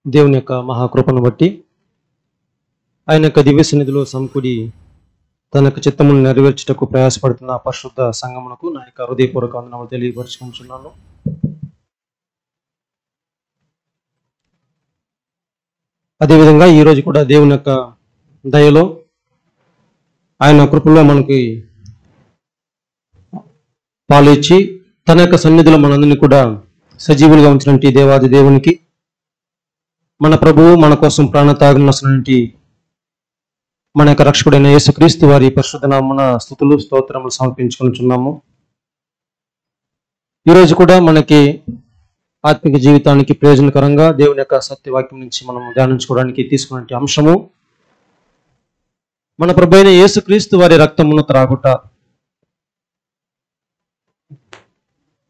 దేవుని యొక్క మహాకృపను బట్టి ఆయన యొక్క దివ్య సన్నిధిలో సమకూడి తన యొక్క చిత్తమును నెరవేర్చుటకు ప్రయాసపడుతున్న పరిశుద్ధ సంఘమునకు నా యొక్క హృదయపూర్వక వందనములు తెలియపరుచుకుంటున్నాను. అదేవిధంగా ఈరోజు కూడా దేవుని యొక్క దయలో ఆయన కృపలో మనకి పాలిచ్చి తన యొక్క సన్నిధిలో మనందరినీ కూడా సజీవులుగా ఉంచినటువంటి దేవాది దేవునికి, మన ప్రభువు మన కోసం ప్రాణత్యాగమునొసగినటువంటి మన యొక్క రక్షకుడైన యేసుక్రీస్తు వారి పరిశుద్ధ నామమున స్తుతులు స్తోత్రములు సమర్పించుకొనుచున్నాము. ఈరోజు కూడా మనకి ఆత్మిక జీవితానికి ప్రయోజనకరంగా దేవుని యొక్క సత్యవాక్యం నుంచి మనం ధ్యానించుకోవడానికి తీసుకున్న అంశము మన ప్రభు అయిన యేసుక్రీస్తు వారి రక్తమును త్రాగుట,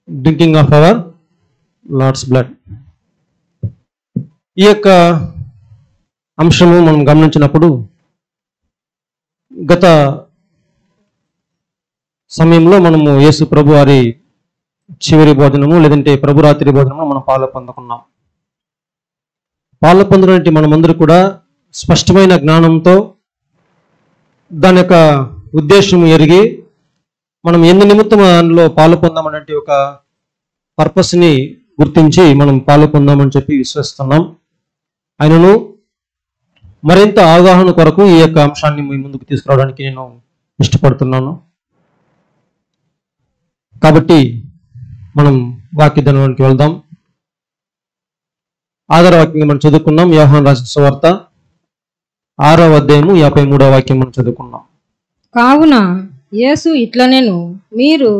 drinking of our lord's blood. ఈ యొక్క అంశము మనం గమనించినప్పుడు గత సమయంలో మనము యేసు ప్రభు వారి చివరి భోజనము లేదంటే ప్రభురాత్రి భోజనము మనం పాలు పొందుకున్నాం. పాలు పొందడానికి మనమందరూ కూడా స్పష్టమైన జ్ఞానంతో దాని యొక్క ఉద్దేశం ఎరిగి మనం ఎందు నిమిత్తం దానిలో పాలు పొందామనే ఒక పర్పస్ని గుర్తించి మనం పాలు పొందామని చెప్పి విశ్వసిస్తున్నాం. ఆయనను మరింత అవగాహన కొరకు ఈ యొక్క అంశాన్ని మీ ముందుకు తీసుకురావడానికి నేను ఇష్టపడుతున్నాను. కాబట్టి మనం వాక్యదానానికి వెళ్దాం. ఆధార వాక్యంగా మనం చదువుకున్నాం. యోహాను రాసిన సువార్త 6వ అధ్యాయము 53వ వాక్యం మనం చదువుకున్నాం. కావున యేసు ఇట్లనెను, మీరు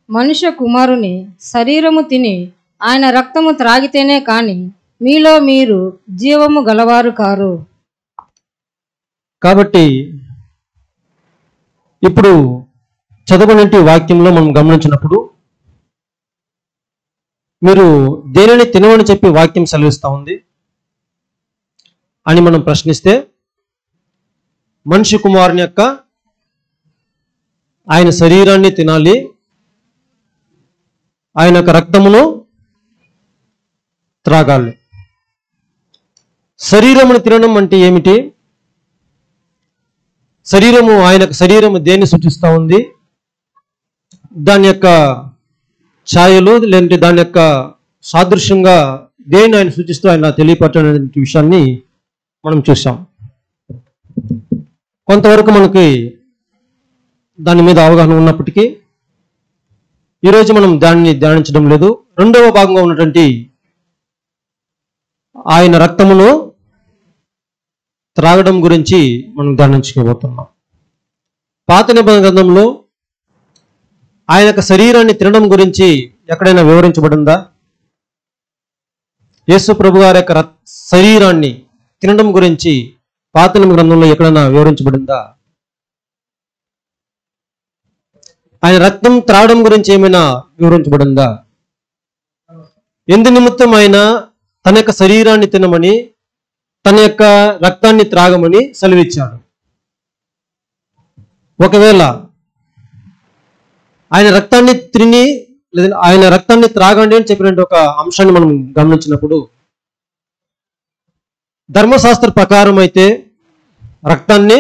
మనుష్య కుమారుని శరీరము తిని ఆయన రక్తము త్రాగితేనే కాని మీలో మీరు జీవము గలవారు కారు. కాబట్టి ఇప్పుడు చదవనటి వాక్యంలో మనం గమనించినప్పుడు మీరు దేనిని తినవని చెప్పి వాక్యం సెలవిస్తూ ఉంది అని మనం ప్రశ్నిస్తే, మనిషి కుమారుని యొక్క ఆయన శరీరాన్ని తినాలి, ఆయన యొక్క రక్తమును త్రాగాలి. శరీరమును తినడం అంటే ఏమిటి? శరీరము, ఆయన శరీరము దేన్ని సూచిస్తూ ఉంది? దాని యొక్క ఛాయలు లేదంటే దాని యొక్క సాదృశ్యంగా దేన్ని ఆయన సూచిస్తూ ఆయన తెలియపరచనే విషయాన్ని మనం చూసాం. కొంతవరకు మనకి దాని మీద అవగాహన ఉన్నప్పటికీ ఈరోజు మనం దాన్ని ధ్యానించడం లేదు. రెండవ భాగంగా ఉన్నటువంటి ఆయన రక్తమును త్రాగడం గురించి మనం ధ్యానించుకోబోతున్నాం. పాత నిబంధన గ్రంథంలో ఆయన యొక్క శరీరాన్ని తినడం గురించి ఎక్కడైనా వివరించబడిందా? యేసు ప్రభు గారి యొక్క శరీరాన్ని తినడం గురించి పాత నిబంధన గ్రంథంలో ఎక్కడైనా వివరించబడిందా? ఆయన రక్తం త్రాగడం గురించి ఏమైనా వివరించబడిందా? ఎందు నిమిత్తం ఆయన తన యొక్క శరీరాన్ని తినమని, తన యొక్క రక్తాన్ని త్రాగమని సెలవిచ్చాడు? ఒకవేళ ఆయన రక్తాన్ని తిని లేదా ఆయన రక్తాన్ని త్రాగండి అని చెప్పినట్టు ఒక అంశాన్ని మనం గమనించినప్పుడు, ధర్మశాస్త్ర ప్రకారం అయితే రక్తాన్ని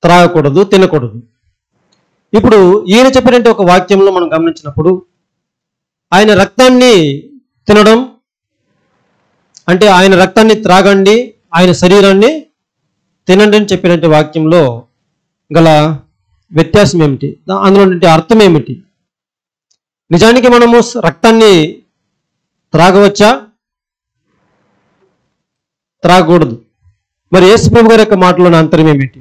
త్రాగకూడదు, తినకూడదు. ఇప్పుడు ఈయన చెప్పినట్టు ఒక వాక్యంలో మనం గమనించినప్పుడు ఆయన రక్తాన్ని తినడం అంటే ఆయన రక్తాన్ని త్రాగండి, ఆయన శరీరాన్ని తినండి అని చెప్పినట్టు వాక్యంలో గల వ్యత్యాసం ఏమిటి? అందులో అర్థం ఏమిటి? నిజానికి మనము రక్తాన్ని త్రాగవచ్చా, త్రాగకూడదు? మరి యేసు ప్రభు గారి యొక్క మాటలోని అంతరం ఏమిటి?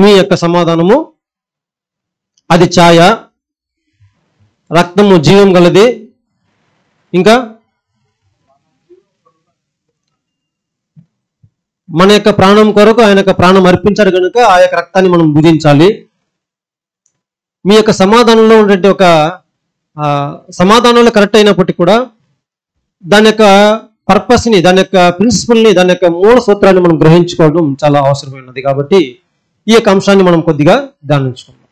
మీ యొక్క సమాధానము అది ఛాయ, రక్తము జీవం గలది, ఇంకా మన యొక్క ప్రాణం కొరకు ఆయన యొక్క ప్రాణం అర్పించాడు కనుక ఆ యొక్క రక్తాన్ని మనం భుజించాలి. మీ యొక్క సమాధానంలో ఉన్నటువంటి ఒక సమాధానంలో కరెక్ట్ అయినప్పటికీ కూడా దాని యొక్క పర్పస్ని, దాని యొక్క ప్రిన్సిపల్ని, దాని యొక్క మూల సూత్రాన్ని మనం గ్రహించుకోవడం చాలా అవసరమైనది. కాబట్టి ఈ యొక్క అంశాన్ని మనం కొద్దిగా ధ్యానించుకుందాం.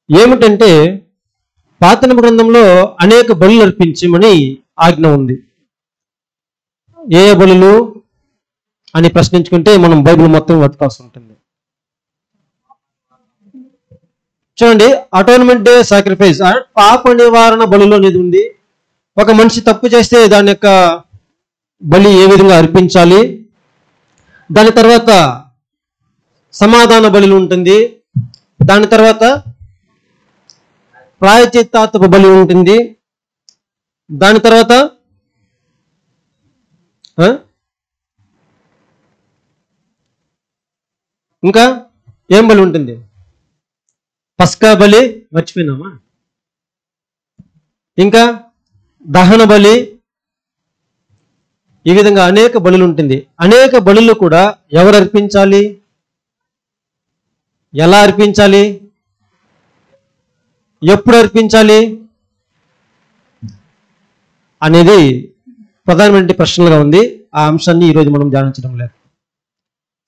ఏమిటంటే పాత నిబంధన గ్రంథంలో అనేక బలులు అర్పించమని ఆజ్ఞ ఉంది. ఏ బలులు అని ప్రశ్నించుకుంటే మనం బైబిల్ మొత్తం వెతకాల్సి ఉంటుంది. చూడండి, అటోన్మెంట్ డే సాక్రిఫైస్, పాప నివారణ బలులు అనేది ఉంది. ఒక మనిషి తప్పు చేస్తే దాని యొక్క బలి ఏ విధంగా అర్పించాలి. దాని తర్వాత సమాధాన బలి ఉంటుంది. దాని తర్వాత ప్రాయశ్చిత్తాత్మక బలి ఉంటుంది. దాని తర్వాత ఇంకా ఏం బలి ఉంటుంది? పస్కా బలి మర్చిపోయినామా? ఇంకా దహన బలి. ఈ విధంగా అనేక బలులు ఉంటుంది. అనేక బలులు కూడా ఎవరు అర్పించాలి, ఎలా అర్పించాలి, ఎప్పుడు అర్పించాలి అనేది ప్రధానమైన ప్రశ్నలుగా ఉంది. ఆ అంశాన్ని ఈరోజు మనం ధ్యానించడం లేదు.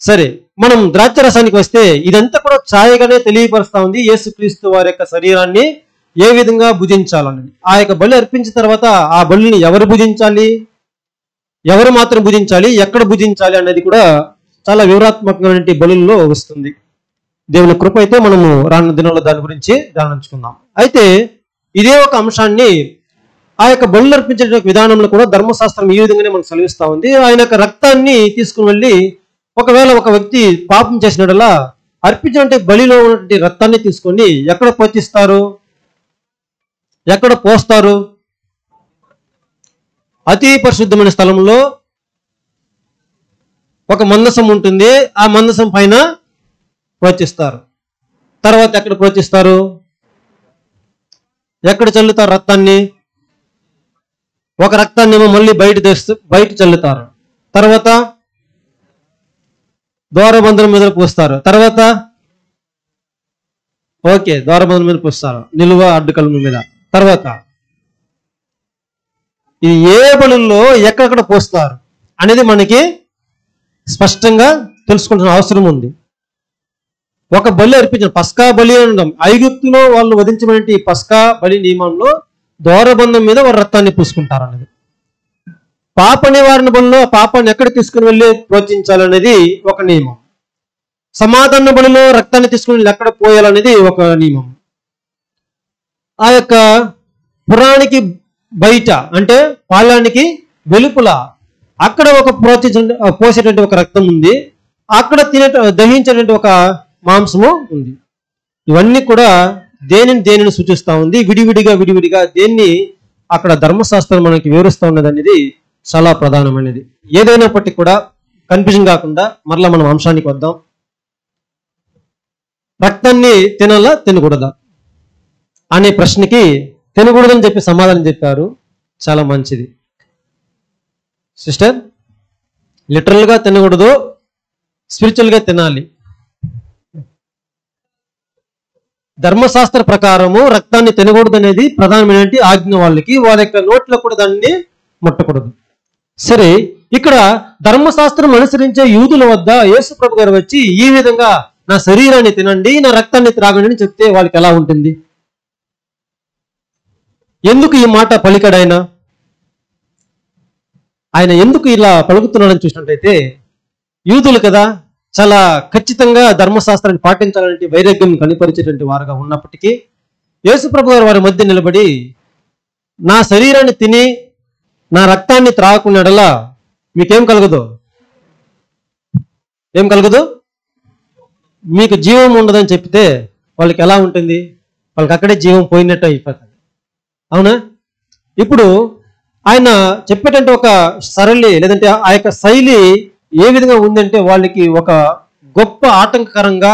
సరే, మనం ద్రాక్షరసానికి వస్తే ఇదంతా కూడా ఛాయగానే తెలియపరుస్తా ఉంది యేసుక్రీస్తు వారి యొక్క శరీరాన్ని ఏ విధంగా భుజించాలన్నది. ఆ యొక్క బలి అర్పించిన తర్వాత ఆ బలిని ఎవరు భుజించాలి, ఎవరు మాత్రం భుజించాలి, ఎక్కడ భుజించాలి అనేది కూడా చాలా వివరాత్మకమైన బలుల్లో వస్తుంది. దేవుని కృప అయితే మనము రానున్న దినంలో దాని గురించి ధ్యానించుకుందాం. అయితే ఇదే ఒక అంశాన్ని ఆ యొక్క బలులు అర్పించే విధానంలో కూడా ధర్మశాస్త్రం ఈ విధంగానే మనకు సెలవిస్తా ఉంది. ఆయన యొక్క రక్తాన్ని తీసుకుని వెళ్ళి, ఒకవేళ ఒక వ్యక్తి పాపం చేసినట్లా అర్పించినటువంటి బలిలో ఉన్నటువంటి రక్తాన్ని తీసుకొని ఎక్కడ పోచిస్తారు, ఎక్కడ పోస్తారు? అతి పరిశుద్ధమైన స్థలంలో ఒక మందసం ఉంటుంది. ఆ మందసం పైన ప్రోచిస్తారు. తర్వాత ఎక్కడ ప్రోచిస్తారు? ఎక్కడ చల్లుతారు రక్తాన్ని? ఒక రక్తాన్ని ఏమో మళ్ళీ బయట చల్లుతారు. తర్వాత ద్వారబంధం మీద పూస్తారు. తర్వాత ద్వారబంధం మీద పూస్తారు, నిలువ అడ్డుకల్మ మీద. తర్వాత ఇది ఏ బలుల్లో ఎక్కడెక్కడ పోస్తారు అనేది మనకి స్పష్టంగా తెలుసుకుంటున్న అవసరం ఉంది. ఒక బలి అర్పించిన పస్కా బలి అనడం, ఐగుప్తులో వాళ్ళు వధించబడిన ఈ పస్కా బలి నియమంలో ద్వారబంధం మీద వారు రక్తాన్ని పూసుకుంటారు అనేది. పాప నివారణ బలిలో పాపాన్ని ఎక్కడ తీసుకుని వెళ్ళి ప్రోత్సహించాలనేది ఒక నియమం. సమాధాన బలిలో రక్తాన్ని తీసుకుని ఎక్కడ పోయాలనేది ఒక నియమం. ఆ యొక్క పురానికి బయట అంటే పాలానికి వెలుపల అక్కడ ఒక పోసేటువంటి ఒక రక్తం ఉంది. అక్కడ దహించేటువంటి ఒక మాంసము ఉంది. ఇవన్నీ కూడా దేనిని సూచిస్తూ ఉంది. విడివిడిగా దేన్ని అక్కడ ధర్మశాస్త్రం మనకి వివరిస్తూ ఉన్నది అనేది చాలా ప్రధానమైనది. ఏదైనప్పటికీ కూడా కన్ఫ్యూజన్ కాకుండా మరలా మనం అంశానికి వద్దాం. రక్తాన్ని తినాలా తినకూడదా అనే ప్రశ్నకి తినకూడదని చెప్పి సమాధానం చెప్పారు. చాలా మంచిది సిస్టర్. లిటరల్గా తినకూడదు, స్పిరిచువల్గా తినాలి. ధర్మశాస్త్ర ప్రకారము రక్తాన్ని తినకూడదు అనేది ప్రధానమైన ఆజ్ఞ. వాళ్ళ యొక్క నోట్లో కూడా దాన్ని ముట్టకూడదు. సరే, ఇక్కడ ధర్మశాస్త్రం అనుసరించే యూదుల వద్ద యేసు ప్రభు గారు వచ్చి ఈ విధంగా నా శరీరాన్ని తినండి, నా రక్తాన్ని త్రాగండి అని చెప్తే వాళ్ళకి ఎలా ఉంటుంది? ఎందుకు ఈ మాట పలికాడు ఆయన ఎందుకు ఇలా పలుకుతున్నాడని చూసినట్టయితే, యూదులు కదా చాలా ఖచ్చితంగా ధర్మశాస్త్రాన్ని పాటించాలంటే వైరాగ్యం కనిపరిచేటువంటి వారుగా ఉన్నప్పటికీ యేసు ప్రభు గారు వారి మధ్య నిలబడి నా శరీరాన్ని తిని నా రక్తాన్ని త్రాగకున్నడలా మీకేం కలగదు? ఏం కలగదు? మీకు జీవం ఉండదని చెప్తే వాళ్ళకి ఎలా ఉంటుంది? వాళ్ళకి అక్కడే జీవం పోయినట్టు అయిపోతుంది. అవునా? ఇప్పుడు ఆయన చెప్పేటంటే ఒక సరళి లేదంటే ఆ యొక్క శైలి ఏ విధంగా ఉందంటే వాళ్ళకి ఒక గొప్ప ఆటంకకరంగా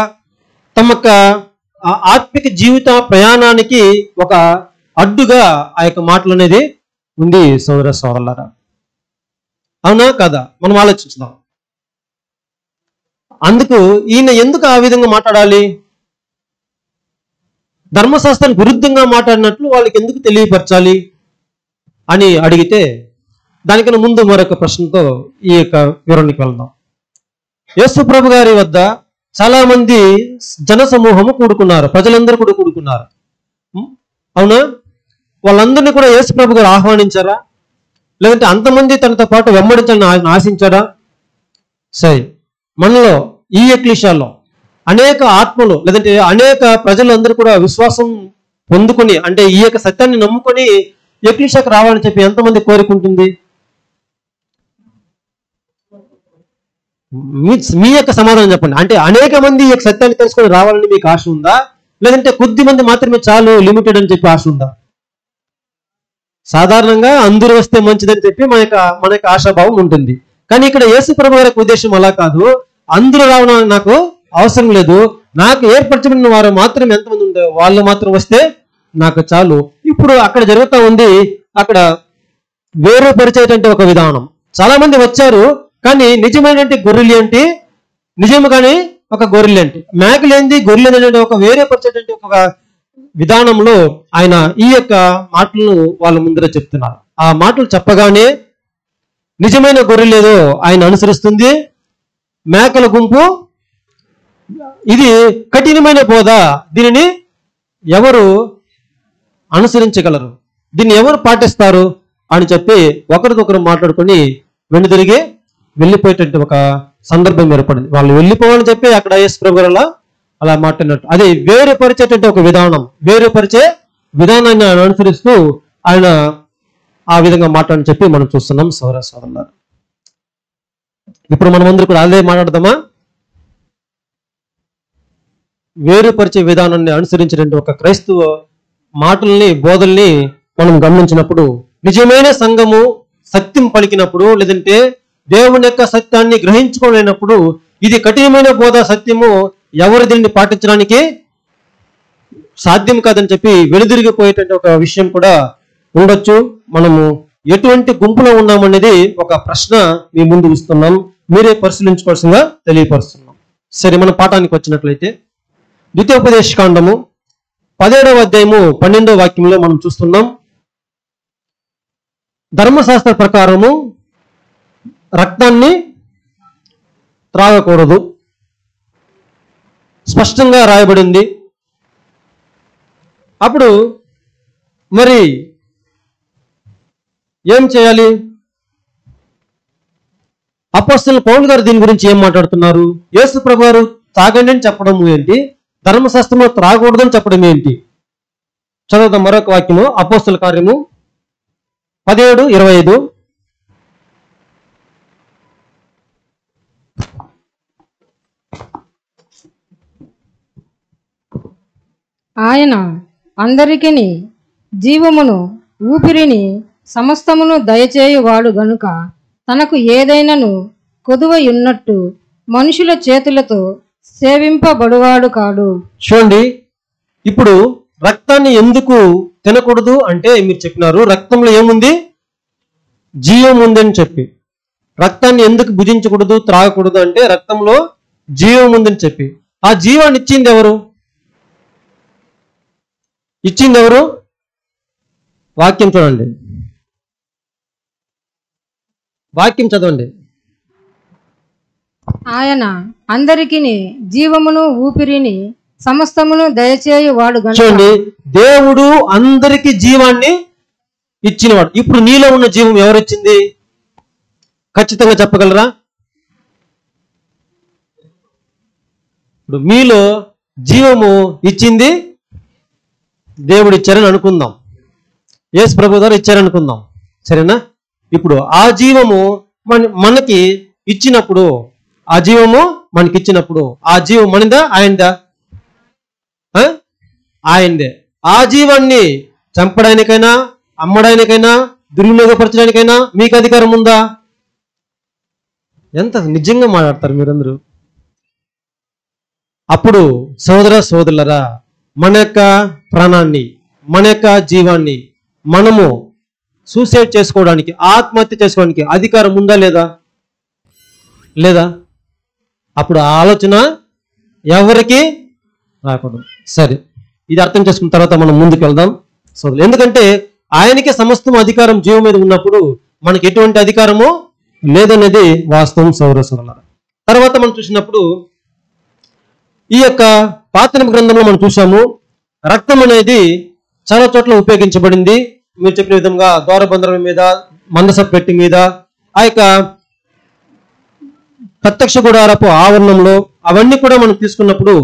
తమ ఆత్మిక జీవిత ప్రయాణానికి ఒక అడ్డుగా ఆ యొక్క మాటలు అనేది ఉంది. సోదర సోదరులారా, అవునా కదా? మనం ఆలోచించుదాం. అందుకు ఈయన ఎందుకు ఆ విధంగా మాట్లాడాలి? ధర్మశాస్త్రానికి విరుద్ధంగా మాట్లాడినట్లు వాళ్ళకి ఎందుకు తెలియపరచాలి అని అడిగితే, దానికన్నా ముందు మరొక ప్రశ్నతో ఈ యొక్క వివరణకి వెళ్దాం. యేసు ప్రభు గారి వద్ద చాలా మంది జన సమూహము కూడుకున్నారు, ప్రజలందరూ కూడా కూడుకున్నారు. అవునా? వాళ్ళందరినీ కూడా యేసు ప్రభు గారు ఆహ్వానించారా? లేదంటే అంతమంది తనతో పాటు వెంబడించాలని ఆయన ఆశించాడా? సరే, మనలో ఈ ఎక్లీషాల్లో అనేక ఆత్మలు లేదంటే అనేక ప్రజలందరూ కూడా విశ్వాసం పొందుకొని, అంటే ఈ యొక్క సత్యాన్ని నమ్ముకొని ఎక్లీషాకు రావాలని చెప్పి ఎంతమంది కోరుకుంటుంది? మీ యొక్క సమాధానం చెప్పండి. అంటే అనేక మంది ఈ యొక్క సత్యాన్ని తెలుసుకొని రావాలని మీకు ఆశ ఉందా? లేదంటే కొద్ది మంది మాత్రమే చాలు, లిమిటెడ్ అని చెప్పి ఆశ ఉందా? సాధారణంగా అందరూ వస్తే మంచిదని చెప్పి మన యొక్క ఆశాభావం ఉంటుంది. కానీ ఇక్కడ యేసు ప్రభు గారి ఉద్దేశం అలా కాదు. అందరూ రావడం నాకు అవసరం లేదు, నాకు ఏర్పరచబడిన వారు మాత్రం ఎంతమంది ఉందో వాళ్ళు మాత్రం వస్తే నాకు చాలు. ఇప్పుడు అక్కడ జరుగుతూ ఉంది, అక్కడ వేరుపరిచేటువంటి ఒక విధానం. చాలా మంది వచ్చారు, కానీ నిజమైనటువంటి గొర్రెలు ఏంటి, నిజము కానీ ఒక గొర్రెలు ఏంటి, మేకలు ఏంటి, గొర్రెలు ఏంటి, ఒక వేరుపరిచేటువంటి ఒక విధానంలో ఆయన ఈ యొక్క మాటలను వాళ్ళ ముందర చెప్తున్నారు. ఆ మాటలు చెప్పగానే నిజమైన గొర్రెలేదో ఆయన అనుసరిస్తుంది, మేకల గుంపు ఇది కఠినమైన బోధ, దీనిని ఎవరు అనుసరించగలరు, దీన్ని ఎవరు పాటిస్తారు అని చెప్పి ఒకరికొకరు మాట్లాడుకొని వెనుదిరిగి వెళ్ళిపోయేటువంటి ఒక సందర్భం ఏర్పడింది. వాళ్ళు వెళ్ళిపోవాలని చెప్పి అక్కడ యేసు ప్రభు గారు అలా మాట్లాడినట్టు అది వేరుపరిచేటువంటి ఒక విధానం, వేరుపరిచే విధానాన్ని ఆయన అనుసరిస్తూ ఆయన ఆ విధంగా మాట్లాడని చెప్పి మనం చూస్తున్నాం. సోదరులారా, ఇప్పుడు మనం అందరూ కూడా అదే మాట్లాడదామా? వేరుపరిచే విధానాన్ని అనుసరించినటువంటి ఒక క్రైస్తవ మాటల్ని, బోధల్ని మనం గమనించినప్పుడు, నిజమైన సంఘము సత్యం పలికినప్పుడు, లేదంటే దేవుని యొక్క సత్యాన్ని గ్రహించుకోలేనప్పుడు, ఇది కఠినమైన బోధ, సత్యము, ఎవరు దీన్ని పాటించడానికి సాధ్యం కాదని చెప్పి వెనుదిరిగిపోయేటువంటి ఒక విషయం కూడా ఉండొచ్చు. మనము ఎటువంటి గుంపులో ఉన్నామనేది ఒక ప్రశ్న మీ ముందు ఇస్తున్నాం, మీరే పరిశీలించుకోవాల్సిందిగా తెలియపరుస్తున్నాం. సరే, మన పాఠానికి వచ్చినట్లయితే ద్వితీయోపదేశ కాండము 17వ అధ్యాయము 12వ వాక్యంలో మనం చూస్తున్నాం. ధర్మశాస్త్ర ప్రకారము రక్తాన్ని త్రాగకూడదు, స్పష్టంగా రాయబడింది. అప్పుడు మరి ఏం చేయాలి? అపోస్తలుడు పౌలు గారు దీని గురించి ఏం మాట్లాడుతున్నారు? యేసు ప్రభు గారు తాగండి అని చెప్పడం ఏంటి, ధర్మశాస్త్రంలో త్రాగకూడదని చెప్పడం ఏంటి? చదువుదాం మరొక వాక్యము, అపోస్తలుల కార్యము 17:25. ఆయన అందరికీ జీవమును ఊపిరిని సమస్తమును దయచేయువాడు గనుక తనకు ఏదైనాను కొదువయున్నట్టు మనుషుల చేతులతో సేవింపబడువాడు కాడు. చూడండి, ఇప్పుడు రక్తాన్ని ఎందుకు తినకూడదు అంటే మీరు చెప్పినారు రక్తంలో ఏముంది, జీవం ఉందని చెప్పి. రక్తాన్ని ఎందుకు భుజించకూడదు, త్రాగకూడదు అంటే రక్తంలో జీవం ఉందని చెప్పి. ఆ జీవాన్ని ఇచ్చింది ఎవరు? ఇచ్చింది ఎవరు? వాక్యం చూడండి, వాక్యం చదవండి. ఆయన అందరికీ జీవమును ఊపిరిని సమస్తమును దయచేయువాడు గనుక. చూడండి, దేవుడు అందరికి జీవాన్ని ఇచ్చినవాడు. ఇప్పుడు నీలో ఉన్న జీవం ఎవరిచ్చింది? ఖచ్చితంగా చెప్పగలరా? ఇప్పుడు మీలో జీవము ఇచ్చింది దేవుడు ఇచ్చారని అనుకుందాం, యేసు ప్రభు గారు ఇచ్చారనుకుందాం, సరేనా? ఇప్పుడు ఆ జీవము మనకి ఇచ్చినప్పుడు, ఆ జీవము మనకి ఇచ్చినప్పుడు ఆ జీవం మనదా ఆయనదా? ఆయనదే. ఆ జీవాన్ని చంపడానికైనా, అమ్మడానికైనా, దుర్వినియోగపరచడానికైనా మీకు అధికారం ఉందా? ఎంత నిజంగా మాట్లాడతారు మీరందరూ. అప్పుడు సోదరులరా, మన యొక్క ప్రాణాన్ని, మన యొక్క జీవాన్ని మనము సూసైడ్ చేసుకోవడానికి, ఆత్మహత్య చేసుకోవడానికి అధికారం ఉందా లేదా? లేదా? అప్పుడు ఆ ఆలోచన ఎవరికి రాకూడదు. సరే, ఇది అర్థం చేసుకున్న తర్వాత మనం ముందుకు వెళ్దాం సోదరులు. ఎందుకంటే ఆయనకే సమస్తం అధికారం జీవం మీద ఉన్నప్పుడు మనకి ఎటువంటి అధికారము లేదనేది వాస్తవం సోదరుల. తర్వాత మనం చూసినప్పుడు ఈ యొక్క పాత నిబంధన గ్రంథంలో మనం చూసాము, రక్తం అనేది చాలా చోట్ల ఉపయోగించబడింది. మీరు చెప్పిన విధంగా ద్వారబంధం మీద, మందస పెట్టి మీద, ఆ యొక్క ప్రత్యక్ష గుడారపు ఆవరణంలో అవన్నీ కూడా మనం తీసుకున్నప్పుడు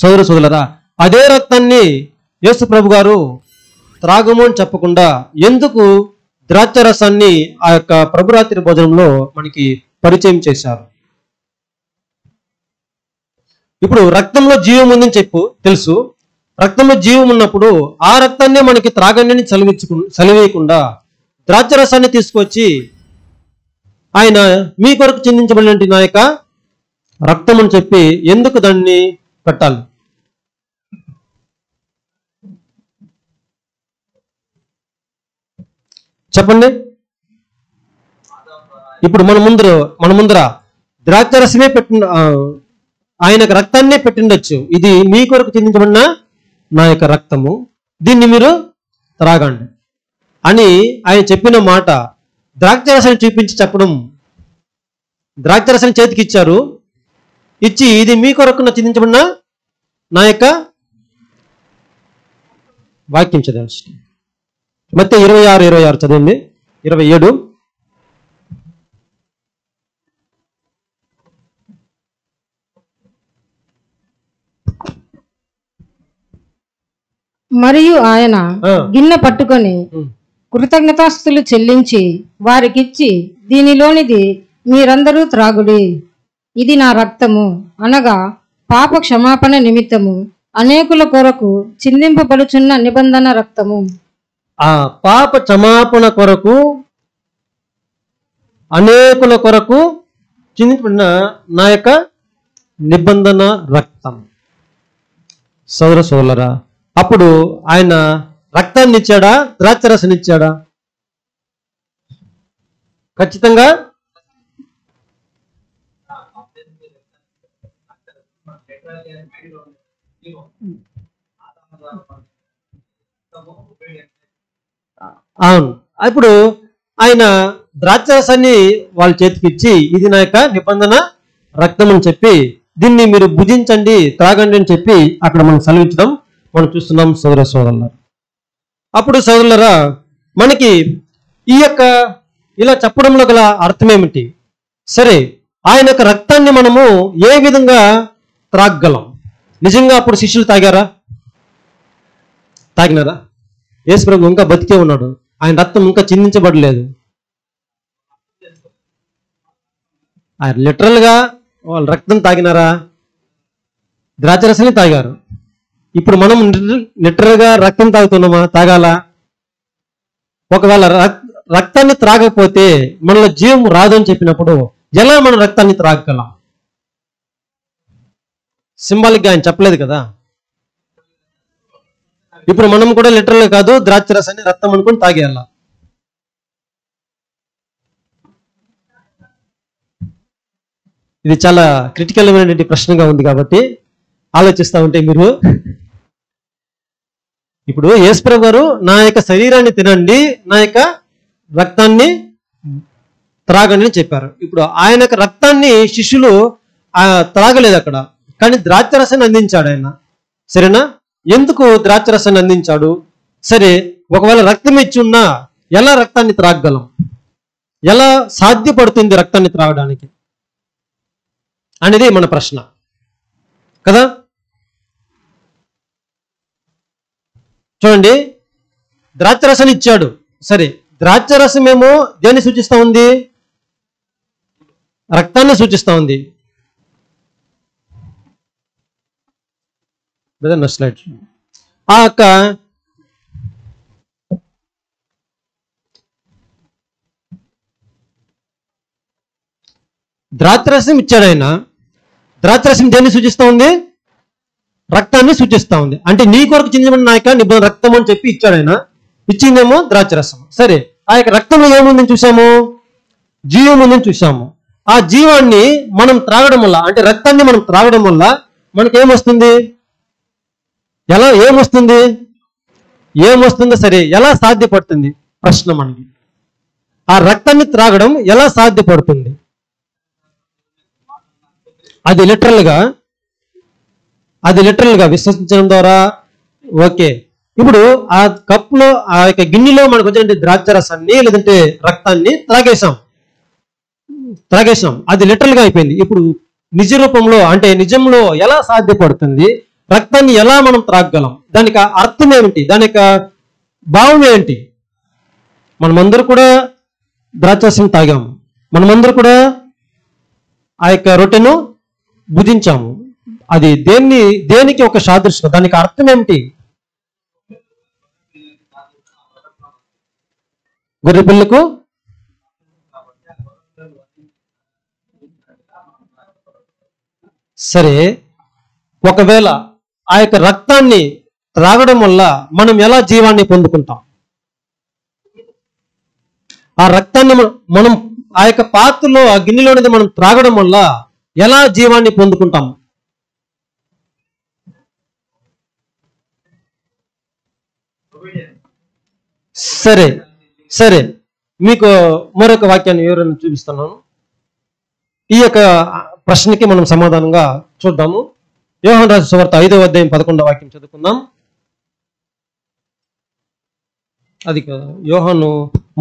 సోదరులరా, అదే రక్తాన్ని యేసు ప్రభు గారు త్రాగము అని చెప్పకుండా ఎందుకు ద్రాక్ష రసాన్ని ఆ యొక్క ప్రభురాత్రి భోజనంలో మనకి పరిచయం చేశారు? ఇప్పుడు రక్తంలో జీవం ఉందని తెలుసు. రక్తంలో జీవం ఉన్నప్పుడు ఆ రక్తాన్నే మనకి త్రాగండి చలివేయకుండా ద్రాక్ష రసాన్ని తీసుకొచ్చి ఆయన మీ కొరకు చిందించబడినటువంటి నా యొక్క రక్తం అని చెప్పి ఎందుకు దాన్ని పెట్టాలి? చెప్పండి. ఇప్పుడు మన ముందర ద్రాక్ష రసమే ఆయనకు రక్తాన్నే పెట్టిండొచ్చు. ఇది మీ కొరకు చిందించబడిన నా యొక్క రక్తము, దీన్ని మీరు త్రాగండి అని ఆయన చెప్పిన మాట ద్రాక్షరసాన్ని చూపించి చెప్పడం. ద్రాక్షరసాన్ని చేతికి ఇచ్చారు, ఇచ్చి ఇది మీ కొరకు చిందించబడిన నా యొక్క వాక్యం చదవండి. మత్తయి 26:26 చదవండి. 27. మరియు ఆయన గిన్నె పట్టుకొని కృతజ్ఞతాస్తులు చెల్లించి వారికిచ్చి, దీనిలోనిది మీరందరూ త్రాగుడి, ఇది నా రక్తము, అనగా పాప క్షమాపణ నిమిత్తము అనేకుల కొరకు చిందింపబడుచున్న నిబంధన రక్తము. ఆ పాప క్షమాపణ కొరకు అనేకుల కొరకు చిందింపబడిన నా యొక్క నిబంధన రక్తం. సోదరులరా, అప్పుడు ఆయన రక్తాన్ని ఇచ్చాడా, ద్రాక్షరసాన్ని ఇచ్చాడా? ఖచ్చితంగా అవును. ఇప్పుడు ఆయన ద్రాక్షరసాన్ని వాళ్ళ చేతికి ఇచ్చి, ఇది నా యొక్క నిబంధన రక్తం అని చెప్పి, దీన్ని మీరు భుజించండి, త్రాగండి అని చెప్పి అక్కడ మనం సెలవించడం మనం చూస్తున్నాం సోదరులారా. అప్పుడు సోదరులారా, మనకి ఈ యొక్క ఇలా చెప్పడంలో గల అర్థం ఏమిటి? సరే, ఆయన యొక్క రక్తాన్ని మనము ఏ విధంగా త్రాగగలం? నిజంగా అప్పుడు శిష్యులు తాగినారా? యేసు ప్రభు ఇంకా బతికే ఉన్నాడు, ఆయన రక్తం ఇంకా చిందించబడలేదు. ఆయన లిటరల్ గా వాళ్ళు రక్తం తాగినారా? ద్రాక్షరసాన్ని తాగారు. ఇప్పుడు మనం లిటరల్ గా రక్తం తాగుతున్నామా? తాగాల? ఒకవేళ రక్తాన్ని త్రాగకపోతే మనలో జీవం రాదు అని చెప్పినప్పుడు ఎలా మనం రక్తాన్ని త్రాగగలం? సింబాలిక్ గా ఆయన చెప్పలేదు కదా. ఇప్పుడు మనం కూడా లిటరల్ కాదు, ద్రాక్షరసాన్ని రక్తం అనుకుని తాగేయాల. ఇది చాలా క్రిటికల్ అయినటువంటి ప్రశ్నగా ఉంది కాబట్టి ఆలోచిస్తా ఉంటే మీరు, ఇప్పుడు యేసుప్రభు గారు నా యొక్క శరీరాన్ని తినండి, నా యొక్క రక్తాన్ని త్రాగండి అని చెప్పారు. ఇప్పుడు ఆయన యొక్క రక్తాన్ని శిష్యులు త్రాగలేదు అక్కడ, కానీ ద్రాక్షరసాన్ని అందించాడు ఆయన. సరేనా? ఎందుకు ద్రాక్షరసాన్ని అందించాడు? సరే, ఒకవేళ రక్తం ఇచ్చి ఉన్నా ఎలా రక్తాన్ని త్రాగగలం? ఎలా సాధ్యపడుతుంది రక్తాన్ని త్రాగడానికి అనేది మన ప్రశ్న కదా. చూడండి, ద్రాక్షరసం ఇచ్చాడు. సరే, ద్రాక్షరసం ఏమో దేన్ని సూచిస్తా ఉంది? రక్తాన్ని సూచిస్తా ఉంది. స్లైడ్. ఆ యొక్క ద్రాక్షరసం ఇచ్చాడు ఆయన. ద్రాక్షరసం దేన్ని సూచిస్తా ఉంది? రక్తాన్ని సూచిస్తా ఉంది. అంటే నీ కొరకు చిందించబడిన నా యొక్క నిబంధన రక్తం అని చెప్పి ఇచ్చాడు ఆయన. ఇచ్చిందేమో ద్రాక్షరసం. సరే, ఆ యొక్క రక్తంలో ఏముందని చూసాము? జీవం ఉందని చూసాము. ఆ జీవాన్ని మనం త్రాగడం వల్ల, అంటే రక్తాన్ని మనం త్రాగడం వల్ల మనకేమొస్తుంది? ఏమొస్తుందో సరే, ఎలా సాధ్యపడుతుంది ప్రశ్న మనకి. ఆ రక్తాన్ని త్రాగడం ఎలా సాధ్యపడుతుంది? అది లిటరల్ గా విశ్వసించడం ద్వారా ఓకే, ఇప్పుడు ఆ కప్పులో ఆ యొక్క గిన్నెలో మనకు వచ్చిన ద్రాక్ష రసాన్ని లేదంటే రక్తాన్ని త్రాగేసాం. అది లిటరల్ గా అయిపోయింది. ఇప్పుడు నిజ రూపంలో అంటే నిజంలో ఎలా సాధ్యపడుతుంది? రక్తాన్ని ఎలా మనం త్రాగగలం? దానికి అర్థం ఏమిటి? దాని యొక్క భావం ఏంటి? మనమందరూ కూడా ద్రాక్షరసం తాగాము. మనమందరూ కూడా ఆ యొక్క రొట్టెను భుజించాము. అది దేనికి ఒక సాదృశ్యం? దానికి అర్థం ఏమిటి? గొర్రె పిల్లకు సరే, ఒకవేళ ఆ యొక్క రక్తాన్ని త్రాగడం వల్ల మనం ఎలా జీవాన్ని పొందుకుంటాం? ఆ రక్తాన్ని మనం ఆ యొక్క పాత్రలో ఆ గిన్నెలోనిది మనం త్రాగడం వల్ల ఎలా జీవాన్ని పొందుకుంటాం? సరే సరే మీకు మరొక వాక్యాన్ని వివరణ చూపిస్తున్నాను. ఈ యొక్క ప్రశ్నకి మనం సమాధానంగా చూద్దాము. యోహాను రాసిన సువార్త 5వ అధ్యాయం 11వ వాక్యం చదువుకుందాం. అది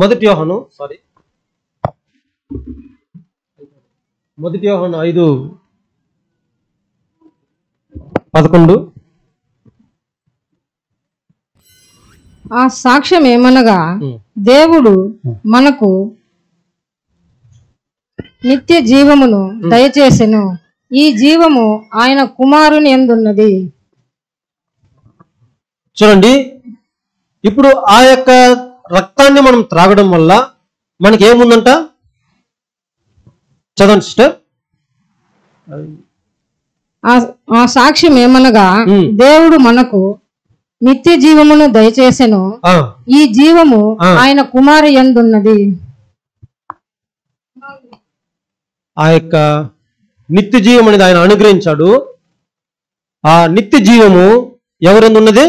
మొదటి యోహాను 5:11. ఆ సాక్ష్యం ఏమనగా దేవుడు మనకు నిత్య జీవమును దయచేసెను. ఈ జీవము ఆయన కుమారుని యందున్నది. చూడండి, ఇప్పుడు ఆ యొక్క రక్తాన్ని మనం త్రాగడం వల్ల మనకి ఏముందంట? చదవండి సిస్టర్. ఆ సాక్ష్యం ఏమనగా దేవుడు మనకు నిత్య జీవమును దయచేసెను. ఈ జీవము ఆయన కుమారు యందున్నది. ఆ యొక్క నిత్య జీవం అనేది ఆయన అనుగ్రహించాడు. ఆ నిత్య జీవము ఎవరందు ఉన్నది?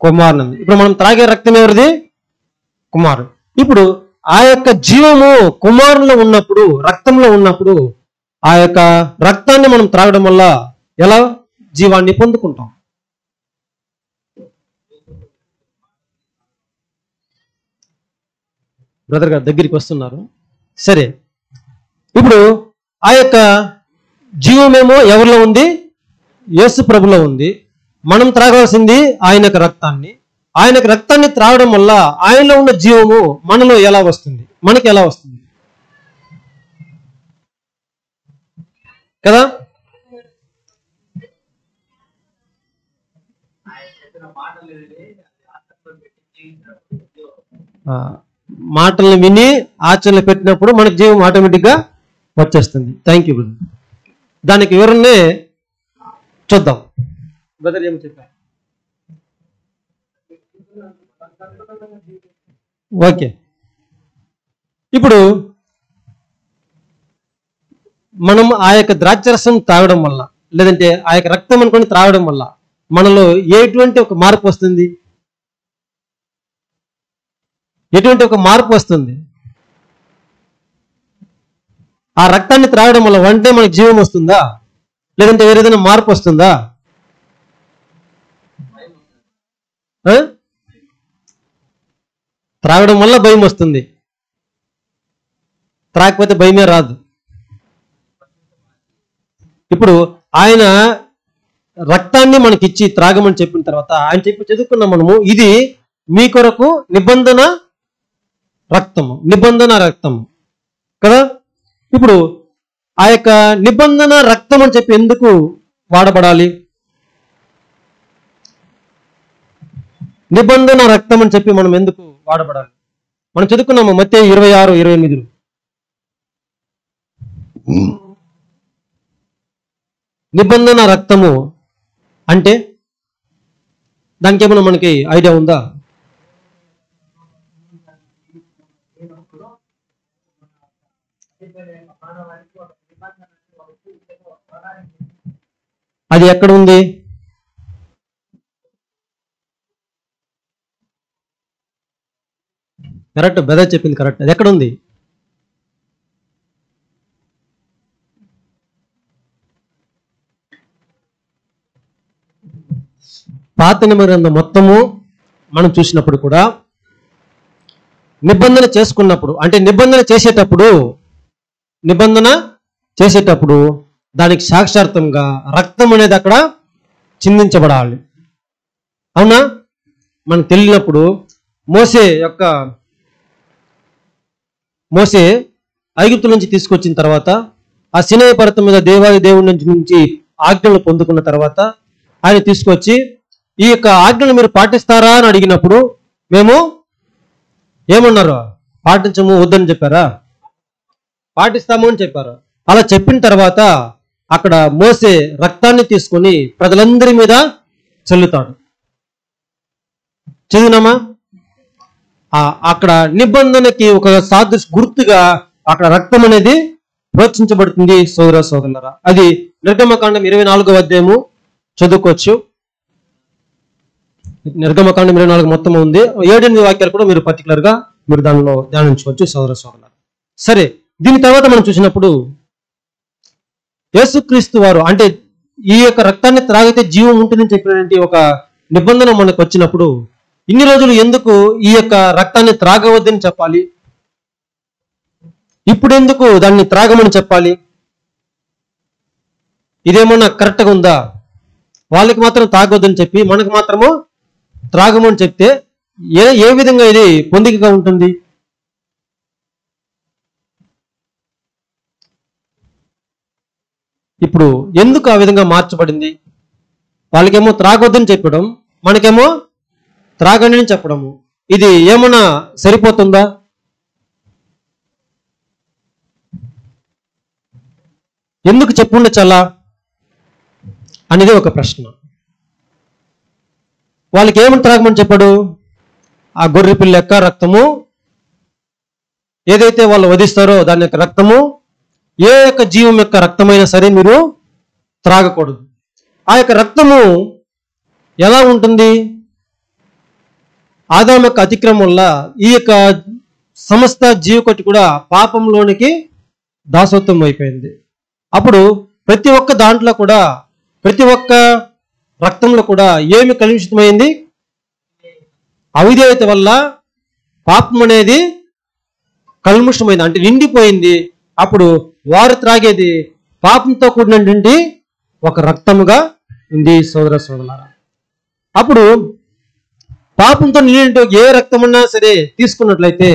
కుమారునందు. ఇప్పుడు మనం త్రాగే రక్తం ఎవరిది? కుమారు. ఇప్పుడు ఆ యొక్క జీవము కుమారులో ఉన్నప్పుడు, రక్తంలో ఉన్నప్పుడు ఆ యొక్క రక్తాన్ని మనం త్రాగడం వల్ల ఎలా జీవాన్ని పొందుకుంటాం? బ్రదర్ గారు దగ్గరికి వస్తున్నారు. సరే, ఇప్పుడు ఆ యొక్క జీవమేమో ఎవరిలో ఉంది? యేసు ప్రభులో ఉంది. మనం త్రాగాల్సింది ఆయన యొక్క రక్తాన్ని. ఆయన యొక్క రక్తాన్ని త్రాగడం వల్ల ఆయనలో ఉన్న జీవము మనలో ఎలా వస్తుంది? మనకి ఎలా వస్తుంది కదా? మాటలను విని ఆచరణలో పెట్టినప్పుడు మనకు జీవం ఆటోమేటిక్గా వచ్చేస్తుంది. Thank you brother. దానికి వివరణే చూద్దాం. బ్రదర్ ఏమి చెప్పారు? ఓకే, ఇప్పుడు మనం ఆ యొక్క ద్రాక్షరసం తాగడం వల్ల లేదంటే ఆ యొక్క రక్తం అనుకొని త్రాగడం వల్ల మనలో ఎటువంటి ఒక మార్పు వస్తుంది? ఎటువంటి ఒక మార్పు వస్తుంది? ఆ రక్తాన్ని త్రాగడం వల్ల వెంటనే మనకి జీవం వస్తుందా? లేదంటే వేరే ఏదైనా మార్పు వస్తుందా? త్రాగడం వల్ల భయం వస్తుంది, త్రాగకపోతే భయమే రాదు. ఇప్పుడు ఆయన రక్తాన్ని మనకిచ్చి త్రాగమని చెప్పిన తర్వాత ఆయన చెప్పి చదువుకున్నాం మనము, ఇది మీ కొరకు నిబంధన రక్తము కదా. ఇప్పుడు ఆ యొక్క నిబంధన రక్తం అని చెప్పి ఎందుకు వాడబడాలి? నిబంధన రక్తం అని చెప్పి మనం ఎందుకు వాడబడాలి? మనం చదువుకున్నాము మత్తయి 26:28. నిబంధన రక్తము అంటే దానికి ఏమైనా మనకి ఐడియా ఉందా? అది ఎక్కడ ఉంది? కరెక్ట్, బ్రదర్ చెప్పింది కరెక్ట్. అది ఎక్కడ ఉంది? పాత నిబంధన గ్రంథం మొత్తము మనం చూసినప్పుడు కూడా నిబంధన చేసుకున్నప్పుడు, అంటే నిబంధన చేసేటప్పుడు దానికి సాక్షార్థంగా రక్తం అనేది అక్కడ చిందించబడాలి. అవునా? మనకు తెలియనప్పుడు మోసే ఐగుప్తు నుంచి తీసుకొచ్చిన తర్వాత ఆ సినాయి పర్వతం మీద దేవుడి నుంచి ఆజ్ఞలు పొందుకున్న తర్వాత ఆయన తీసుకొచ్చి ఈ యొక్క ఆజ్ఞలు మీరు పాటిస్తారా అని అడిగినప్పుడు మేము ఏమన్నారు? పాటించము, వద్దని చెప్పారా? పాటిస్తాము అని చెప్పారు. అలా చెప్పిన తర్వాత అక్కడ మోసే రక్తాన్ని తీసుకొని ప్రజలందరి మీద చల్లుతాడు. చదివినామా? అక్కడ నిబంధనకి ఒక గుర్తుగా అక్కడ రక్తం అనేది ప్రోత్సహించబడుతుంది. సోదరులారా, అది నిర్గమకాండం 24వ అధ్యాయము చదువుకోవచ్చు. నిర్గమకాండం 24 మొత్తం ఉంది. 7-8 వాక్యాలు కూడా మీరు పర్టికులర్ గా మీరు దానిలో ధ్యానించవచ్చు సోదరులారా. సరే, దీని తర్వాత మనం చూసినప్పుడు యేసుక్రీస్తు వారు, అంటే ఈ యొక్క రక్తాన్ని త్రాగితే జీవం ఉంటుందని చెప్పినటువంటి ఒక నిబంధన మనకు వచ్చినప్పుడు ఇన్ని రోజులు ఎందుకు ఈ యొక్క రక్తాన్ని త్రాగవద్దని చెప్పాలి? ఇప్పుడు ఎందుకు దాన్ని త్రాగమని చెప్పాలి? ఇదేమన్నా కరెక్ట్గా ఉందా? వాళ్ళకి మాత్రం తాగొద్దని చెప్పి మనకు మాత్రము త్రాగమని చెప్తే ఏ విధంగా ఇది పొందికగా ఉంటుంది? ఇప్పుడు ఎందుకు ఆ విధంగా మార్చబడింది? వాళ్ళకేమో త్రాగొద్దని చెప్పడం, మనకేమో త్రాగండి అని చెప్పడము. ఇది ఏమన్నా సరిపోతుందా? ఎందుకు చెప్పుండొచ్చలా అనేది ఒక ప్రశ్న. వాళ్ళకి ఏమని త్రాగమని చెప్పాడు? ఆ గొర్రె పిల్ల యొక్క రక్తము, ఏదైతే వాళ్ళు వధిస్తారో దాని యొక్క రక్తము, ఏ యొక్క జీవం యొక్క రక్తమైనా సరే మీరు త్రాగకూడదు. ఆ యొక్క రక్తము ఎలా ఉంటుంది? ఆదాము యొక్క అతిక్రమం వల్ల ఈ యొక్క సమస్త జీవకోటి కూడా పాపంలోనికి దాసత్వం అయిపోయింది. అప్పుడు ప్రతి ఒక్క దాంట్లో కూడా, ప్రతి ఒక్క రక్తంలో కూడా ఏమి కలుషితమైంది? అవిధేయత వల్ల పాపం అనేది కల్ముషమైంది, అంటే నిండిపోయింది. అప్పుడు వారు త్రాగేది పాపంతో కూడినటువంటి ఒక రక్తముగా ఉంది సోదరులారా. అప్పుడు పాపంతో నిండిన ఏ రక్తమన్నా సరే తీసుకున్నట్లయితే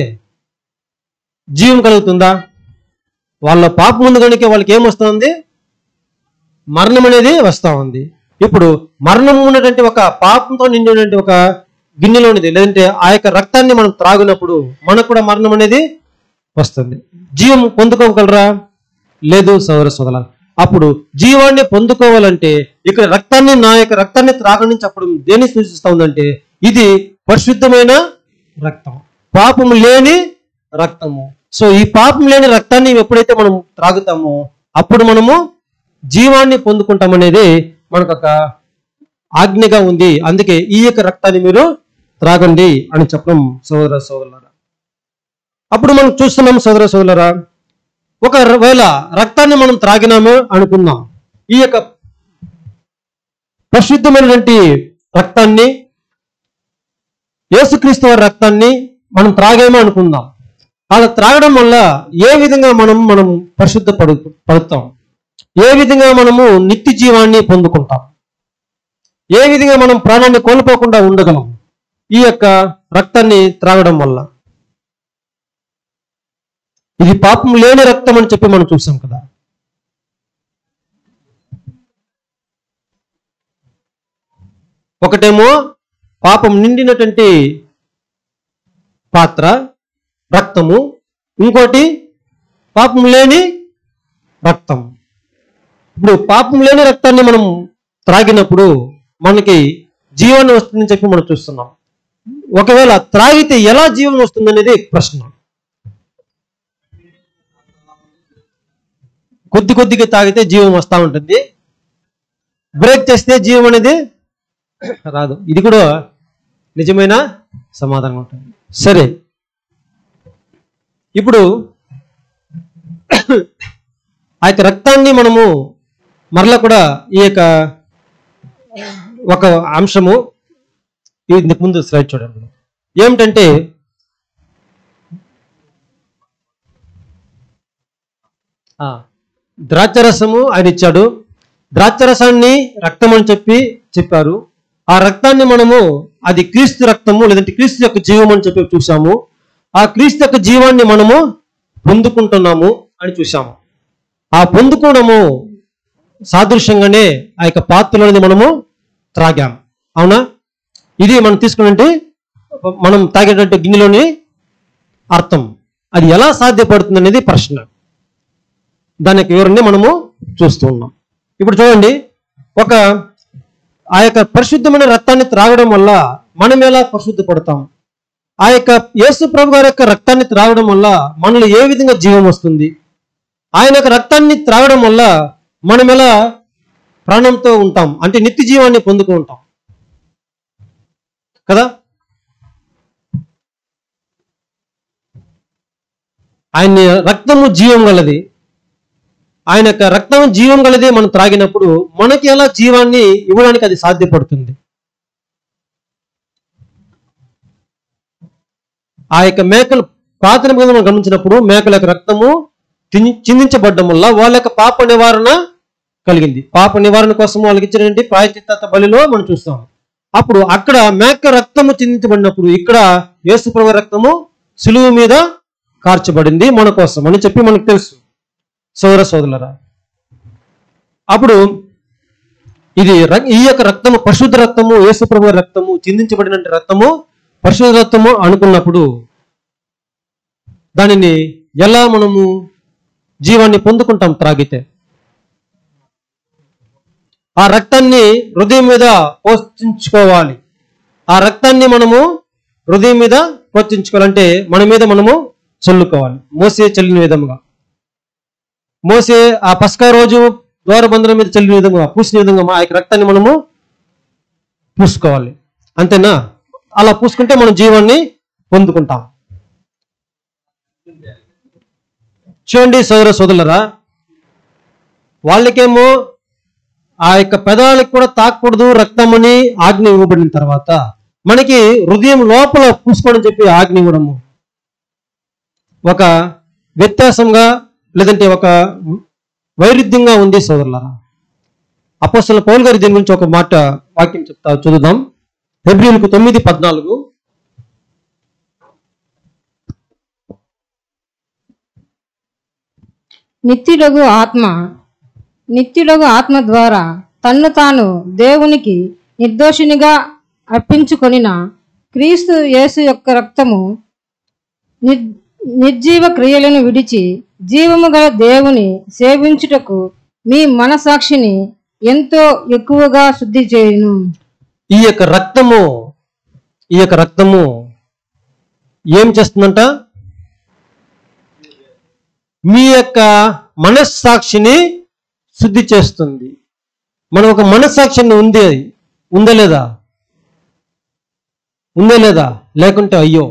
జీవం కలుగుతుందా? వాళ్ళ పాపం ముందు కనుక వాళ్ళకి ఏమొస్తుంది? మరణం అనేది వస్తూ ఉంది. ఇప్పుడు మరణం ఉన్నటువంటి ఒక పాపంతో నిండినటువంటి ఒక గిన్నెలోనిది, లేదంటే ఆ యొక్క రక్తాన్ని మనం త్రాగినప్పుడు మనకు కూడా మరణం అనేది వస్తుంది. జీవం పొందుకోగలరా? లేదు సోదరులారా. అప్పుడు జీవాన్ని పొందుకోవాలంటే ఇక్కడ రక్తాన్ని, నా యొక్క రక్తాన్ని త్రాగని చెప్పడం దేన్ని సూచిస్తా ఉందంటే ఇది పరిశుద్ధమైన రక్తం, పాపము లేని రక్తము. సో ఈ పాపం లేని రక్తాన్ని ఎప్పుడైతే మనం త్రాగుతామో అప్పుడు మనము జీవాన్ని పొందుకుంటామనేది మనకు ఒక ఆజ్ఞగా ఉంది. అందుకే ఈ యొక్క రక్తాన్ని మీరు త్రాగండి అని చెప్పడం సోదరులారా. అప్పుడు మనం చూస్తున్నాం సోదరులారా, ఒకవేళ రక్తాన్ని మనం త్రాగినాము అనుకుందాం, ఈ యొక్క పరిశుద్ధమైనటువంటి రక్తాన్ని, యేసుక్రీస్తు వారి రక్తాన్ని మనం త్రాగేమో అనుకుందాం. అలా త్రాగడం వల్ల ఏ విధంగా మనం పడుతాం? ఏ విధంగా మనము నిత్య జీవాన్ని పొందుకుంటాం? ఏ విధంగా మనం ప్రాణాన్ని కోల్పోకుండా ఉండగలం ఈ యొక్క రక్తాన్ని త్రాగడం వల్ల? ఇది పాపం లేని రక్తం అని చెప్పి మనం చూసాం కదా. ఒకటేమో పాపం నిండినటువంటి పాత్ర రక్తము, ఇంకోటి పాపం లేని రక్తం. ఇప్పుడు పాపం లేని రక్తాన్ని మనం త్రాగినప్పుడు మనకి జీవనం వస్తుందని చెప్పి మనం చూస్తున్నాం. ఒకవేళ త్రాగితే ఎలా జీవం వస్తుందనేది ప్రశ్న. కొద్దిగా తాగితే జీవం వస్తూ ఉంటుంది, బ్రేక్ చేస్తే జీవం అనేది రాదు. ఇది కూడా నిజమైన సమాధానం ఉంటుంది. సరే, ఇప్పుడు ఆ యొక్క రక్తాన్ని మనము మరలా కూడా ఈ యొక్క ఒక అంశము ఇందుకు ముందు స్లైడ్ చూడండి. ఏమిటంటే ద్రాక్షరసము ఆయన ఇచ్చాడు. ద్రాక్షరసాన్ని రక్తం అని చెప్పారు. ఆ రక్తాన్ని మనము అది క్రీస్తు రక్తము లేదంటే క్రీస్తు యొక్క జీవం అని చెప్పి చూసాము. ఆ క్రీస్తు యొక్క జీవాన్ని మనము పొందుకుంటున్నాము అని చూసాము. ఆ పొందుకోవడము సాదృశ్యంగానే ఆ యొక్క పాత్రలోని మనము త్రాగాము. అవునా? ఇది మనం తీసుకున్నట్టు మనం తాగేటట్టు గిన్నెలోని అర్థం. అది ఎలా సాధ్యపడుతుంది అనేది ప్రశ్న. దానికి వివరణ మనము చూస్తూ ఉన్నాం. ఇప్పుడు చూడండి, ఆ యొక్క పరిశుద్ధమైన రక్తాన్ని త్రాగడం వల్ల మనం ఎలా పరిశుద్ధపడతాం? ఆ యొక్క యేసు ప్రభు గారి యొక్క రక్తాన్ని త్రాగడం వల్ల మనలో ఏ విధంగా జీవం వస్తుంది? ఆయన యొక్క రక్తాన్ని త్రాగడం వల్ల మనం ఎలా ప్రాణంతో ఉంటాం, అంటే నిత్య జీవాన్ని పొందుకుంటాం కదా. ఆయన రక్తము జీవం గలది. ఆయన యొక్క రక్తం జీవం గలదే మనం త్రాగినప్పుడు మనకి ఎలా జీవాన్ని ఇవ్వడానికి అది సాధ్యపడుతుంది? ఆ యొక్క మేకలు పాత్ర మీద మనం గమనించినప్పుడు మేకల యొక్క రక్తము చిందించబడ్డం వల్ల వాళ్ళ యొక్క పాప నివారణ కలిగింది. పాప నివారణ కోసం వాళ్ళకి ఇచ్చినటువంటి ప్రాయశ్చిత్త బలిలో మనం చూస్తాం. అప్పుడు అక్కడ మేక రక్తము చిందించబడినప్పుడు ఇక్కడ యేసుప్రభు రక్తము సిలువ మీద కార్చబడింది మన కోసం అని చెప్పి మనకు తెలుసు సోదరులారా. అప్పుడు ఈ యొక్క రక్తము పరిశుద్ధ రక్తము, యేసుప్రభు రక్తము, చిందించబడిన రక్తము పరిశుద్ధ రక్తము అనుకున్నప్పుడు దానిని ఎలా మనము జీవాన్ని పొందుకుంటాం త్రాగితే? ఆ రక్తాన్ని హృదయం మీద పోషించుకోవాలి. ఆ రక్తాన్ని మనము హృదయం మీద పోషించుకోవాలంటే మన మీద మనము చల్లుకోవాలి. మోసే చల్లిన విధముగా, మోసే ఆ పస్కా రోజు ద్వారబంధం మీద చల్లిన విధంగా, పూసిన విధంగా ఆ యొక్క రక్తాన్ని మనము పూసుకోవాలి. అంతేనా? అలా పూసుకుంటే మనం జీవాన్ని పొందుకుంటాం. చూడండి సోదరులరా, వాళ్ళకేమో ఆ యొక్క పెదాలకు కూడా తాకూడదు రక్తం అని ఆజ్ఞ ఇవ్వబడిన తర్వాత మనకి హృదయం లోపల పూసుకోవడం చెప్పి ఆజ్ఞ ఇవ్వడము ఒక వ్యత్యాసంగా లేదంటే ఒక వైరుధ్యంగా ఉంది సోదరులారా. అపోస్తలుడైన పౌలు గారి దీని గురించి ఒక మాట వాక్యం చదువుదాం. హెబ్రీయులకు 9:14. నిత్యుడగు ఆత్మ ద్వారా తన్ను తాను దేవునికి నిర్దోషినిగా అర్పించుకొనిన క్రీస్తు యేసు యొక్క రక్తము నిర్జీవ క్రియలను విడిచి జీవము గల దేవుని సేవించుటకు మీ మనసాక్షిని ఎంతో ఎక్కువగా శుద్ధి చేయును. ఈ యొక్క రక్తము ఏం చేస్తుందంట? మీ యొక్క మనస్సాక్షిని శుద్ధి చేస్తుంది. మనం ఒక మనస్సాక్షిని ఉందా లేదా? లేకుంటే అయ్యో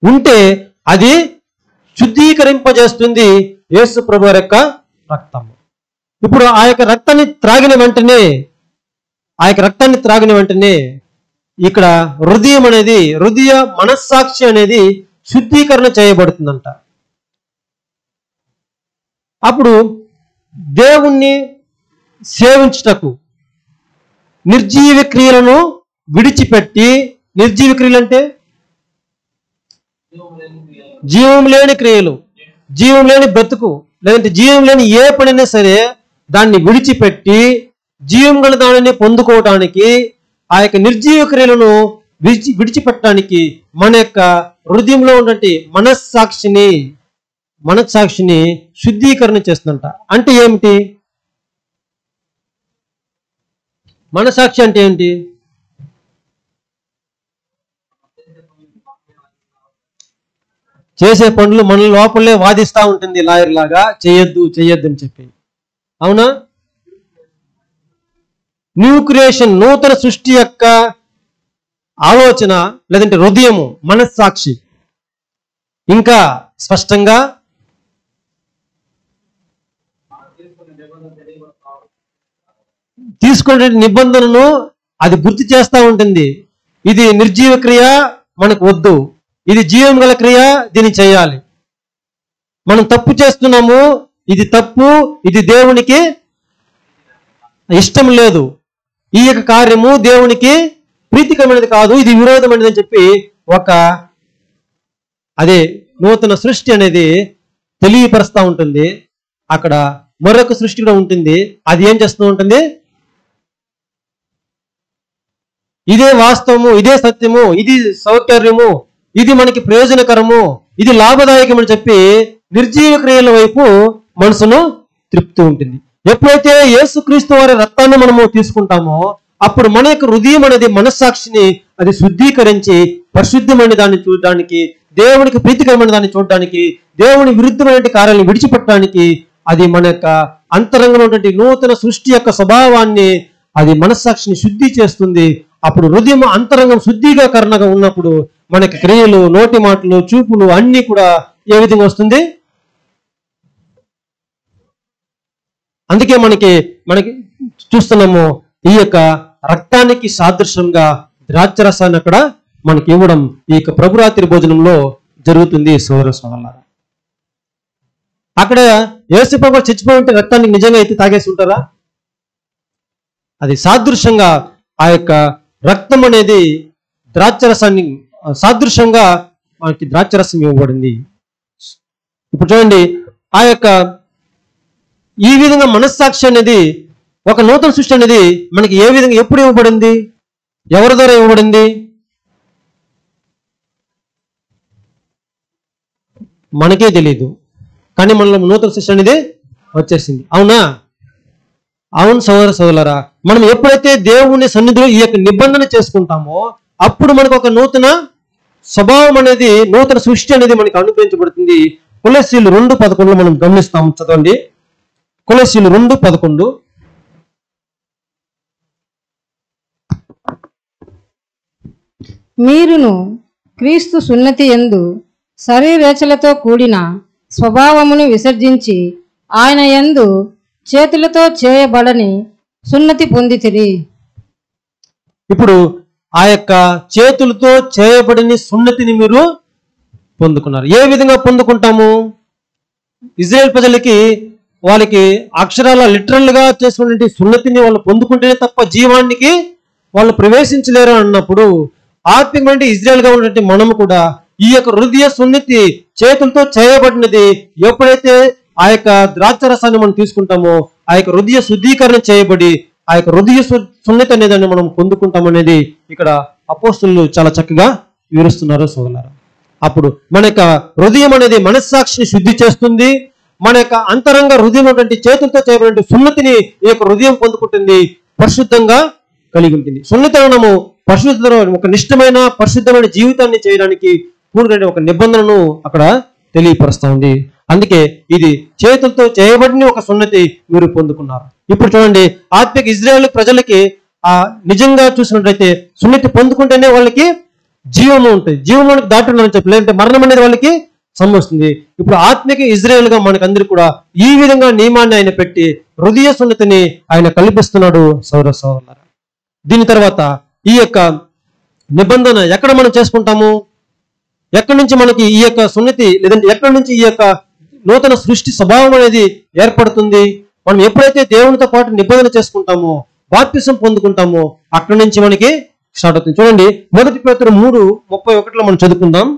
ఉంటే అది శుద్ధీకరింపజేస్తుంది యేసు ప్రభు యొక్క రక్తము. ఇప్పుడు ఆ యొక్క రక్తాన్ని త్రాగిన వెంటనే ఇక్కడ హృదయ మనస్సాక్షి అనేది శుద్ధీకరణ చేయబడుతుందంట. అప్పుడు దేవుణ్ణి సేవించుటకు నిర్జీవ క్రియలను విడిచిపెట్టి, నిర్జీవ క్రియలు అంటే జీవం లేని క్రియలు, జీవం లేని బ్రతుకు, లేదంటే జీవం లేని ఏ పనైనా సరే దాన్ని విడిచిపెట్టి జీవం గల దానిని పొందుకోవటానికి, ఆ యొక్క నిర్జీవ క్రియలను విడిచిపెట్టడానికి మన యొక్క హృదయంలో ఉన్నటువంటి మనస్సాక్షిని శుద్ధీకరణ చేస్తుందంట. అంటే ఏమిటి మనస్సాక్షి అంటే ఏంటి? చేసే పనులు మన లోపలే వాదిస్తూ ఉంటుంది లాయర్ లాగా, చేయొద్దు అని చెప్పి. అవునా? న్యూ క్రియేషన్, నూతన సృష్టి యొక్క ఆలోచన లేదంటే హృదయము, మనస్సాక్షి ఇంకా స్పష్టంగా తీసుకునే నిబంధనను అది గుర్తు చేస్తూ ఉంటుంది. ఇది నిర్జీవ క్రియ, మనకు వద్దు. ఇది జీవం గల క్రియ, దీన్ని చేయాలి. మనం తప్పు చేస్తున్నాము, ఇది తప్పు, ఇది దేవునికి ఇష్టం లేదు, ఈ యొక్క కార్యము దేవునికి ప్రీతికరమైనది కాదు, ఇది విరోధమైనది అని చెప్పి అదే నూతన సృష్టి అనేది తెలియపరుస్తూ ఉంటుంది. అక్కడ మరొక సృష్టి కూడా ఉంటుంది. అది ఏం చేస్తూ ఉంటుంది? ఇదే వాస్తవము, ఇదే సత్యము, ఇది సౌకర్యము, ఇది మనకి ప్రయోజనకరము, ఇది లాభదాయకం అని చెప్పి నిర్జీవ క్రియల వైపు మనసును త్రిప్తూ ఉంటుంది. ఎప్పుడైతే యేసుక్రీస్తు వారి రక్తాన్ని మనము తీసుకుంటామో అప్పుడు మన యొక్క హృదయం అనేది మనస్సాక్షిని అది శుద్ధీకరించి పరిశుద్ధమైన దాన్ని చూడడానికి, దేవునికి ప్రీతికరమైన దాన్ని చూడడానికి, దేవుని విరుద్ధమైన కార్యాలను విడిచిపెట్టడానికి అది మన యొక్క అంతరంగంలో ఉన్నటువంటి నూతన సృష్టి యొక్క స్వభావాన్ని అది మనస్సాక్షిని శుద్ధి చేస్తుంది. అప్పుడు హృదయం అంతరంగం శుద్ధీకరణగా ఉన్నప్పుడు మనకి క్రియలు, నోటి మాటలు, చూపులు అన్నీ కూడా ఏ విధంగా వస్తుంది? అందుకే మనకి చూస్తున్నాము ఈ యొక్క రక్తానికి సాదృశ్యంగా ద్రాక్షరసాన్ని అక్కడ మనకి ఇవ్వడం ఈ యొక్క ప్రభురాత్రి భోజనంలో జరుగుతుంది. సోదర సోదరులారా, అక్కడ యేసుప్రభు చచ్చిపోయి ఉంటే రక్తానికి నిజంగా అయితే తాగేసి ఉంటారా? అది సాదృశ్యంగా ఆ యొక్క రక్తం అనేది ద్రాక్షరసాన్ని సాదృశ్యంగా మనకి ద్రాక్షరసం ఇవ్వబడింది. ఇప్పుడు చూడండి, ఆ యొక్క ఈ విధంగా మనస్సాక్షి అనేది ఒక నూతన సృష్టి అనేది మనకి ఏ విధంగా ఎప్పుడు ఇవ్వబడింది? ఎవరి ద్వారా ఇవ్వబడింది? మనకే తెలియదు, కానీ మనలో నూతన సృష్టి అనేది వచ్చేసింది. అవునా? అవును సోదర సోదరులారా, మనం ఎప్పుడైతే దేవుని సన్నిధిలో ఈ యొక్క నిబంధన చేసుకుంటామో అప్పుడు మనకు ఒక నూతన స్వభావం అనేది, నూతన సృష్టి అనేది మనకి అనుగ్రహించబడుతుంది. కొలస్సీలు 2:11 మనం గమనిస్తాము. చదవండి, కొలస్సీలు 2:11. మీరును క్రీస్తు సున్నతి యందు శరీరేచ్ఛలతో కూడిన స్వభావమును విసర్జించి ఆయన యందు చేతులతో చేయబడని సున్నతి పొందితిరి. ఇప్పుడు ఆ యొక్క చేతులతో చేయబడిన సున్నతిని మీరు పొందుకున్నారు. ఏ విధంగా పొందుకుంటాము? ఇజ్రాయెల్ ప్రజలకి వాళ్ళకి అక్షరాల లిటరల్ గా చేసుకునే సున్నతిని వాళ్ళు పొందుకుంటేనే తప్ప జీవానికి వాళ్ళు ప్రవేశించలేరు అన్నప్పుడు ఆత్మీయమైన ఇజ్రాయెల్ గా ఉన్నటువంటి మనము కూడా ఈ యొక్క హృదయ సున్నతి చేతులతో చేయబడినది ఎప్పుడైతే ఆ యొక్క ద్రాక్షరసాన్ని మనం తీసుకుంటామో ఆ యొక్క హృదయ శుద్ధీకరణ చేయబడి ఆ యొక్క హృదయ సున్నతి అనేదాన్ని మనం పొందుకుంటాం అనేది ఇక్కడ అపోస్తులు చాలా చక్కగా వివరిస్తున్నారు సోదరులారా. అప్పుడు మన యొక్క హృదయం అనేది మనస్సాక్షిని శుద్ధి చేస్తుంది. మన యొక్క అంతరంగ హృదయం ఉన్నటువంటి చేతులతో చేయబడిన సున్నతిని ఈ యొక్క హృదయం పొందుకుంటుంది, పరిశుద్ధంగా కలిగి ఉంటుంది. సున్నతనము పరిశుద్ధ ఒక నిష్టమైన పరిశుద్ధమైన జీవితాన్ని చేయడానికి పూర్తి ఒక నిబంధనను అక్కడ తెలియపరుస్తా ఉంది. అందుకే ఇది చేతులతో చేయబడిన ఒక సున్నతి మీరు పొందుకున్నారు. ఇప్పుడు చూడండి, ఆత్మిక ఇజ్రాయేల్ ప్రజలకి నిజంగా చూసినట్లయితే సున్నతి పొందుకుంటేనే వాళ్ళకి జీవము ఉంటుంది, జీవంలోనికి దాటున్నారని చెప్పి, లేదంటే మరణం అనేది వాళ్ళకి సంభవిస్తుంది. ఇప్పుడు ఆత్మిక ఇజ్రాయేల్ గా మనకందరికీ కూడా ఈ విధంగా నియమాన్ని ఆయన పెట్టి హృదయ సున్నతిని ఆయన కల్పిస్తున్నాడు సౌర సోదరులారా. దీని తర్వాత ఈ యొక్క నిబంధన ఎక్కడ మనం చేసుకుంటాము? ఎక్కడి నుంచి మనకి ఈ యొక్క సున్నతి, లేదంటే ఎక్కడి నుంచి ఈ యొక్క నూతన సృష్టి స్వభావం అనేది ఏర్పడుతుంది? మనం ఎప్పుడైతే దేవునితో పాటు నిబంధన చేసుకుంటామో, బాప్తిసం పొందుకుంటామో అక్కడి నుంచి మనకి స్టార్ట్ అవుతుంది. చూడండి, 1 పేతురు 3:31 మనం చదువుకుందాం.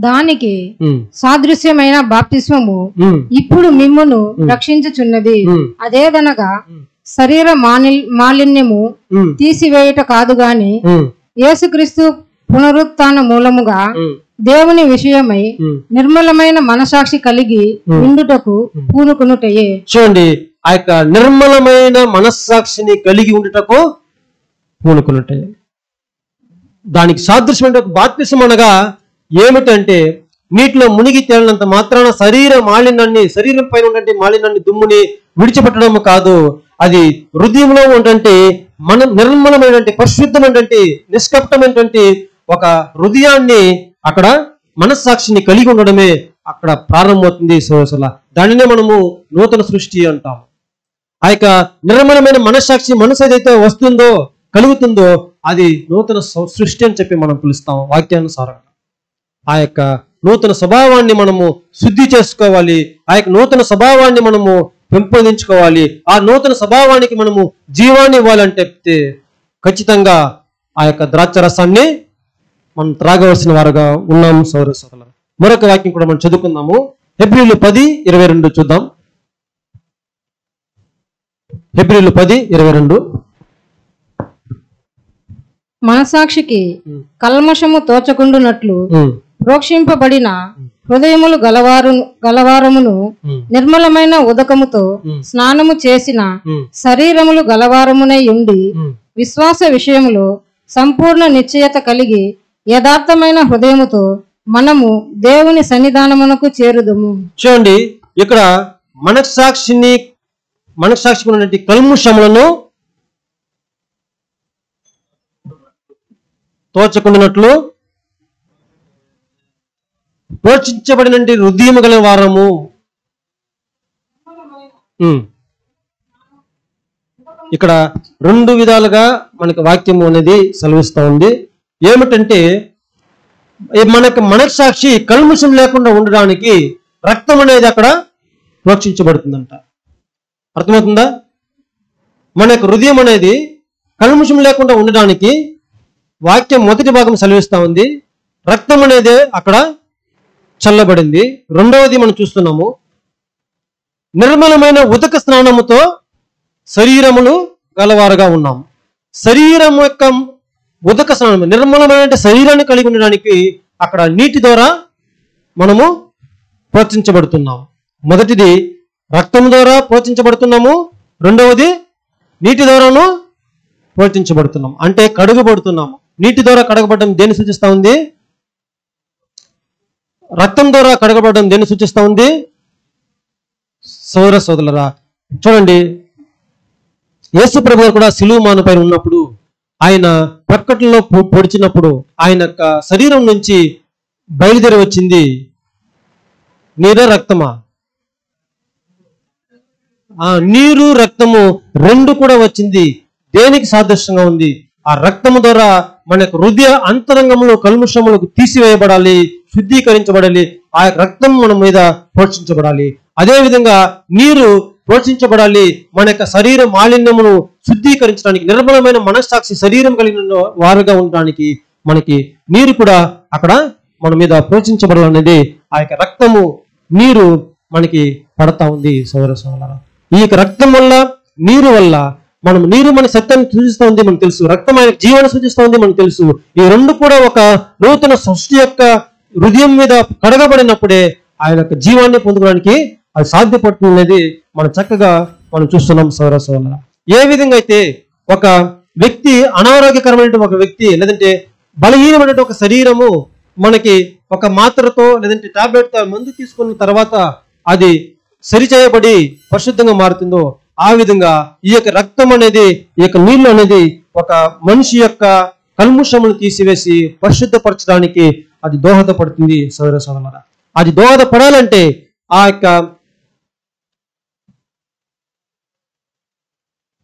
దానికి సాదృశ్యమైన బాప్తిస్మము ఇప్పుడు మిమ్మును రక్షించుచున్నది. అదేదనగా శరీర మాలిన్యము తీసివేయుట కాదు గాని యేసుక్రీస్తు పునరుత్థాన మూలముగా దేవుని విషయమై నిర్మలమైన మనసాక్షి కలిగి ఉండుటకు పూనుకునుటయే. చూడండి, ఆ యొక్క నిర్మలమైన మనస్సాక్షిని కలిగి ఉండుటకు పూనుకునుటయే. దానికి సాదృశ్యమైన బాప్తిసం అనగా ఏమిటంటే, నీటిలో మునిగి తేలినంత మాత్రాన శరీరం పైన ఉన్నటువంటి మాలిన్యాన్ని, దుమ్ముని విడిచిపెట్టడం కాదు. అది హృదయంలో ఉన్నటువంటి నిర్మలమైనటువంటి పరిశుద్ధమైనటువంటి నిష్కపటమైనటువంటి ఒక హృదయాన్ని అక్కడ మనస్సాక్షిని కలిగి ఉండడమే అక్కడ ప్రారంభమవుతుంది సోదరులారా. దానినే మనము నూతన సృష్టి అంటాం. ఆ యొక్క నిర్మలమైన మనస్సాక్షి మనసు ఏదైతే వస్తుందో కలుగుతుందో అది నూతన సృష్టి అని చెప్పి మనం పిలుస్తాం వాక్యానుసారంగా. ఆ యొక్క నూతన స్వభావాన్ని మనము శుద్ధి చేసుకోవాలి. ఆ యొక్క నూతన స్వభావాన్ని మనము పెంపొందించుకోవాలి. ఆ నూతన స్వభావానికి మనము జీవాన్ని ఇవ్వాలంటే ఖచ్చితంగా ఆ యొక్క ద్రాక్ష రసాన్ని మనం త్రాగవలసిన వారుగా ఉన్నాము సోదరులారా. మరొక వాక్యం కూడా మనం చదువుకుందాము. హెబ్రీలు 10:22 చూద్దాం. హెబ్రీలు 10:22. మనసాక్షికి కల్మషము తోచకుండునట్లు ప్రోక్షింపబడిన హృదయములు గలవారమును నిర్మలమైన ఉదకముతో స్నానము చేసిన శరీరములు గలవారమునై ఉండి విశ్వాస విషయములో సంపూర్ణ నిశ్చయత కలిగి యథార్థమైన హృదయముతో మనము దేవుని సన్నిధానమునకు చేరుదుము. చూడండి, ఇక్కడ మనస్సాక్షికి ఉన్నటువంటి కల్ముషములను తోచకుండానట్లు ప్రోక్షించబడిన హృదయము గల వారము. ఇక్కడ రెండు విధాలుగా మనకి వాక్యము అనేది సెలవిస్తూ ఉంది. ఏమిటంటే మనకు మనస్సాక్షి కల్ముషం లేకుండా ఉండడానికి రక్తం అనేది అక్కడ ప్రోక్షించబడుతుందంట. అర్థమవుతుందా? మన యొక్క హృదయం అనేది కల్ముషం లేకుండా ఉండడానికి వాక్యం మొదటి భాగం సెలవిస్తూ ఉంది. రక్తం అనేది అక్కడ చల్లబడింది. రెండవది మనం చూస్తున్నాము, నిర్మలమైన ఉదక స్నానముతో శరీరములు గలవారుగా ఉన్నాము. శరీరం యొక్క ఉదక స్నానం, నిర్మలమైన శరీరాన్ని కలిగి ఉండడానికి అక్కడ నీటి ద్వారా మనము ప్రోత్సహించబడుతున్నాము. మొదటిది రక్తం ద్వారా ప్రోత్సహించబడుతున్నాము, రెండవది నీటి ద్వారాను ప్రోత్సహించబడుతున్నాం, అంటే కడుగబడుతున్నాము. నీటి ద్వారా కడగబడడం దేన్ని సూచిస్తూ ఉంది? రక్తం ద్వారా కడగబడడం దేన్ని సూచిస్తూ ఉంది? సోదరులారా, చూడండి, యేసు ప్రభు గారు కూడా సిలువ మాను పైన ఉన్నప్పుడు ఆయన ప్రక్కట్లో పొడిచినప్పుడు ఆయన యొక్క శరీరం నుంచి బయలుదేరి వచ్చింది నీరే రక్తమా? నీరు రక్తము రెండు కూడా వచ్చింది. దేనికి సాదృశ్యంగా ఉంది? ఆ రక్తము ద్వారా మన యొక్క హృదయ అంతరంగంలో కల్ముషములకు తీసివేయబడాలి, శుద్ధీకరించబడాలి. ఆ రక్తం మన మీద ప్రోక్షించబడాలి. అదేవిధంగా నీరు ప్రోక్షించబడాలి. మన యొక్క శరీర మాలిన్యమును శుద్ధీకరించడానికి, నిర్మలమైన మనస్సాక్షి శరీరం కలిగిన వారుగా ఉండడానికి మనకి నీరు కూడా అక్కడ మన మీద ప్రోక్షించబడాలనేది ఆ యొక్క రక్తము నీరు మనకి పడతా ఉంది. సోదరులారా, ఈ యొక్క రక్తం వల్ల, నీరు వల్ల నీరు మన సత్యాన్ని సూచిస్తూ ఉంది మనకు తెలుసు, రక్తం ఆయన జీవాన్ని సూచిస్తూ ఉంది మనకు తెలుసు. ఈ రెండు కూడా ఒక నూతన సృష్టి యొక్క హృదయం మీద కడగబడినప్పుడే ఆయన యొక్క జీవాన్ని పొందుకోవడానికి అది సాధ్యపడుతుంది అనేది మనం చక్కగా చూస్తున్నాం. సోదరులారా, ఏ విధంగా అయితే ఒక వ్యక్తి అనారోగ్యకరమైన ఒక వ్యక్తి లేదంటే బలహీనమైన ఒక శరీరము మనకి ఒక మాత్రతో లేదంటే టాబ్లెట్ మందు తీసుకున్న తర్వాత అది సరిచేయబడి పరిశుద్ధంగా మారుతుందో, ఆ విధంగా ఈ యొక్క రక్తం అనేది, ఈ యొక్క నీళ్లు అనేది ఒక మనిషి యొక్క కల్ముషములు తీసివేసి పరిశుద్ధపరచడానికి అది దోహదపడుతుంది. సోదరులారా, అది దోహదపడాలంటే ఆ యొక్క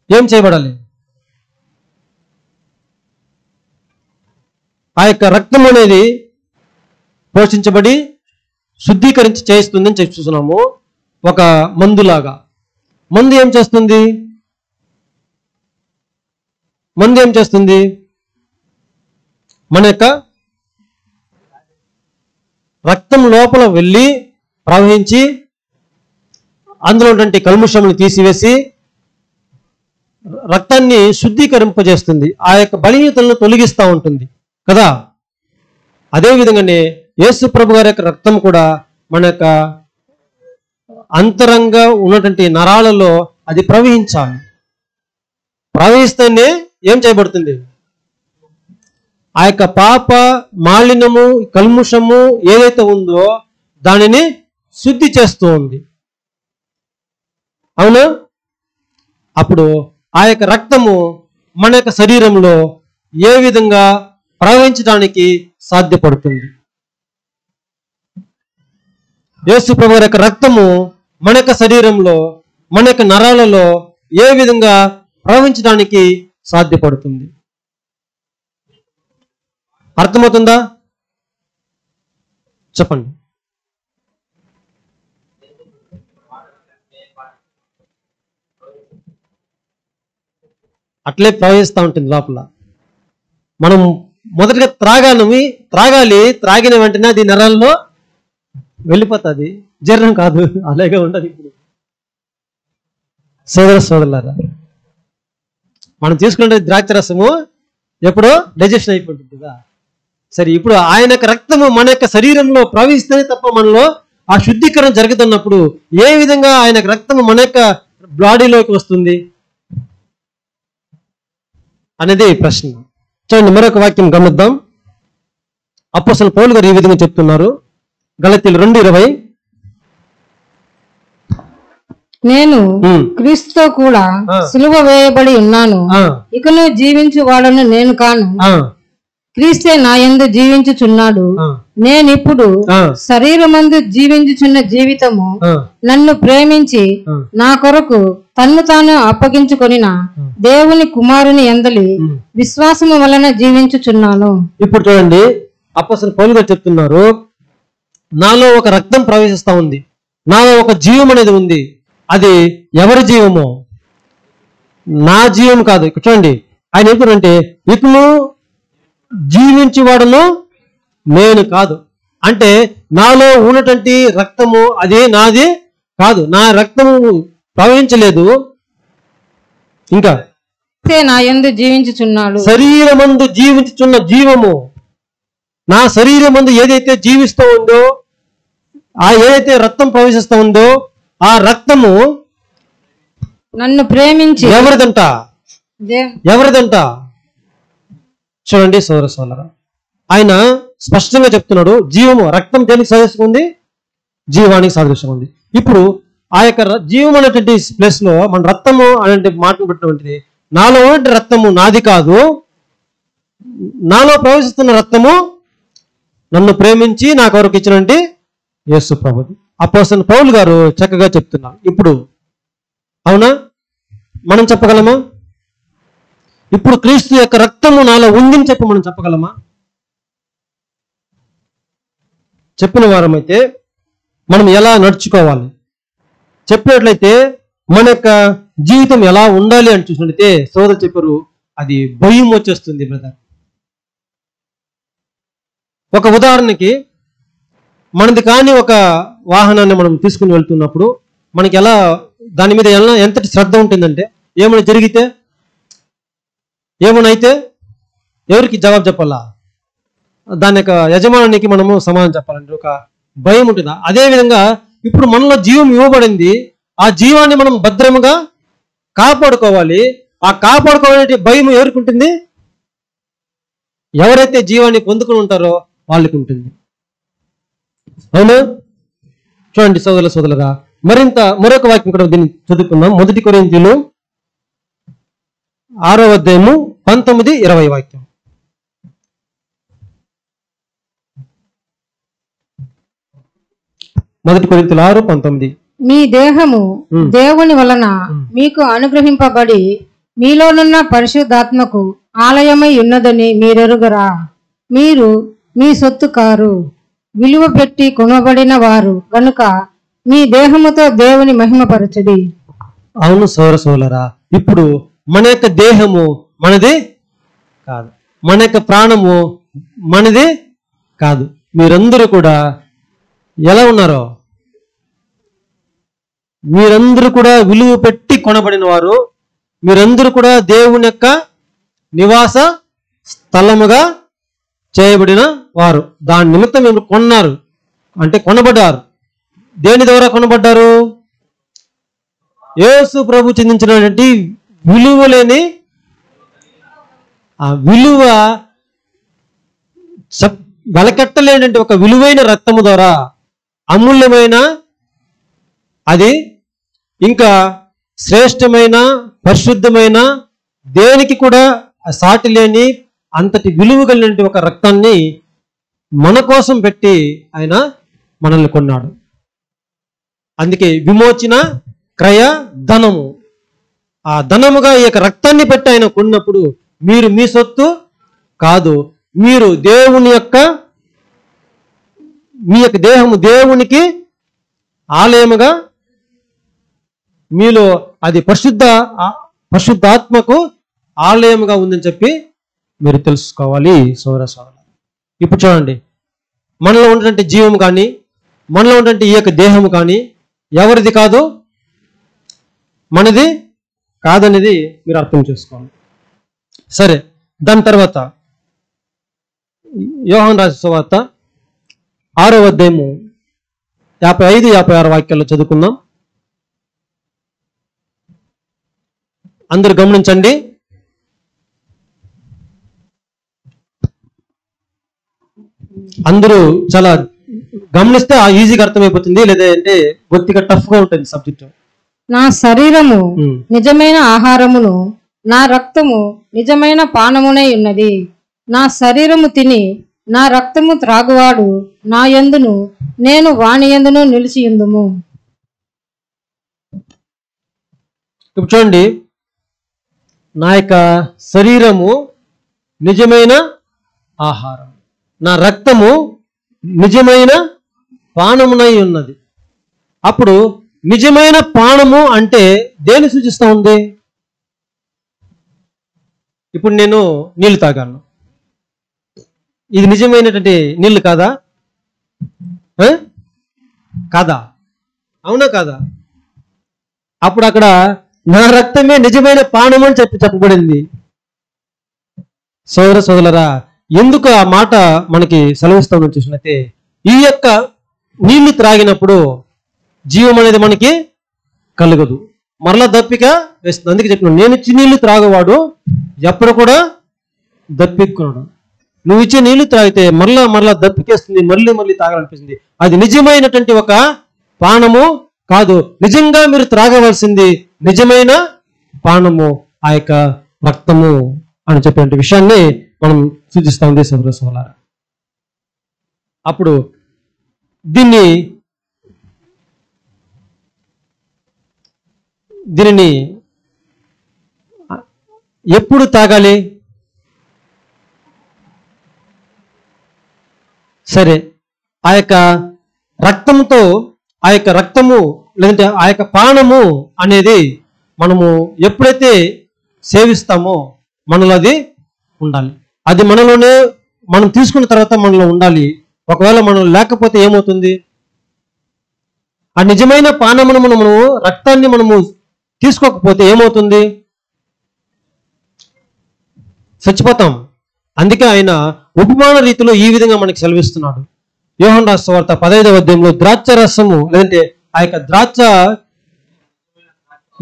ఏం చేయబడాలి? ఆ యొక్క రక్తం అనేది పోషించబడి శుద్ధీకరించి చేస్తుందని చూస్తున్నాము. ఒక మందులాగా. మందు ఏం చేస్తుంది? మన యొక్క రక్తం లోపల వెళ్ళి ప్రవహించి అందులో ఉన్నటువంటి కల్ముషములు తీసివేసి రక్తాన్ని శుద్ధీకరింపజేస్తుంది. ఆ యొక్క బలహీనతలను తొలగిస్తూ ఉంటుంది కదా. అదేవిధంగానే యేసు ప్రభు గారి యొక్క రక్తం కూడా మన యొక్క అంతరంగా ఉన్నటువంటి నరాలలో అది ప్రవహించాలి. ప్రవహిస్తేనే ఏం చేయబడుతుంది? ఆ యొక్క పాప మాలిన్యము, కల్ముషము ఏదైతే ఉందో దానిని శుద్ధి చేస్తూ ఉంది. అవునా? అప్పుడు ఆ యొక్క రక్తము మన యొక్క శరీరంలో ఏ విధంగా ప్రవహించడానికి సాధ్యపడుతుంది? యేసు ప్రభు యొక్క రక్తము మన యొక్క శరీరంలో, మన యొక్క నరాలలో ఏ విధంగా ప్రవహించడానికి సాధ్యపడుతుంది. అర్థమవుతుందా? చెప్పండి. అట్లే ప్రవహిస్తూ ఉంటుంది లోపల. మనం మొదటిగా త్రాగాలి, త్రాగిన వెంటనే అది నరాల్లో వెళ్ళిపోతుంది, జీర్ణం కాదు, అలాగే ఉండదు. ఇప్పుడు సోదరులారా, మనం తీసుకుంటే ద్రాక్ష రసము ఎప్పుడో డైజెషన్ అయిపోతుంది కదా. సరే, ఇప్పుడు ఆయన యొక్క రక్తము మన యొక్క శరీరంలో ప్రవహిస్తేనే తప్ప మనలో ఆ శుద్ధీకరణ జరుగుతున్నప్పుడు ఏ విధంగా ఆయన రక్తము మన యొక్క బాడీలోకి వస్తుంది అనేది ప్రశ్న. చూడండి, మరొక వాక్యం గమనిద్దాం. అపోస్తలుడు పౌలు గారు ఈ విధంగా చెప్తున్నారు, గలతీయులు 2:20. నేను క్రీస్తుతో కూడా సిలువ వేయబడి ఉన్నాను, ఇకను జీవించు వాడను నేను కాను, క్రీస్తే నా యందు జీవించుచున్నాడు. నేనిప్పుడు శరీరమందు జీవించుచున్న జీవితము నన్ను ప్రేమించి నా కొరకు తన్ను తాను అప్పగించుకొనిన దేవుని కుమారుని యందలి విశ్వాసము వలన జీవించుచున్నాను. ఇప్పుడు చూడండి, అపోస్తలుడు పౌలు గారు చెప్తున్నారు, నాలో ఒక రక్తం ప్రవేశిస్తా ఉంది, నాలో ఒక జీవం అనేది ఉంది. అది ఎవరి జీవమో? నా జీవం కాదు. ఇక్కడ చూడండి, ఆయన ఎప్పుడంటే ఇకను జీవించేవాడును నేను కాదు. అంటే నాలో ఉన్నటువంటి రక్తము అది నాది కాదు, నా రక్తము ప్రవహించలేదు. ఇంకా నా యందు జీవించుచున్నాడు, శరీరమందు జీవించుచున్న జీవము, నా శరీరమందు ఏదైతే జీవిస్తూ ఉందో, ఆ ఏదైతే రక్తం ప్రవేశిస్తూ ఉందో ఆ రక్తము నన్ను ప్రేమించి ఎవరిదంట? చూడండి సోదర, ఆయన స్పష్టంగా చెప్తున్నాడు, జీవము, రక్తం దేనికి సాదృశ్యంగా? జీవానికి సాదృశ్యంగా ఉంది. ఇప్పుడు ఆ యొక్క జీవం అనేటువంటి ప్లేస్ లో మన రక్తము అనే మాటను పెట్టినటువంటిది, నాలో ఉన్నటువంటి రక్తము నాది కాదు, నాలో ప్రవేశిస్తున్న రక్తము నన్ను ప్రేమించి నా కొరకు ఇచ్చినటువంటి యేసు ప్రభుది. అపోస్తలుడు పౌలు గారు చక్కగా చెప్తున్నారు. ఇప్పుడు అవునా, మనం చెప్పగలమా? ఇప్పుడు క్రీస్తు యొక్క రక్తము నాలో ఉందని చెప్పి మనం చెప్పగలమా? చెప్పిన వారమైతే మనం ఎలా నడుచుకోవాలి, చెప్పినట్లయితే మన యొక్క జీవితం ఎలా ఉండాలి అని చూసినట్లయితే సోదరు చెప్పారు, అది భయం వచ్చేస్తుంది బ్రదర్. ఒక ఉదాహరణకి, మనది కాని ఒక వాహనాన్ని మనం తీసుకుని వెళ్తున్నప్పుడు మనకి ఎలా దాని మీద ఎంతటి శ్రద్ధ ఉంటుందంటే, ఏమైనా జరిగితే, ఏమైనా అయితే ఎవరికి జవాబు చెప్పాలా? దాని యొక్క యజమానికి మనము సమాధానం చెప్పాలంటే ఒక భయం ఉంటుందా? అదేవిధంగా ఇప్పుడు మనలో జీవం ఇవ్వబడింది, ఆ జీవాన్ని మనం భద్రముగా కాపాడుకోవాలి. ఆ కాపాడుకోవాలంటే భయం ఎవరికి ఉంటుంది? ఎవరైతే జీవాన్ని పొందుకుని ఉంటారో వాళ్ళకి ఉంటుంది. అవునా? చూడండి సోదరులరా, మరొక వాక్యం కూడా దీన్ని చదువుకుందాం. 1 కొరింథీయులు 6వ అధ్యాయము 19-20 వాక్యం. మొదటి కొరింథీయులు 6:19. మీ దేహము దేవుని వలన మీకు అనుగ్రహింపబడి మీలోనున్న పరిశుద్ధాత్మకు ఆలయమై ఉన్నదని మీరెరుగరా? మీరు మీ సొత్తు కారు, విలువ పెట్టి కొనబడిన వారు గనుక మీ దేహముతో దేవుని మహిమపరచుడి. అవును సోదరులారా, ఇప్పుడు మన యొక్క దేహము మనది కాదు, మన యొక్క ప్రాణము మనది కాదు. మీరందరూ కూడా ఎలా ఉన్నారో, మీరందరూ కూడా విలువ పెట్టి కొనబడిన వారు, మీరందరూ కూడా దేవుని యొక్క నివాస స్థలముగా చేయబడిన వారు. దాని నిమిత్తం మీరు కొన్నారు, అంటే కొనబడ్డారు. దేని ద్వారా కొనబడ్డారు? యేసు ప్రభు చెందించినటువంటి విలువ లేని, ఆ విలువ వెలకట్టలేనటువంటి ఒక విలువైన రక్తము ద్వారా, అమూల్యమైన, అది ఇంకా శ్రేష్టమైన, పరిశుద్ధమైన, దేనికి కూడా సాటి లేని అంతటి విలువ కలిగినటువంటి ఒక రక్తాన్ని మన కోసం పెట్టి ఆయన మనల్ని కొన్నాడు. అందుకే విమోచన క్రయ ధనము. ఆ ధనముగా ఈ యొక్క రక్తాన్ని పెట్టి ఆయన కొన్నప్పుడు మీరు మీ సొత్తు కాదు, మీరు దేవుని యొక్క మీ యొక్క దేహము దేవునికి ఆలయముగా, మీలో అది పరిశుద్ధాత్మకు ఆలయముగా ఉందని చెప్పి మీరు తెలుసుకోవాలి సోదర సోదరులు. ఇప్పుడు చూడండి, మనలో ఉన్నటువంటి జీవం కానీ మనలో ఉన్నటువంటి ఈ యొక్క దేహము కానీ ఎవరిది కాదు, మనది కాదనేది మీరు అర్థం చేసుకోవాలి. సరే, దాని తర్వాత యోహాను రాసిన సువార్త 6వ అధ్యాయము 55-56 వాక్యాల్లో చదువుకుందాం. అందరూ గమనించండి. అందరూ చాలా గమనిస్తే ఈజీగా అర్థమైపోతుంది, లేదంటే కొద్దిగా టఫ్ గా ఉంటుంది సబ్జెక్ట్. నా శరీరము నిజమైన ఆహారమును, నా రక్తము నిజమైన పానమునై ఉన్నది. నా శరీరము తిని నా రక్తము త్రాగువాడు నా యందును, నేను వాని యందును నిలిచియుందుము. ఇప్పుడు చూడండి, నా యొక్క శరీరము నిజమైన ఆహారం, నా రక్తము నిజమైన పానమునై ఉన్నది. అప్పుడు నిజమైన పానము అంటే దేని సూచిస్తూ ఉంది? ఇప్పుడు నేను నీళ్లు తాగాను, ఇది నిజమైనటువంటి నీళ్లు కాదా? కాదా? అవునా కాదా? అప్పుడు అక్కడ నా రక్తమే నిజమైన పానము అని చెప్పబడింది. సోదర సోదరులారా, ఎందుకు ఆ మాట మనకి సెలవిస్తామని చూసినట్లయితే, ఈ యొక్క నీళ్లు త్రాగినప్పుడు జీవం అనేది మనకి కలగదు, మరలా దప్పిక వేస్తుంది. అందుకే చెప్పిన, నేను ఇచ్చి నీళ్లు త్రాగవాడు ఎప్పుడు కూడా దప్పిక్కున్నాడు. నువ్వు ఇచ్చే నీళ్లు త్రాగితే మరలా దప్పికేస్తుంది, మళ్ళీ తాగాలనిపిస్తుంది. అది నిజమైనటువంటి ఒక పానము కాదు. నిజంగా మీరు త్రాగవలసింది నిజమైన పానము, ఆ యొక్క రక్తము అని చెప్పిన విషయాన్ని మనం సూచిస్తా ఉంది సోదర సోదరులారా. అప్పుడు దీనిని ఎప్పుడు తాగాలి? సరే, ఆ యొక్క రక్తంతో, ఆ యొక్క రక్తము లేదంటే ఆ యొక్క పానము అనేది మనము ఎప్పుడైతే సేవిస్తామో మనలో అది ఉండాలి. అది మనలోనే మనం తీసుకున్న తర్వాత మనలో ఉండాలి. ఒకవేళ మనం లేకపోతే ఏమవుతుంది? ఆ నిజమైన పానమును మనము రక్తాన్ని మనము తీసుకోకపోతే ఏమవుతుంది? చచ్చిపోతాం. అందుకే ఆయన ఉపమాన రీతిలో ఈ విధంగా మనకి సెలవిస్తున్నాడు. యోహాను రాసిన సువార్త 15వ అధ్యాయంలో ద్రాక్ష రసము లేదంటే ఆ యొక్క ద్రాక్ష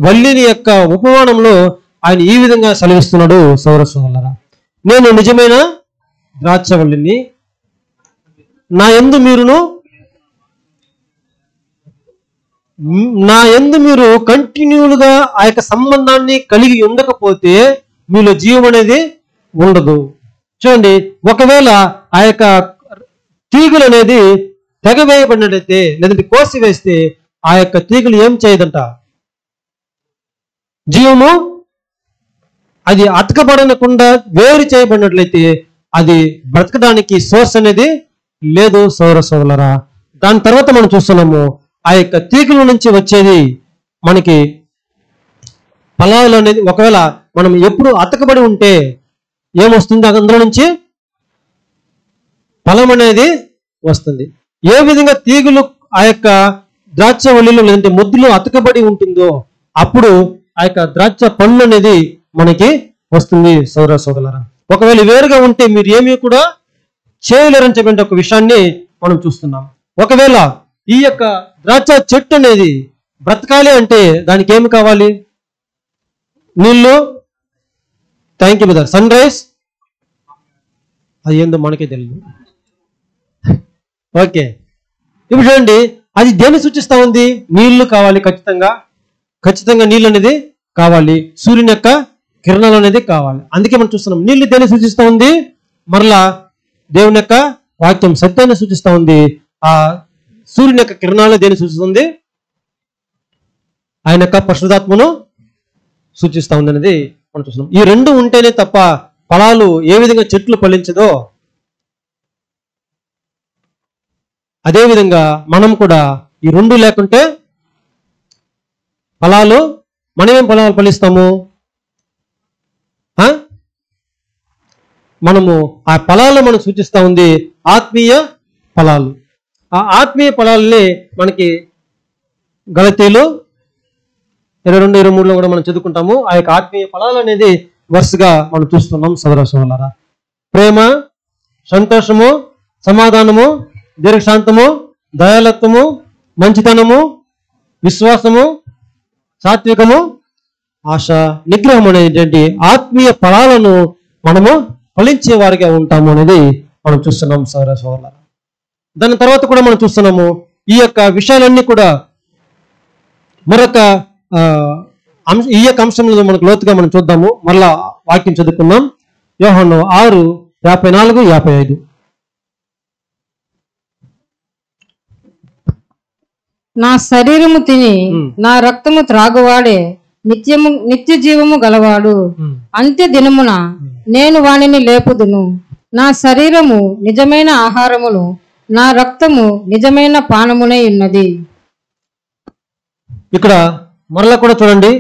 వల్లిని యొక్క ఉపమానంలో ఆయన ఈ విధంగా సెలవిస్తున్నాడు. సోదర సోదరులారా, నేను నిజమైన ద్రాక్ష వల్లిని, నా యందు మీరు కంటిన్యూలుగా ఆ యొక్క సంబంధాన్ని కలిగి ఉండకపోతే మీలో జీవం అనేది ఉండదు. చూడండి, ఒకవేళ ఆ యొక్క తీగలు అనేది తెగవేయబడినట్లయితే లేదంటే కోసివేస్తే ఆ యొక్క తీగలు ఏం చేయదంట? జీవము అది అతకబడనకుండా వేరు చేయబడినట్లయితే అది బ్రతకడానికి సోర్స్ అనేది లేదు సోదర సోదరులారా. దాని తర్వాత మనం చూస్తున్నాము, ఆ యొక్క తీగల నుంచి వచ్చేది మనకి ఫలాలు అనేది, ఒకవేళ మనం ఎప్పుడు అతకబడి ఉంటే ఏమొస్తుంది? అందులో నుంచి ఫలం అనేది వస్తుంది. ఏ విధంగా తీగలు ఆ యొక్క ద్రాక్ష వల్లిలో లేదంటే ముద్దులో అతకబడి ఉంటుందో అప్పుడు ఆ యొక్క ద్రాక్ష పండు అనేది మనకి వస్తుంది సోదర సోదరులారా. ఒకవేళ వేరుగా ఉంటే మీరు ఏమీ కూడా చేయలేరని చెప్పిన ఒక విషయాన్ని మనం చూస్తున్నాం. ఒకవేళ ఈ యొక్క ద్రాక్ష చెట్టు అనేది బ్రతకాలి అంటే దానికి ఏమి కావాలి? నీళ్ళు. Thank you brother. Sunrise, అది ఏందో మనకే తెలియదు. ఓకే, ఇప్పుడు చూడండి, అది దేన్ని సూచిస్తా ఉంది? నీళ్లు కావాలి, ఖచ్చితంగా నీళ్ళు అనేది కావాలి, సూర్యుని యొక్క కిరణాలు అనేది కావాలి. అందుకే మనం చూస్తున్నాం, నీళ్లు దేన్ని సూచిస్తా ఉంది? మరలా దేవుని యొక్క వాక్యం సత్యాన్ని సూచిస్తా ఉంది. ఆ సూర్యుని యొక్క కిరణాలు దేన్ని సూచిస్తుంది? ఆయన యొక్క పరిశుద్ధాత్మను సూచిస్తూ ఉంది అనేది మనం చూస్తున్నాం. ఈ రెండు ఉంటేనే తప్ప ఫలాలు ఏ విధంగా చెట్లు ఫలించదో అదేవిధంగా మనం కూడా ఈ రెండు లేకుంటే ఫలాలు మనమేం ఫలాలు ఫలిస్తాము? మనము ఆ ఫలాలు మనం సూచిస్తూ ఉంది ఆత్మీయ ఫలాలు. ఆ ఆత్మీయ ఫలాలని మనకి గలతీలు 22-23లో కూడా మనం చదువుకుంటాము. ఆ యొక్క ఆత్మీయ ఫలాలు అనేది వరుసగా మనం చూస్తున్నాం. సోదరులారా, ప్రేమ, సంతోషము, సమాధానము, దీర్ఘశాంతము, దయాలత్వము, మంచితనము, విశ్వాసము, సాత్వికము, ఆశ, నిగ్రహం అనేటువంటి ఆత్మీయ ఫలాలను మనము ఫలించే వారిగా ఉంటాము అనేది మనం చూస్తున్నాం. సోదరులారా, దాని తర్వాత కూడా మనం చూస్తున్నాము ఈ యొక్క విషయాలన్నీ కూడా మరొక ఈ యొక్క అంశంలో మనకు లోతుగా మనం చూద్దాము. మరలా వాక్యం చదువుకుందాం. యోహాను 6:54-55. నా శరీరము తిని నా రక్తము త్రాగువాడే నిత్య జీవము గలవాడు. అంత్య దినమున నేను వానిని లేపుదును. నా శరీరము నిజమైన ఆహారమును, నా రక్తము నిజమైన పానమునై ఉన్నది. ఇక్కడ మరలా కూడా చూడండి,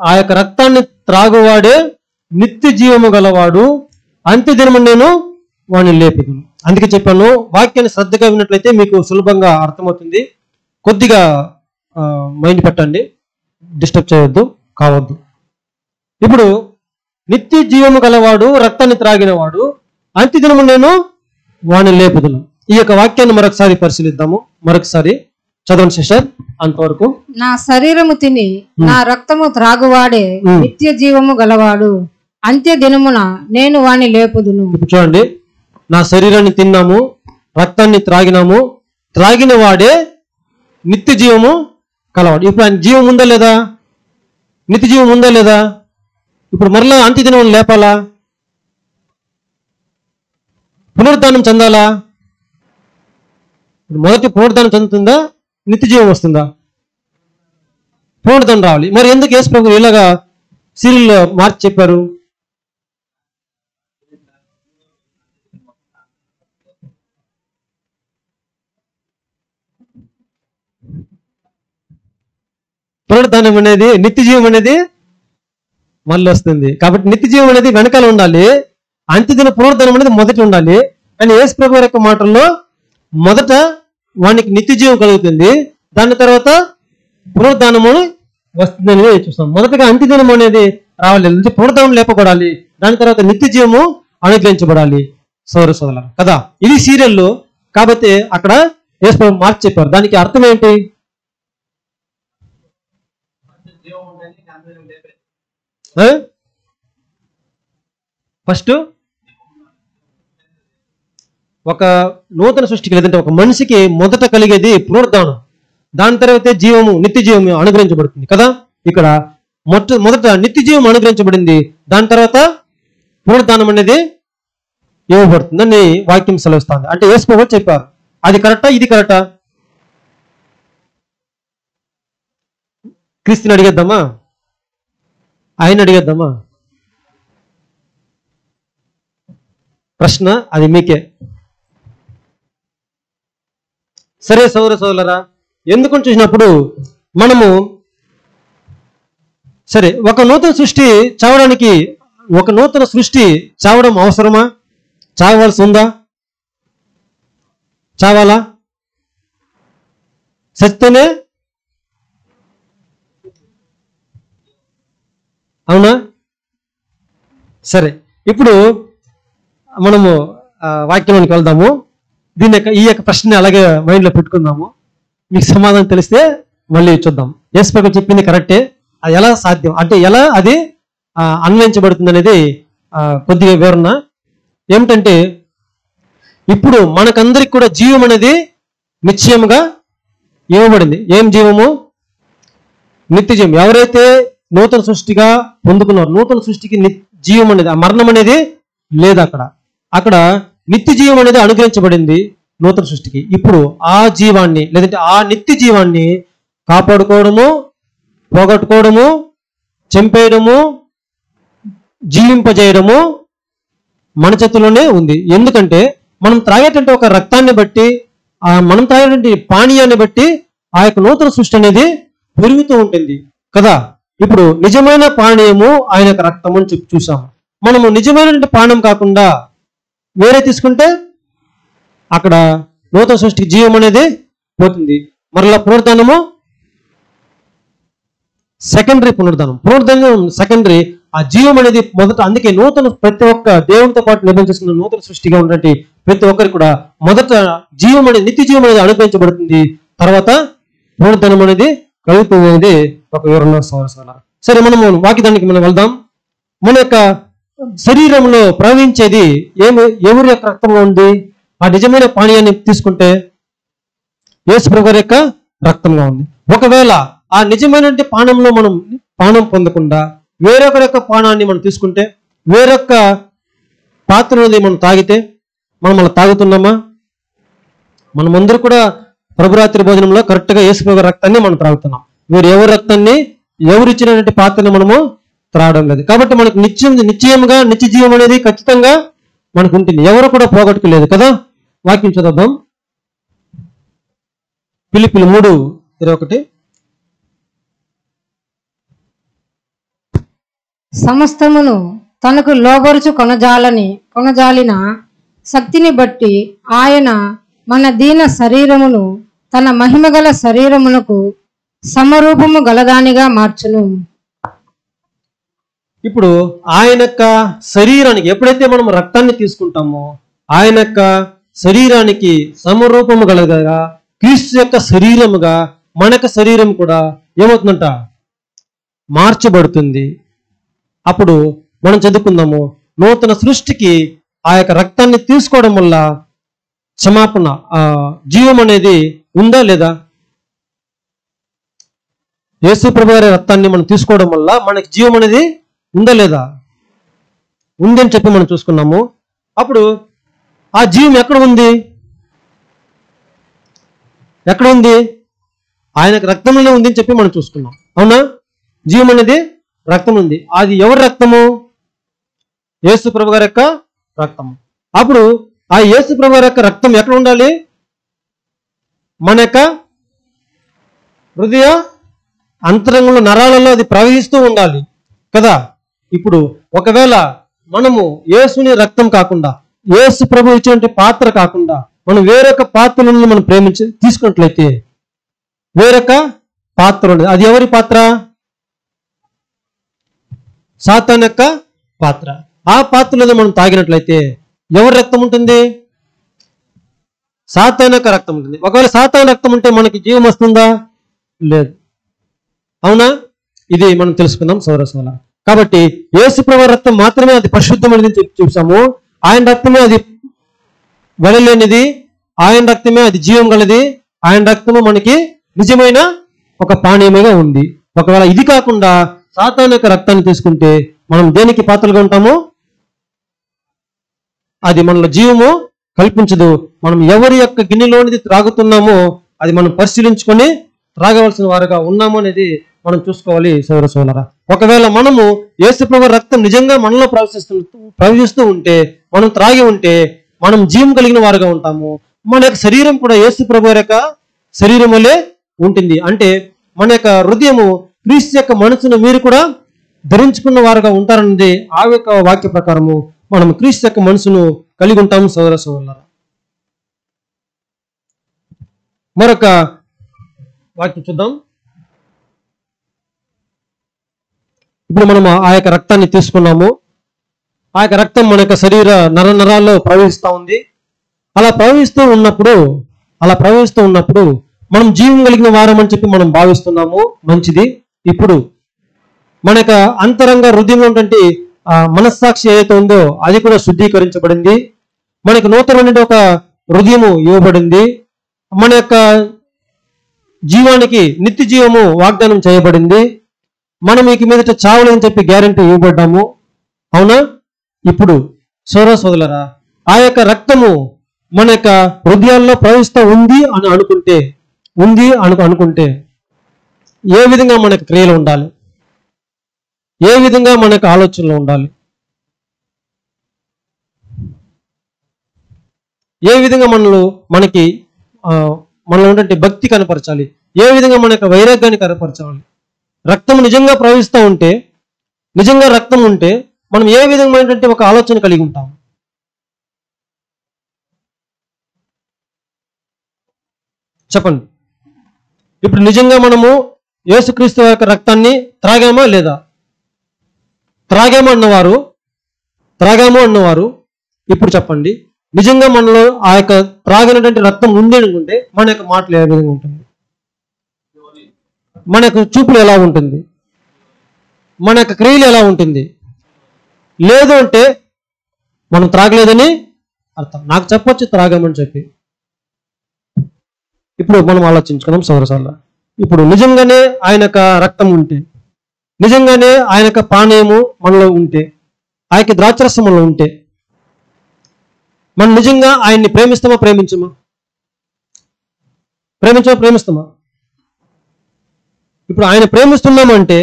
ఆ యొక్క రక్తాన్ని త్రాగువాడే నిత్య జీవము గలవాడు, అంత్య దినము నేను వాడిని లేపుదును. అందుకే చెప్పాను, వాక్యాన్ని శ్రద్ధగా విన్నట్లయితే మీకు సులభంగా అర్థమవుతుంది. కొద్దిగా మైండ్ పెట్టండి, డిస్టర్బ్ చేయవద్దు, కావద్దు. ఇప్పుడు నిత్య జీవము గలవాడు, రక్తాన్ని త్రాగినవాడు, అంత్య దినము నేను వాడిని లేపుదును. ఈ యొక్క వాక్యాన్ని మరొకసారి పరిశీలిద్దాము. మరొకసారి చదవండి సిస్టర్. అంతవరకు నా శరీరము తిని నా రక్తము త్రాగువాడే నిత్య జీవము గలవాడు, అంత్య దినమున నేను వాణ్ణి లేపుదును. ఇప్పుడు చూడండి, నా శరీరాన్ని తిన్నాము, రక్తాన్ని త్రాగినాము, త్రాగిన వాడే నిత్య జీవము కలవాడు. ఇప్పుడు ఆయన జీవం ఉందా లేదా? నిత్య జీవం ఉందా లేదా? ఇప్పుడు మరలా అంత్య దినం లేపాలా? పునరుద్ధానం చెందాలా? మొదటి పునరుద్ధానం చెందుతుందా? నిత్య జీవం వస్తుందా? పునరుద్ధానం రావాలి. మరి ఎందుకు యేసు ప్రభువు ఇలాగా సీరియల్లో మార్చి చెప్పారు? పునరుద్ధానం అనేది, నిత్య జీవం అనేది మళ్ళీ వస్తుంది. కాబట్టి నిత్య జీవం అనేది వెనకాల ఉండాలి, అంత్యదిన పునరుద్ధానం అనేది మొదట ఉండాలి. కానీ యేసు ప్రభువు యొక్క మాటల్లో మొదట వానికి నిత్య జీవం కలుగుతుంది, దాని తర్వాత పునరుద్ధానము వస్తుందని చూస్తాం. మొదటగా అంత్యదినం అనేది రావాలి, పునరుద్ధానం లేపబడాలి, దాని తర్వాత నిత్య జీవము అనుగ్రహించబడాలి. సోదరులారా కదా, ఇది సీరియల్. కాబట్టి అక్కడ యేసు ప్రభువు మార్చి చెప్పారు. దానికి అర్థం ఏంటి? ఫస్ట్ ఒక నూతన సృష్టికి, లేదంటే ఒక మనిషికి మొదట కలిగేది పునరుద్ధానం, దాని తర్వాత జీవము, నిత్య జీవము అనుగ్రహించబడుతుంది కదా. ఇక్కడ మొదట నిత్య జీవం అనుగ్రహించబడింది, దాని తర్వాత పునరుద్ధానం అనేది ఇవ్వబడుతుందని వాక్యం సెలవుస్తుంది. అంటే యేసు ప్రభువు చెప్పారు. అది కరెక్టా? ఇది కరెక్టా? క్రీస్తుని అడిగేద్దామా? ఆయన అడిగేద్దామా? ప్రశ్న అది మీకే. సరే సోదరులారా, ఎందుకని చూసినప్పుడు మనము సరే ఒక నూతన సృష్టి చావడానికి, ఒక నూతన సృష్టి చావడం అవసరమా? చావవలసి ఉందా? చావాలా? సత్యనే అవునా? సరే, ఇప్పుడు మనము వాక్యంలోకి వెళ్దాము. ఈ యొక్క ప్రశ్న అలాగే మైండ్లో పెట్టుకుందాము. మీకు సమాధానం తెలిస్తే మళ్ళీ చూద్దాం. యేసు ప్రభువు చెప్పింది కరెక్టే, అది ఎలా సాధ్యం, అంటే ఎలా అది అన్వయించబడుతుంది అనేది కొద్దిగా వివరణ. ఏమిటంటే, ఇప్పుడు మనకందరికి కూడా జీవం అనేది నిశ్చయముగా ఇవ్వబడింది. ఏం జీవము? నిత్య జీవం. ఎవరైతే నూతన సృష్టిగా పొందుకున్నారు, నూతన సృష్టికి జీవం అనేది, ఆ మరణం అనేది లేదు. అక్కడ నిత్య జీవం అనేది అనుగ్రహించబడింది. నూతన సృష్టికి. ఇప్పుడు ఆ జీవాన్ని లేదంటే ఆ నిత్య జీవాన్ని కాపాడుకోవడము, పోగొట్టుకోవడము, చంపేయడము, జీవింపజేయడము మన చేతిలోనే ఉంది. ఎందుకంటే మనం త్రాగేటంటే ఒక రక్తాన్ని బట్టి, మనం త్రాగేటువంటి పానీయాన్ని బట్టి ఆ యొక్క నూతన సృష్టి అనేది పెరుగుతూ ఉంటుంది కదా. ఇప్పుడు నిజమైన పానీయము ఆయన యొక్క రక్తం అని చెప్పి చూసాము. మనము నిజమైనటువంటి పానం కాకుండా వేరే తీసుకుంటే అక్కడ నూతన సృష్టికి జీవం అనేది పోతుంది. మరలా పునరుద్ధానము సెకండరీ, పునరుద్ధానం సెకండరీ. ఆ జీవం అనేది మొదట. అందుకే నూతన ప్రతి ఒక్క దేవునితో పాటు నిర్ణయం చేసుకున్న నూతన సృష్టిగా ఉన్నటువంటి ప్రతి ఒక్కరికి కూడా మొదట జీవం అనేది, నిత్య జీవం అనేది అనుగ్రహించబడుతుంది. తర్వాత పునరుద్ధానం అనేది కలుగుతుంది అనేది ఒక వివరణ సోదరులారా. సరే, మనము వాక్యానికి మనం వెళ్దాం. మన యొక్క శరీరంలో ప్రవహించేది ఎవరి యొక్క రక్తంలో ఉంది? ఆ నిజమైన పానీయాన్ని తీసుకుంటే యేసుప్రభు వారి యొక్క రక్తంగా ఉంది. ఒకవేళ ఆ నిజమైనటువంటి పానంలో మనం పానం పొందకుండా వేరొకరి యొక్క పానాన్ని మనం తీసుకుంటే, వేరొక పాత్రలోది మనం తాగితే మనం అలా తాగుతున్నామా? మనమందరూ కూడా ప్రభురాత్రి భోజనంలో కరెక్ట్గా యేసుప్రభు వారి రక్తాన్ని మనం త్రాగుతున్నాం. వేరు ఎవరి రక్తాన్ని, ఎవరు ఇచ్చినటువంటి పాత్రని మనము త్రాగడం లేదు. కాబట్టి మనకు నిశ్చయముగా నిత్య జీవం అనేది ఖచ్చితంగా మనకు ఉంటుంది. ఎవరు కూడా పోగొట్టుకోలేదు కదా. వాక్యం చదువుదాం. ఫిలిప్పీయులు 3:21. సమస్తమును తనకు లోబరుచు కొనజాలిన శక్తిని బట్టి ఆయన మన దీన శరీరమును తన మహిమగల శరీరమునకు సమరూపము గలదానిగా మార్చును. ఇప్పుడు ఆయన యొక్క శరీరానికి ఎప్పుడైతే మనం రక్తాన్ని తీసుకుంటామో ఆయన యొక్క శరీరానికి సమరూపము గలగా క్రీస్తు యొక్క శరీరముగా మన యొక్క శరీరం కూడా ఏమవుతుందంట? మార్చబడుతుంది. అప్పుడు మనం చదువుకుందాము, నూతన సృష్టికి ఆ యొక్క రక్తాన్ని తీసుకోవడం వల్ల క్షమాపణ, జీవం అనేది ఉందా లేదా? యేసుప్రభు వారి రక్తాన్ని మనం తీసుకోవడం వల్ల మనకి జీవం అనేది ఉందా లేదా? ఉంది అని చెప్పి మనం చూసుకున్నాము. అప్పుడు ఆ జీవం ఎక్కడ ఉంది? ఎక్కడ ఉంది? ఆయనకు రక్తంలో ఉంది అని చెప్పి మనం చూసుకున్నాం. అవునా? జీవం అనేది రక్తం ఉంది. అది ఎవరి రక్తము? యేసుప్రభు గారి యొక్క రక్తము. అప్పుడు ఆ యేసుప్రభు గారి యొక్క రక్తం ఎక్కడ ఉండాలి? మన యొక్క హృదయ అంతరంగంలో, నరాలలో అది ప్రవహిస్తూ ఉండాలి కదా. ఇప్పుడు ఒకవేళ మనము యేసుని రక్తం కాకుండా, యేసు ప్రభు ఇచ్చినటువంటి పాత్ర కాకుండా మనం వేరొక పాత్రలను మనం తీసుకున్నట్లయితే వేరొక పాత్ర ఉండదు. అది ఎవరి పాత్ర? సాతాను యొక్క పాత్ర. ఆ పాత్రలో మనం తాగినట్లయితే ఎవరి రక్తం ఉంటుంది? సాతాను యొక్క రక్తం ఉంటుంది. ఒకవేళ సాతాను రక్తం ఉంటే మనకి జీవం వస్తుందా? లేదు. అవునా? ఇది మనం తెలుసుకుందాం సోదర. కాబట్టి యేసుప్రభు రక్తం మాత్రమే అది పరిశుద్ధమైనది చెప్పి చూసాము. ఆయన రక్తమే అది వెలలేనిది, ఆయన రక్తమే అది జీవం గలది, ఆయన రక్తము మనకి నిజమైన ఒక పానీయముగా ఉంది. ఒకవేళ ఇది కాకుండా సాతాను యొక్క రక్తాన్ని తీసుకుంటే మనం దేనికి పాత్రలుగా ఉంటాము? అది మనలో జీవము కల్పించదు. మనం ఎవరి యొక్క గిన్నెలోనిది త్రాగుతున్నామో అది మనం పరిశీలించుకొని త్రాగవలసిన వారుగా ఉన్నాము అనేది మనం చూసుకోవాలి సోదర. ఒకవేళ మనము యేసుప్రభు రక్తం నిజంగా మనలో ప్రవహిస్తూ ఉంటే, మనం త్రాగి ఉంటే మనం జీవం కలిగిన వారుగా ఉంటాము. మన యొక్క శరీరం కూడా యేసుప్రభు యొక్క శరీరం వల్లే ఉంటుంది. అంటే మన యొక్క హృదయము క్రీస్తు యొక్క మనసును మీరు కూడా ధరించుకున్న వారుగా ఉంటారన్నది ఆ యొక్క వాక్య ప్రకారము మనం క్రీస్తు యొక్క మనసును కలిగి ఉంటాము సోదరులారా. మరొక వాక్యం చూద్దాం. ఇప్పుడు మనం ఆ యొక్క రక్తాన్ని తీసుకున్నాము. ఆ యొక్క రక్తం మన యొక్క శరీర నరాల్లో ప్రవహిస్తూ ఉంది. అలా ప్రవహిస్తూ ఉన్నప్పుడు మనం జీవం కలిగిన వారం అని చెప్పి మనం భావిస్తున్నాము. మంచిది. ఇప్పుడు మన యొక్క అంతరంగ హృదయంలో ఉన్నటువంటి మనస్సాక్షి ఏదైతే ఉందో అది కూడా శుద్ధీకరించబడింది. మనకు నూతనమైన ఒక హృదయము ఇవ్వబడింది. మన యొక్క జీవానికి నిత్య జీవము వాగ్దానం చేయబడింది. మనం ఇక మీదట చావులని చెప్పి గ్యారంటీ ఇవ్వబడ్డాము. అవునా? ఇప్పుడు సోదరులారా, ఆ యొక్క రక్తము మన యొక్క హృదయాల్లో ప్రవహిస్తూ ఉంది అని అనుకుంటే ఏ విధంగా మనకు క్రియలు ఉండాలి, ఏ విధంగా మనకు ఆలోచనలు ఉండాలి, ఏ విధంగా మనకి మనలో ఉన్నటువంటి భక్తి కనపరచాలి, ఏ విధంగా మన యొక్క వైరాగ్యాన్ని కనపరచాలి. రక్తం నిజంగా ప్రవహిస్తూ ఉంటే, నిజంగా రక్తం ఉంటే మనం ఏ విధమైనటువంటి ఒక ఆలోచన కలిగి ఉంటాం. చెప్పండి. ఇప్పుడు నిజంగా మనము యేసుక్రీస్తు యొక్క రక్తాన్ని త్రాగామా లేదా? త్రాగాము అన్నవారు ఇప్పుడు చెప్పండి, నిజంగా మనలో ఆ యొక్క త్రాగినటువంటి రక్తం ఉంది అనుకుంటే మన యొక్క మాటలు ఏ విధంగా ఉంటుంది, మన యొక్క చూపులు ఎలా ఉంటుంది, మన యొక్క క్రియలు ఎలా ఉంటుంది? లేదు అంటే మనం త్రాగలేదని అర్థం. నాకు చెప్పొచ్చు త్రాగామని చెప్పి. ఇప్పుడు మనం ఆలోచించుకుందాం సోదరసాల. ఇప్పుడు నిజంగానే ఆయన యొక్క రక్తం ఉంటే, నిజంగానే ఆయన యొక్క పానీయము మనలో ఉంటే, ఆ యొక్క ద్రాక్షరసం మనలో ఉంటే, మనం నిజంగా ఆయన్ని ప్రేమిస్తామా? ఇప్పుడు ఆయన ప్రేమిస్తున్నామంటే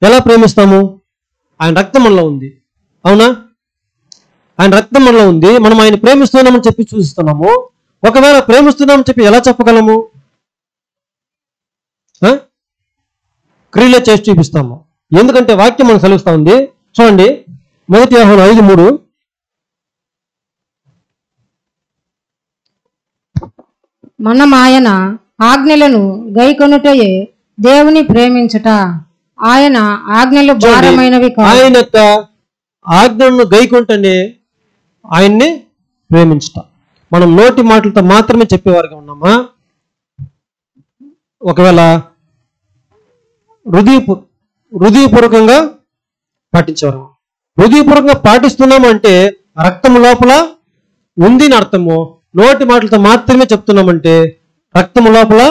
ఎలా ప్రేమిస్తాము? ఆయన రక్తం మనలో ఉంది, అవునా? ఆయన రక్తం మనలో ఉంది, మనం ఆయన ప్రేమిస్తున్నామని చెప్పి చూస్తున్నాము. ఒకవేళ ప్రేమిస్తున్నామని చెప్పి ఎలా చెప్పగలము? క్రియలే చేసి చూపిస్తాము. ఎందుకంటే వాక్యం మనకు సెలవిస్తా ఉంది. చూడండి, 1 యోహాను 5:3. మనం ఆయన ఆజ్ఞలను గైకొనుటయే దేవుని ప్రేమించుట. ఆయన ఆజ్ఞలు భారమైనవి కావు. ఆయన యొక్క ఆజ్ఞలను గైకొంటనే ఆయన్ని ప్రేమించుట. మనం నోటి మాటలతో మాత్రమే చెప్పేవారుగా ఉన్నామా? ఒకవేళ హృదయపూర్వకంగా పాటించేవారు. హృదయపూర్వకంగా పాటిస్తున్నామంటే రక్తం లోపల ఉంది అని అర్థము. నోటి మాటలతో మాత్రమే చెప్తున్నామంటే రక్తము లోపల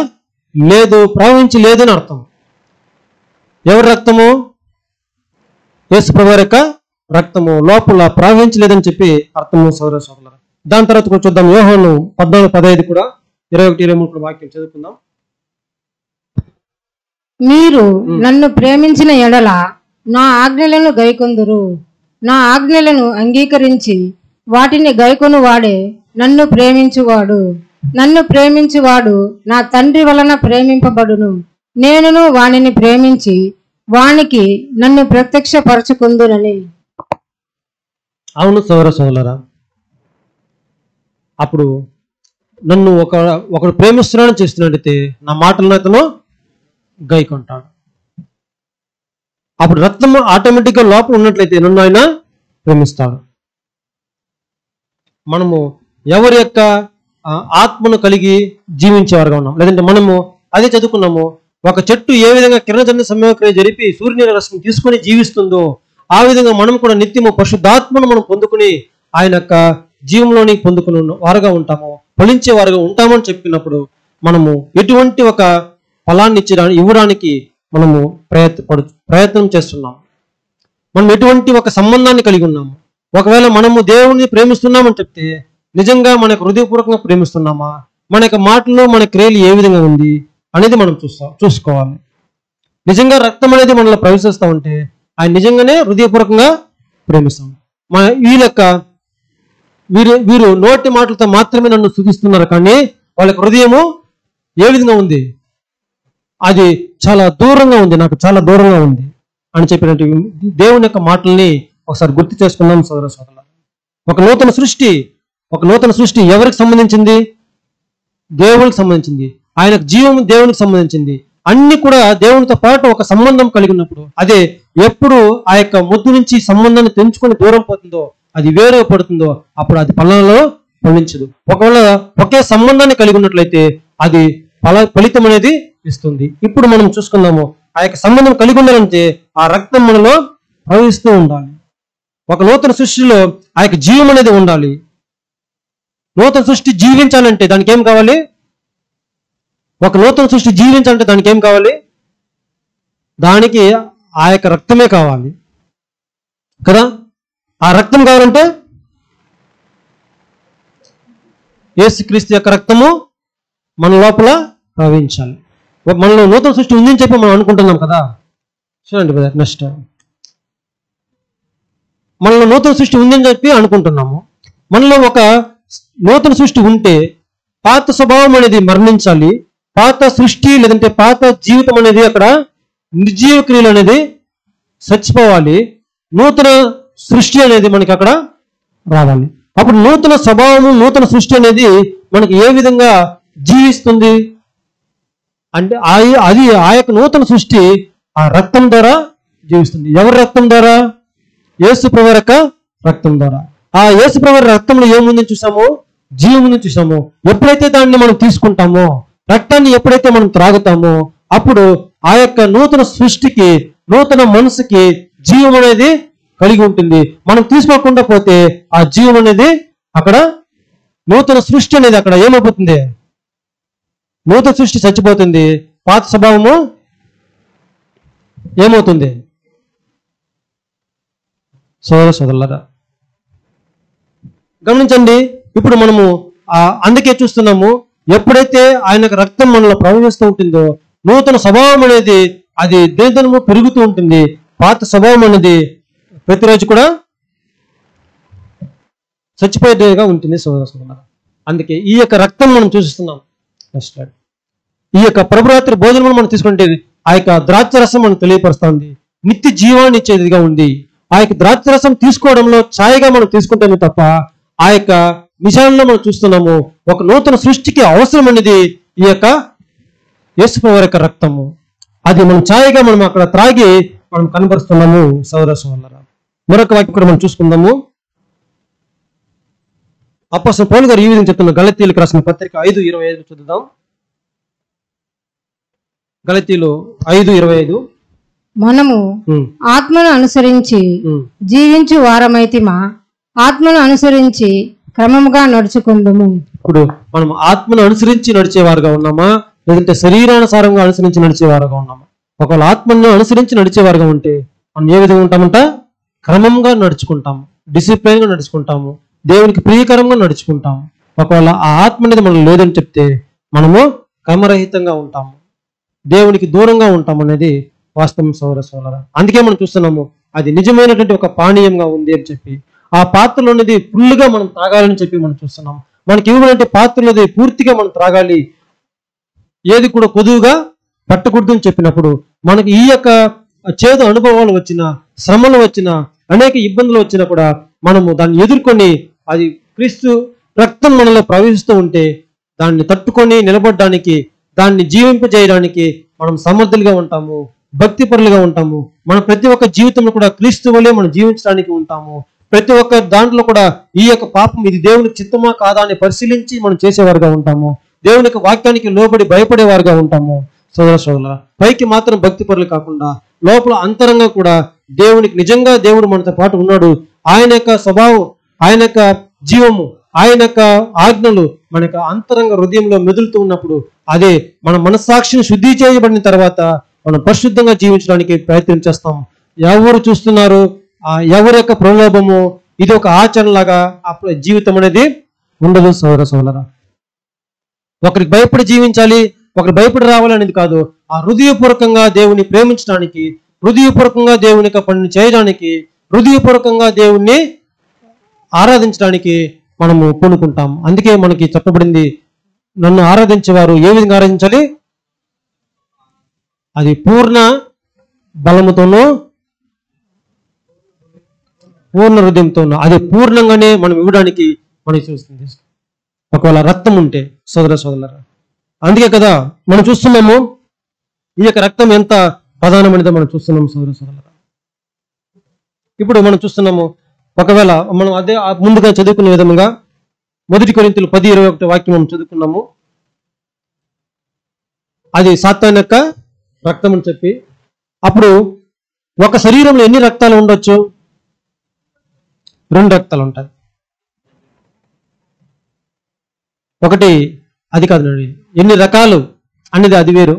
లేదు, ప్రవహించి లేదని అర్థం. ఎవరి రక్తము? యేసుప్రభువు యొక్క రక్తము లోపల ప్రవహించలేదని చెప్పి అర్థము సోదరులారా. దాని తర్వాత కూడా చూద్దాం. యోహాను 14:15 కూడా 21-23 వాక్యం చదువుకుందాం. మీరు నన్ను ప్రేమించిన ఎడల నా ఆజ్ఞలను గైకొందురు. నా ఆజ్ఞలను అంగీకరించి వాటిని గైకొను వాడే నన్ను ప్రేమించువాడు. నన్ను ప్రేమించువాడు నా తండ్రి వలన ప్రేమింపబడును. నేనును వానిని ప్రేమించి వానికి నన్ను ప్రత్యక్షపరచుకుందునని. అవును సోదరులారా, అప్పుడు నన్ను ఒకడు ప్రేమిస్తున్నాడని చేస్తున్నట్టయితే నా మాటలను అతను గైకొంటాడు. అప్పుడు రక్తము ఆటోమేటిక్గా లోపల ఉన్నట్లయితే నన్ను ఆయన ప్రేమిస్తాడు. మనము ఎవరి యొక్క ఆత్మను కలిగి జీవించేవారుగా ఉన్నాం. లేదంటే మనము అదే చదువుకున్నాము, ఒక చెట్టు ఏ విధంగా కిరణజన్య సంయోగక్రియ జరిపి సూర్యుని రశ్మి తీసుకొని జీవిస్తుందో ఆ విధంగా మనం కూడా నిత్యము పరిశుద్ధాత్మను మనం పొందుకుని ఆయన యొక్క జీవంలోని పొందుకుని వారుగా ఉంటాము, ఫలించే వారుగా ఉంటామని చెప్పినప్పుడు మనము ఎటువంటి ఒక ఫలాన్ని ఇవ్వడానికి మనము ప్రయత్నం చేస్తున్నాము. మనం ఎటువంటి ఒక సంబంధాన్ని కలిగి ఉన్నాము. ఒకవేళ మనము దేవుణ్ణి ప్రేమిస్తున్నామని చెప్తే నిజంగా మనకు హృదయపూర్వకంగా ప్రేమిస్తున్నామా, మన యొక్క మాటలు మన క్రియలు ఏ విధంగా ఉంది అనేది మనం చూసుకోవాలి. నిజంగా రక్తం అనేది మనలో ప్రవేశిస్తూ ఉంటే ఆయన నిజంగానే హృదయపూర్వకంగా ప్రేమిస్తాం. వీరు నోటి మాటలతో మాత్రమే నన్ను స్తుతిస్తున్నారు, కానీ వాళ్ళకి హృదయము ఏ విధంగా ఉంది? అది చాలా దూరంగా ఉంది, నాకు చాలా దూరంగా ఉంది అని చెప్పినట్టు దేవుని యొక్క మాటల్ని ఒకసారి గుర్తు చేసుకున్నాం సోదర సోదరులారా. ఒక నూతన సృష్టి ఎవరికి సంబంధించింది? దేవునికి సంబంధించింది. ఆయన జీవం దేవునికి సంబంధించింది. అన్ని కూడా దేవునితో పాటు ఒక సంబంధం కలిగి ఉన్నప్పుడు, అదే ఎప్పుడు ఆ యొక్క ముద్దు నుంచి సంబంధాన్ని తెంచుకొని దూరం పోతుందో, అది వేరే పడుతుందో, అప్పుడు అది ఫలంలో ఫలించదు. ఒకవేళ ఒకే సంబంధాన్ని కలిగి ఉన్నట్లయితే అది ఫలితం అనేది ఇస్తుంది. ఇప్పుడు మనం చూసుకుందాము, ఆ యొక్క సంబంధం కలిగి ఉండాలంటే ఆ రక్తం మనలో ప్రవహిస్తూ ఉండాలి. ఒక నూతన సృష్టిలో ఆ యొక్క జీవం అనేది ఉండాలి. నూతన సృష్టి జీవించాలంటే దానికి ఏం కావాలి? ఒక నూతన సృష్టి జీవించాలంటే దానికి ఏం కావాలి? దానికి ఆ యొక్క రక్తమే కావాలి కదా. ఆ రక్తం కావాలంటే యేసుక్రీస్తు యొక్క రక్తము మన లోపల ప్రవహించాలి. మనలో నూతన సృష్టి ఉందని చెప్పి మనం అనుకుంటున్నాం కదా. చూడండి బ్రదర్, నెక్స్ట్ మనలో నూతన సృష్టి ఉందని చెప్పి అనుకుంటున్నాము. మనలో ఒక నూతన సృష్టి ఉంటే పాత స్వభావం అనేది మరణించాలి. పాత సృష్టి లేదంటే పాత జీవితం అనేది అక్కడ నిర్జీవ క్రియలు అనేది చచ్చిపోవాలి. నూతన సృష్టి అనేది మనకి అక్కడ రావాలి. అప్పుడు నూతన స్వభావము నూతన సృష్టి అనేది మనకి ఏ విధంగా జీవిస్తుంది అంటే అది ఆ యొక్క నూతన సృష్టి ఆ రక్తం ద్వారా జీవిస్తుంది. ఎవరి రక్తం ద్వారా? యేసుప్రభు యొక్క రక్తం ద్వారా. ఆ యేసుప్రభు రక్తంలో ఏముందని చూసామో? జీవం ఉందని చూసామో. ఎప్పుడైతే దాన్ని మనం తీసుకుంటామో, రక్తాన్ని ఎప్పుడైతే మనం త్రాగుతామో, అప్పుడు ఆ యొక్క నూతన సృష్టికి, నూతన మనసుకి జీవం అనేది కలిగి ఉంటుంది. మనం తీసుకోకుండా పోతే ఆ జీవం అనేది అక్కడ, నూతన సృష్టి అనేది అక్కడ ఏమైపోతుంది? నూతన సృష్టి చచ్చిపోతుంది. పాత స్వభావము ఏమవుతుంది? సోదరులారా గమనించండి. ఇప్పుడు మనము అందుకే చూస్తున్నాము, ఎప్పుడైతే ఆయన రక్తం మనలో ప్రవహిస్తూ ఉంటుందో నూతన స్వభావం అనేది అది దినదినము పెరుగుతూ ఉంటుంది. పాత స్వభావం అనేది ప్రతిరోజు కూడా చచ్చిపోయేగా ఉంటుంది సోదరులారా. అందుకే ఈ యొక్క రక్తం మనం చూస్తున్నాం. ఈ యొక్క ప్రభురాత్రి భోజనం మనం తీసుకుంటే ఆ యొక్క ద్రాక్షరసం మనం తెలియపరుస్తుంది, నిత్య జీవాన్ని ఇచ్చేదిగా ఉంది. ఆ యొక్క ద్రాక్షరసం తీసుకోవడంలో ఛాయగా మనం తీసుకుంటామే తప్ప ఆ యొక్క నిజాల్లో మనం చూస్తున్నాము ఒక నూతన సృష్టికి అవసరం అనేది ఈ యొక్క యేసుప్రభు యొక్క రక్తము. అది మనం ఛాయగా మనం అక్కడ త్రాగి మనం కనబరుస్తున్నాము సోదరులారా. మరొక వాక్యం కూడా మనం చూసుకుందాము. అపోస్తలుడైన పౌలు గారు ఈ విధంగా చెప్తున్నారు. గలతీయులకు రాసిన పత్రిక 5:25 చూద్దాం. గలతీయులు 5:25. మనము ఆత్మను అనుసరించి జీవించు వారమైతిమా, ఆత్మను అనుసరించి క్రమముగా నడుచుకుందుము. ఇప్పుడు మనం ఆత్మను అనుసరించి నడిచేవారుగా ఉన్నామా, లేదంటే శరీరానుసారంగా అనుసరించి నడిచేవారుగా ఉన్నామా? ఒకవేళ ఆత్మను అనుసరించి నడిచేవారుగా ఉంటే మనం ఏ విధంగా ఉంటామంట? క్రమంగా నడుచుకుంటాము, డిసిప్లైన్గా నడుచుకుంటాము, దేవునికి ప్రియకరంగా నడుచుకుంటాము. ఒకవేళ ఆ ఆత్మ అనేది మనం లేదని చెప్తే మనము క్రమరహితంగా ఉంటాము, దేవునికి దూరంగా ఉంటాం అనేది వాస్తవం సోదరులారా. అందుకే మనం చూస్తున్నాము అది నిజమైనటువంటి ఒక పానీయంగా ఉంది అని చెప్పి, ఆ పాత్రలో ఉన్నది ఫుల్గా మనం తాగాలని చెప్పి మనం చూస్తున్నాం. మనకి ఇవ్వబడిన పాత్రలోది పూర్తిగా మనం త్రాగాలి, ఏది కూడా కొదువుగా పట్టకూడదు అని చెప్పినప్పుడు మనకి ఈ యొక్క చేదు అనుభవాలు వచ్చిన, శ్రమలు వచ్చిన, అనేక ఇబ్బందులు వచ్చినా కూడా మనము దాన్ని ఎదుర్కొని అది క్రీస్తు రక్తం మనలో ప్రవహిస్తూ ఉంటే దాన్ని తట్టుకొని నిలబడడానికి, దాన్ని జీవింపజేయడానికి మనం సమర్థులుగా ఉంటాము, భక్తిపరులుగా ఉంటాము. మన ప్రతి ఒక్క జీవితంలో కూడా క్రీస్తు వలె మనం జీవించడానికి ఉంటాము. ప్రతి ఒక్క దాంట్లో కూడా ఈ యొక్క పాపం ఇది దేవునికి చిత్తమా కాదా అని పరిశీలించి మనం చేసేవారుగా ఉంటాము. దేవునికి వాక్యానికి లోబడి భయపడేవారుగా ఉంటాము. సోదరులారా, పైకి మాత్రం భక్తిపరులు కాకుండా లోపల అంతరంగా కూడా దేవునికి నిజంగా దేవుడు మనతో పాటు ఉన్నాడు, ఆయన యొక్క స్వభావం, ఆయన యొక్క జీవము, ఆయన యొక్క ఆజ్ఞలు మన యొక్క అంతరంగ హృదయంలో మెదులుతూ ఉన్నప్పుడు అదే మన మనస్సాక్షిని శుద్ధి చేయబడిన తర్వాత మనం పరిశుద్ధంగా జీవించడానికి ప్రయత్నం చేస్తాం. ఎవరు చూస్తున్నారు, ఎవరి యొక్క ప్రలోభము, ఇది ఒక ఆచరణలాగా అప్పుడు జీవితం అనేది ఉండదు సోదరులారా. ఒకరికి భయపడి జీవించాలి, ఒకరు భయపడి రావాలనేది కాదు. ఆ హృదయపూర్వకంగా దేవుని ప్రేమించడానికి, హృదయపూర్వకంగా దేవుని యొక్క పనిని చేయడానికి, హృదయపూర్వకంగా దేవుణ్ణి ఆరాధించడానికి మనము పూనుకుంటాం. అందుకే మనకి చెప్పబడింది, నన్ను ఆరాధించేవారు ఏ విధంగా ఆరాధించాలి? అది పూర్ణ బలముతోనూ పూర్ణ హృదయంతోనూ, అది పూర్ణంగానే మనం ఇవ్వడానికి మనకి చూస్తుంది. ఒకవేళ రక్తం ఉంటే సోదరులారా, అందుకే కదా మనం చూస్తున్నాము ఈ యొక్క రక్తం ఎంత ప్రధానమైనదో మనం చూస్తున్నాము సోదరులారా. ఇప్పుడు మనం చూస్తున్నాము, ఒకవేళ మనం అదే ముందుగా చదువుకునే విధంగా 1 కొరింథీయులు 10:21 వాక్యం మనం చదువుకున్నాము. అది సాతాను యొక్క రక్తం అని చెప్పి, అప్పుడు ఒక శరీరంలో ఎన్ని రక్తాలు ఉండొచ్చు? 2 రక్తాలు ఉంటాయి. ఒకటి అది కాదు, ఎన్ని రకాలు అనేది అది వేరు.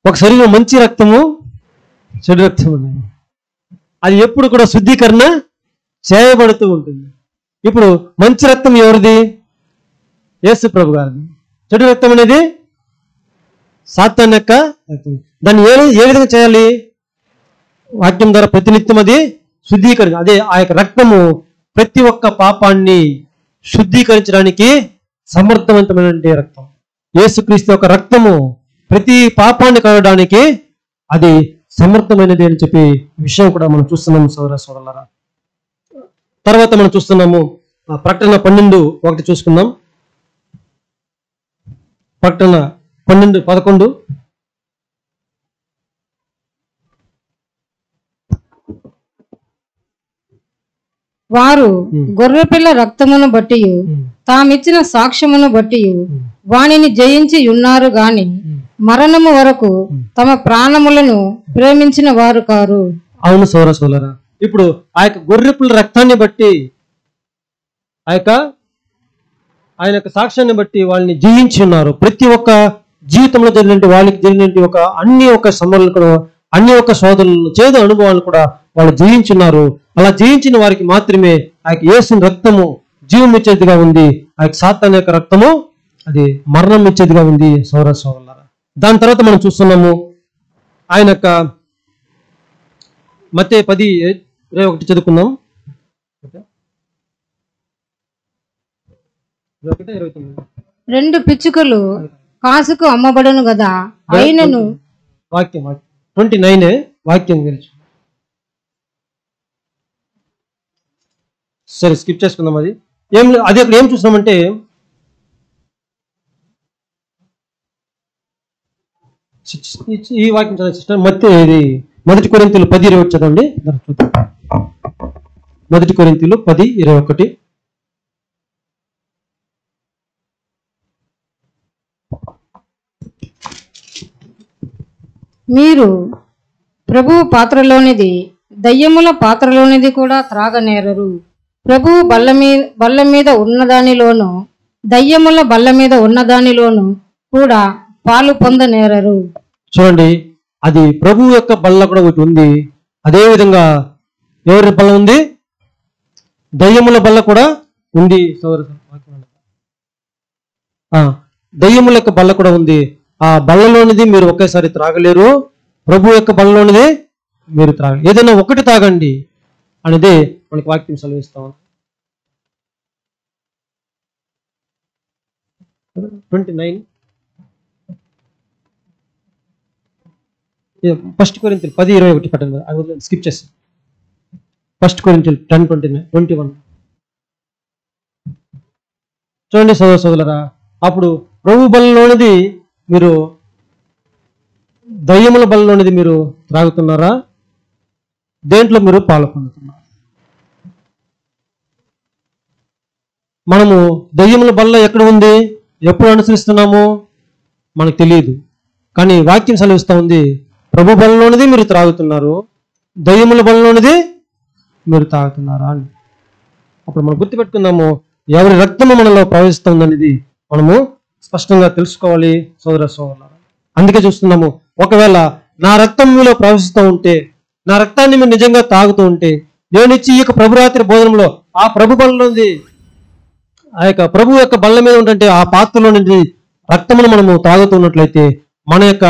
ఒక శరీరం మంచి రక్తము, చెడు రక్తము, అది ఎప్పుడు కూడా శుద్ధీకరణ చేయబడుతూ ఉంటుంది. ఇప్పుడు మంచి రక్తం ఎవరిది? యేసు ప్రభు గారిది. చెడు రక్తం అనేది సాతాను యొక్క రక్తం. దాన్ని ఏ విధంగా చేయాలి? వాక్యం ద్వారా ప్రతినిత్యం అది శుద్ధీకరణ. అదే ఆ యొక్క రక్తము ప్రతి ఒక్క పాపాన్ని శుద్ధీకరించడానికి సమర్థవంతమైనటువంటి రక్తం. యేసుక్రీస్తు యొక్క రక్తము ప్రతి పాపాన్ని కడగడానికి అది సమర్థమైనది అని చెప్పి విషయం కూడా మనం చూస్తున్నాము సోదర సోదరులారా. తర్వాత మనం చూస్తున్నాము ప్రకటన 12:1 చూసుకుందాం. ప్రకటన 12:11. వారు గొర్రెపిల్ల రక్తమును బట్టి తామిచ్చిన సాక్ష్యమును బట్టి వానిని జయించి ఉన్నారు గాని మరణము వరకు తమ ప్రాణములను ప్రేమించిన వారు కారు. అవును సోదర సోదరా. ఇప్పుడు ఆ యొక్క గొర్రెపిల్ల రక్తాన్ని బట్టి ఆయన యొక్క సాక్ష్యాన్ని బట్టి వాళ్ళని జయించి ఉన్నారు. ప్రతి ఒక్క జీవితంలో జరిగినట్టు వాళ్ళకి జరిగినట్టు ఒక అన్ని ఒక సమస్యలు కూడా, అన్ని ఒక సోదరులను చేదు అనుభవాలు కూడా వాళ్ళు జయించున్నారు. అలా జయించిన వారికి మాత్రమే ఆ యొక్క యేసు రక్తము జీవం ఇచ్చేదిగా ఉంది. ఆ యొక్క సాతాను యొక్క రక్తము అది మరణం ఇచ్చేదిగా ఉంది సోదర సోదరులారా. దాని తర్వాత మనం చూస్తున్నాము ఆయన యొక్క మత్తయి 10:21 చదువుకుందాం. 2 పిచ్చుకలు కాసుకు అమ్మబడును గదా, అయినను వాక్యం 29 వాక్యం గురించి సరే స్కిప్ చేసుకుందాం. అది అక్కడ ఏం చూస్తున్నామంటే ఈ వాక్యం చదవండి సిస్టర్. మొదటి కొరింథీయులు 10:21 చదవండి. 1 కొరింథీయులు 10:21. మీరు ప్రభువు పాత్రలోనిది దయ్యముల పాత్రలోనిది కూడా త్రాగనేరరు. ప్రభువు బల్ల మీద ఉన్నదానిలోను దయ్యముల బల్ల మీద ఉన్నదానిలోను కూడా పాలు పొందనేరరు. చూడండి, అది ప్రభువు యొక్క బల్ల కూడా ఒకటి ఉంది. అదే విధంగా ఎవరి బల్ల ఉంది? దయ్యముల బల్ల కూడా ఉంది. దయ్యముల యొక్క బల్ల కూడా ఉంది. ఆ బల్లలోనిది మీరు ఒకేసారి త్రాగలేరు. ప్రభు యొక్క బల్లలోనిది మీరు త్రాగలేరు. ఏదైనా ఒకటి తాగండి అనేది మనకి వాక్యం సెలవిస్తాం. 29 1 కొరింథీయులు 10:21 పట్టండి. అది స్కిప్ చేస్తాం. 1 కొరింథీయులు 10:21 చూడండి సోదర సోదరులారా. అప్పుడు ప్రభు బలంలోనిది మీరు దయ్యముల బలంలోనిది మీరు త్రాగుతున్నారా? దేంట్లో మీరు పాలు పొందుతున్నారు? మనము దయ్యముల బల్ల ఎక్కడ ఉంది, ఎప్పుడు అనుసరిస్తున్నాము మనకు తెలియదు. కానీ వాక్యం సెలవిస్తూ ఉంది, ప్రభు బలంలోనిది మీరు త్రాగుతున్నారు, దయ్యముల బలంలోనిది మీరు తాగుతున్నారా అని. అప్పుడు మనం గుర్తుపెట్టుకుందాము, ఎవరి రక్తము మనలో ప్రవహిస్తుందనేది మనము స్పష్టంగా తెలుసుకోవాలి సోదర సోదరులారా. అందుకే చూస్తున్నాము, ఒకవేళ నా రక్తం మీలో ప్రవహిస్తూ ఉంటే, నా రక్తాన్ని మీరు నిజంగా తాగుతూ ఉంటే, నేను ఇచ్చి ఈ యొక్క ప్రభురాత్రి భోజనంలో ఆ ప్రభు బలంలోది, ఆ యొక్క ప్రభు యొక్క బల్ల మీద ఉంటే ఆ పాత్రలో నుండి రక్తమును మనము తాగుతున్నట్లయితే మన యొక్క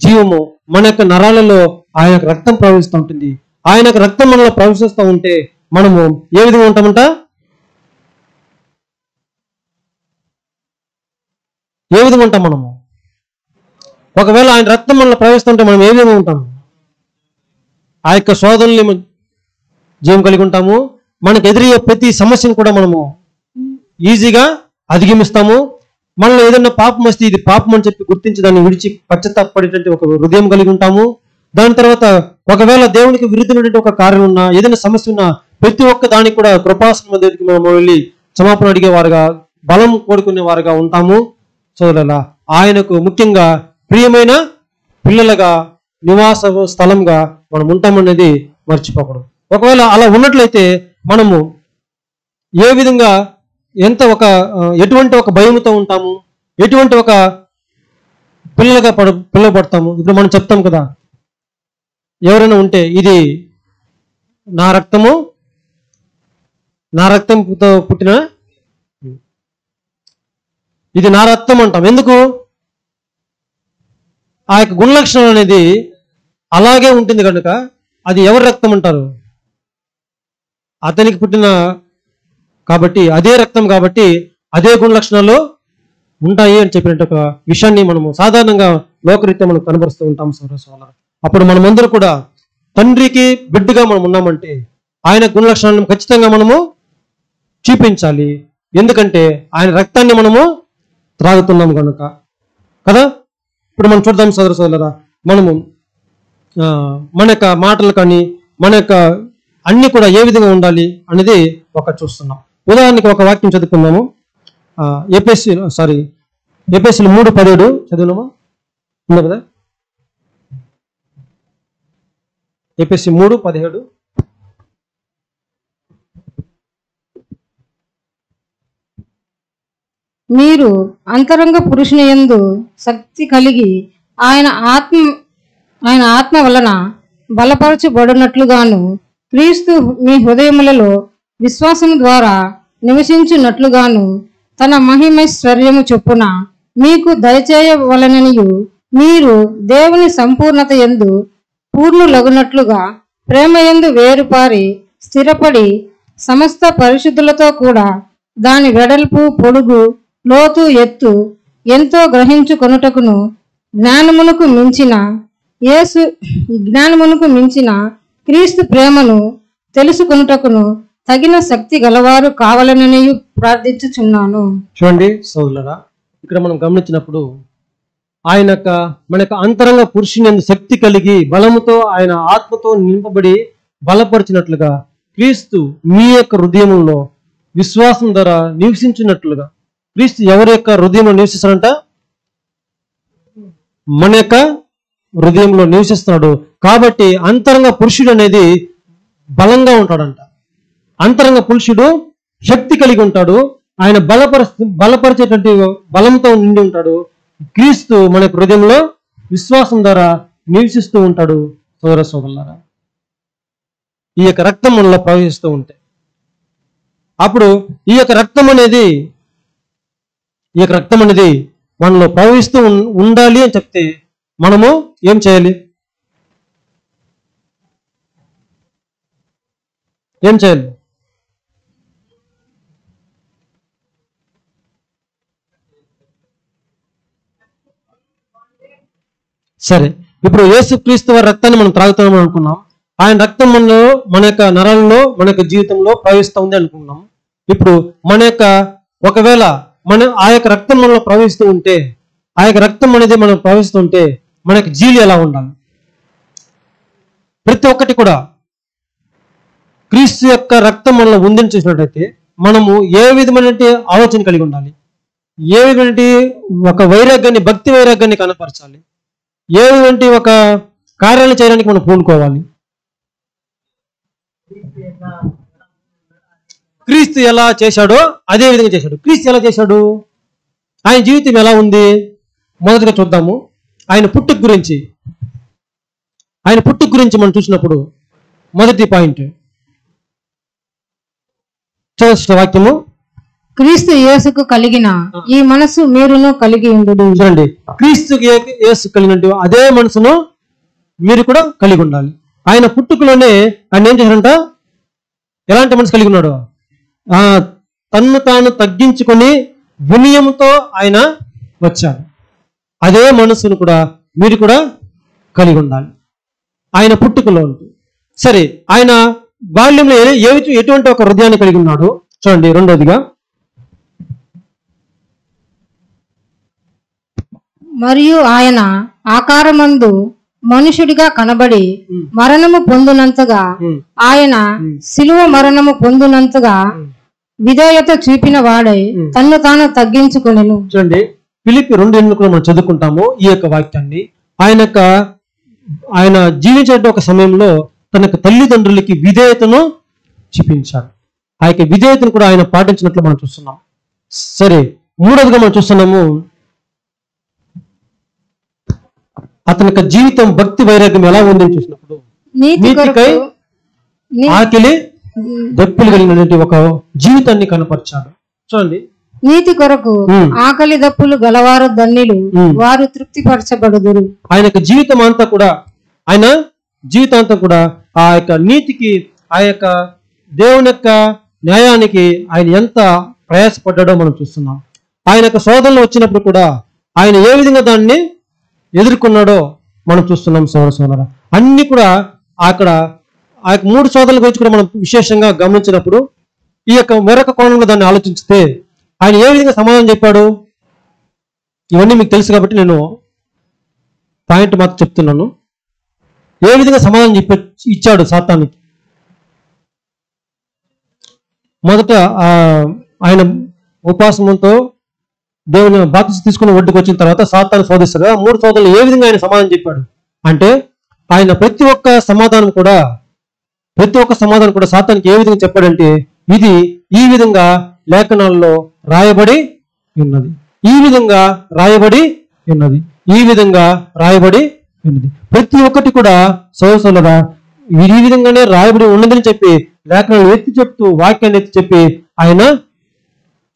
జీవము, మన యొక్క నరాలలో ఆయన యొక్క రక్తం ప్రవహిస్తూ ఉంటుంది. ఆయన యొక్క రక్తం మనలో ప్రవహిస్తూ ఉంటే మనము ఏ విధంగా ఉంటామంట? ఏ విధంగా ఉంటాం మనము? ఒకవేళ ఆయన రక్తం మనలో ప్రవహిస్తుంటే మనం ఏ విధంగా ఉంటాము? ఆ యొక్క శోధనల్ని జీవం కలిగి ఉంటాము. మనకు ఎదురయ్యే ప్రతి సమస్యను కూడా మనము ఈజీగా అధిగమిస్తాము. మనలో ఏదైనా పాపం వస్తే ఇది పాపం అని చెప్పి గుర్తించి దాన్ని విడిచి పశ్చాత్తాపడేటువంటి ఒక హృదయం కలిగి ఉంటాము. దాని తర్వాత ఒకవేళ దేవునికి విరుద్ధమైనటువంటి ఒక కార్యం ఉన్నా, ఏదైనా సమస్య ఉన్నా, ప్రతి ఒక్క దానికి కూడా కృపాసనం దగ్గరికి మనం వెళ్ళి క్షమాపణ అడిగే వారుగా, బలం కోరుకునే వారుగా ఉంటాము. సోదరులారా, ఆయనకు ముఖ్యంగా ప్రియమైన పిల్లలుగా, నివాస స్థలంగా మనం ఉంటామనేది మర్చిపోకూడదు. ఒకవేళ అలా ఉన్నట్లయితే మనము ఏ విధంగా ఎటువంటి ఒక భయముతో ఉంటాము, ఎటువంటి ఒక పిల్లలుగా పిలువబడతాము. ఇప్పుడు మనం చెప్తాం కదా, ఎవరైనా ఉంటే ఇది నా రక్తంతో పుట్టిన ఇది నా రక్తం అంటాం. ఎందుకు? ఆ యొక్క గుణలక్షణం అనేది అలాగే ఉంటుంది కనుక అది ఎవరి రక్తం అంటారు? అతనికి పుట్టిన కాబట్టి అదే రక్తం కాబట్టి అదే గుణలక్షణాలు ఉంటాయి అని చెప్పినట్టు ఒక విషయాన్ని మనము సాధారణంగా లోకరీత్యా మనం కనబరుస్తూ ఉంటాం సోదరులారా. అప్పుడు మనమందరూ కూడా తండ్రికి బిడ్డగా మనం ఉన్నామంటే ఆయన గుణలక్షణాలను ఖచ్చితంగా మనము చూపించాలి. ఎందుకంటే ఆయన రక్తాన్ని మనము త్రాగుతున్నాం కనుక కదా. ఇప్పుడు మనం చూద్దాం సోదరులారా, మనము మన యొక్క మాటలు కానీ మన యొక్క అన్ని కూడా ఏ విధంగా ఉండాలి అనేది ఒక చూస్తున్నాం. ఉదాహరణకి ఒక వాక్యం చదువుకుందాము. ఎఫెసీయులు 3:17 చదివినామా? ఉందా కదా? ఎఫెసీ 3:17. మీరు అంతరంగ పురుషుని యందు శక్తి కలిగి ఆయన ఆత్మ వలన బలపరచబడినట్లుగాను క్రీస్తు మీ హృదయములలో విశ్వాసము ద్వారా నివసించున్నట్లుగాను తన మహిమైశ్వర్యము చొప్పున మీకు దయచేయవలననియు మీరు దేవుని సంపూర్ణత యందు పూర్ణులగునట్లుగా ప్రేమ యందు వేరుపారి స్థిరపడి సమస్త పరిశుద్ధులతో కూడా దాని వెడల్పు పొడుగు లోతు ఎత్తు ఎంతో గ్రహించుకొనుటకును జ్ఞానమునకు మించిన క్రీస్తు ప్రేమను తెలుసుకొనుటకును తగిన శక్తి గలవారు కావాలని ప్రార్థించుచున్నాను. చూడండి సోదరులారా, ఇక్కడ మనం గమనించినప్పుడు ఆయన మన యొక్క అంతరంగ పురుషుని యందు శక్తి కలిగి బలముతో ఆయన ఆత్మతో నింపబడి బలపరిచినట్లుగా క్రీస్తు మీ యొక్క హృదయంలో విశ్వాసం ద్వారా నివసించినట్లుగా. క్రీస్తు ఎవరి యొక్క హృదయంలో నివసిస్తాడంట? మన యొక్క హృదయంలో నివసిస్తున్నాడు. కాబట్టి అంతరంగ పురుషుడు అనేది బలంగా ఉంటాడంట. అంతరంగ పురుషుడు శక్తి కలిగి ఉంటాడు. ఆయన బలపరిచేటువంటి బలంతో నిండి ఉంటాడు. క్రీస్తు మన హృదయంలో విశ్వాసం ద్వారా నివసిస్తూ ఉంటాడు. సోదర సోదరులారా, ఈ యొక్క రక్తం మనలో ప్రవహిస్తూ ఉంటే అప్పుడు ఈ యొక్క రక్తం అనేది మనలో ప్రవహిస్తూ ఉండాలి అని చెప్తే మనము ఏం చేయాలి? సరే, ఇప్పుడు యేసుక్రీస్తు వారి రక్తాన్ని మనం త్రాగుతామని అనుకున్నాం. ఆయన రక్తం మనలో మన యొక్క నరాలలో మన యొక్క జీవితంలో ప్రవహిస్తూ ఉంది అనుకున్నాం. ఇప్పుడు మన యొక్క ఒకవేళ ఆ యొక్క రక్తం మనలో ప్రవహిస్తూ ఉంటే, ఆ యొక్క రక్తం అనేది మనం ప్రవహిస్తుంటే మన యొక్క జీవి ఎలా ఉండాలి? ప్రతి ఒక్కటి కూడా క్రీస్తు యొక్క రక్తం మనలో ఉందని చూసినట్టయితే మనము ఏ విధమైన ఆలోచన కలిగి ఉండాలి? ఏ విధమైన ఒక వైరాగ్యాన్ని, భక్తి వైరాగ్యాన్ని కనపరచాలి? ఏ విధమైన ఒక కార్యాలు చేయడానికి మనం పూనుకోవాలి? క్రీస్తు ఎలా చేశాడో అదే విధంగా చేశాడు. క్రీస్తు ఎలా చేశాడు? ఆయన జీవితం ఎలా ఉంది? మొదటగా చూద్దాము ఆయన పుట్టుక గురించి మనం చూసినప్పుడు మొదటి పాయింట్ చదువు వాక్యము. క్రీస్తు యేసుకు కలిగిన ఈ మనసు మీరును కలిగి ఉండుడి. చూడండి, క్రీస్తు యేసు కలిగినట్టు అదే మనసును మీరు కూడా కలిగి ఉండాలి. ఆయన పుట్టుకలోనే ఆయన ఏం చేశాడంట? ఎలాంటి మనసు కలిగి ఉన్నాడు? తన్ను తాను తగ్గించుకొని వినయంతో ఆయన వచ్చాడు. అదే మనసును కూడా మీరు కూడా కలిగి ఉండాలి ఆయన పుట్టుకలో ఉంటుంది. సరే, ఆయన బాల్యంలో ఎటువంటి ఒక హృదయాన్ని కలిగి ఉన్నాడు? చూడండి, రెండోదిగా మరియు ఆయన ఆకారమందు మనుషుడిగా కనబడి మరణము పొందునంతగా ఆయన శిలువ మరణము పొందునంతగా విధేయత చూపిన వాడై తన్ను తాను తగ్గించుకొనెను. చూడండి, ఫిలిప్పీ 2:8 కూడా మనం చదువుకుంటాము ఈ యొక్క వాక్యాన్ని. ఆయన జీవించే ఒక సమయంలో తన తల్లిదండ్రులకి విధేయతను చూపించాడు. ఆ యొక్క విధేయతను కూడా ఆయన పాటించినట్లు మనం చూస్తున్నాం. సరే, మూడోదిగా మనం చూస్తున్నాము అతని యొక్క జీవితం భక్తి వైరాగ్యం ఎలా ఉందని చూసినప్పుడు నీతికై ఆకలి దప్పులు కలిగినటువంటి ఒక జీవితాన్ని కనపరిచాడు. చూడండి, నీతి కొరకు ఆకలి దప్పులు గలవారు ధన్యులు, వారు తృప్తిపరచబడుదురు. ఆయన యొక్క జీవితం అంతా కూడా ఆ యొక్క నీతికి, ఆ యొక్క దేవుని యొక్క న్యాయానికి ఆయన ఎంత ప్రయాసపడ్డాడో మనం చూస్తున్నాం. ఆయన యొక్క శోధనలు వచ్చినప్పుడు కూడా ఆయన ఏ విధంగా దాన్ని ఎదుర్కొన్నాడో మనం చూస్తున్నాం. సోదర అన్ని కూడా అక్కడ ఆ యొక్క 3 శోధనల గురించి కూడా మనం విశేషంగా గమనించినప్పుడు ఈ యొక్క మరొక కోణంలో దాన్ని ఆలోచిస్తే ఆయన ఏ విధంగా సమాధానం చెప్పాడు, ఇవన్నీ మీకు తెలుసు కాబట్టి నేను పాయింట్ మాత్రం చెప్తున్నాను. ఏ విధంగా సమాధానం ఇచ్చాడు సాతానికి. మొదట ఆయన ఉపాసనంతో దేవుని బాప్తిసం తీసుకుని ఒడ్డుకు వచ్చిన తర్వాత సాతాను శోధిస్తాడు. 3 శోధనలు ఏ విధంగా ఆయన సమాధానం చెప్పాడు అంటే, ఆయన ప్రతి ఒక్క సమాధానం కూడా సాతానికి ఏ విధంగా చెప్పాడంటే, ఇది ఈ విధంగా లేఖనాల్లో రాయబడి ఉన్నది, ఈ విధంగా రాయబడి ఉన్నది, ఈ విధంగా రాయబడి ఉన్నది. ప్రతి ఒక్కటి కూడా సోదరులారా ఈ విధంగానే రాయబడి ఉన్నదని చెప్పి లేఖనాలు ఎత్తి చెప్తూ, వాక్యాన్ని ఎత్తి చెప్పి ఆయన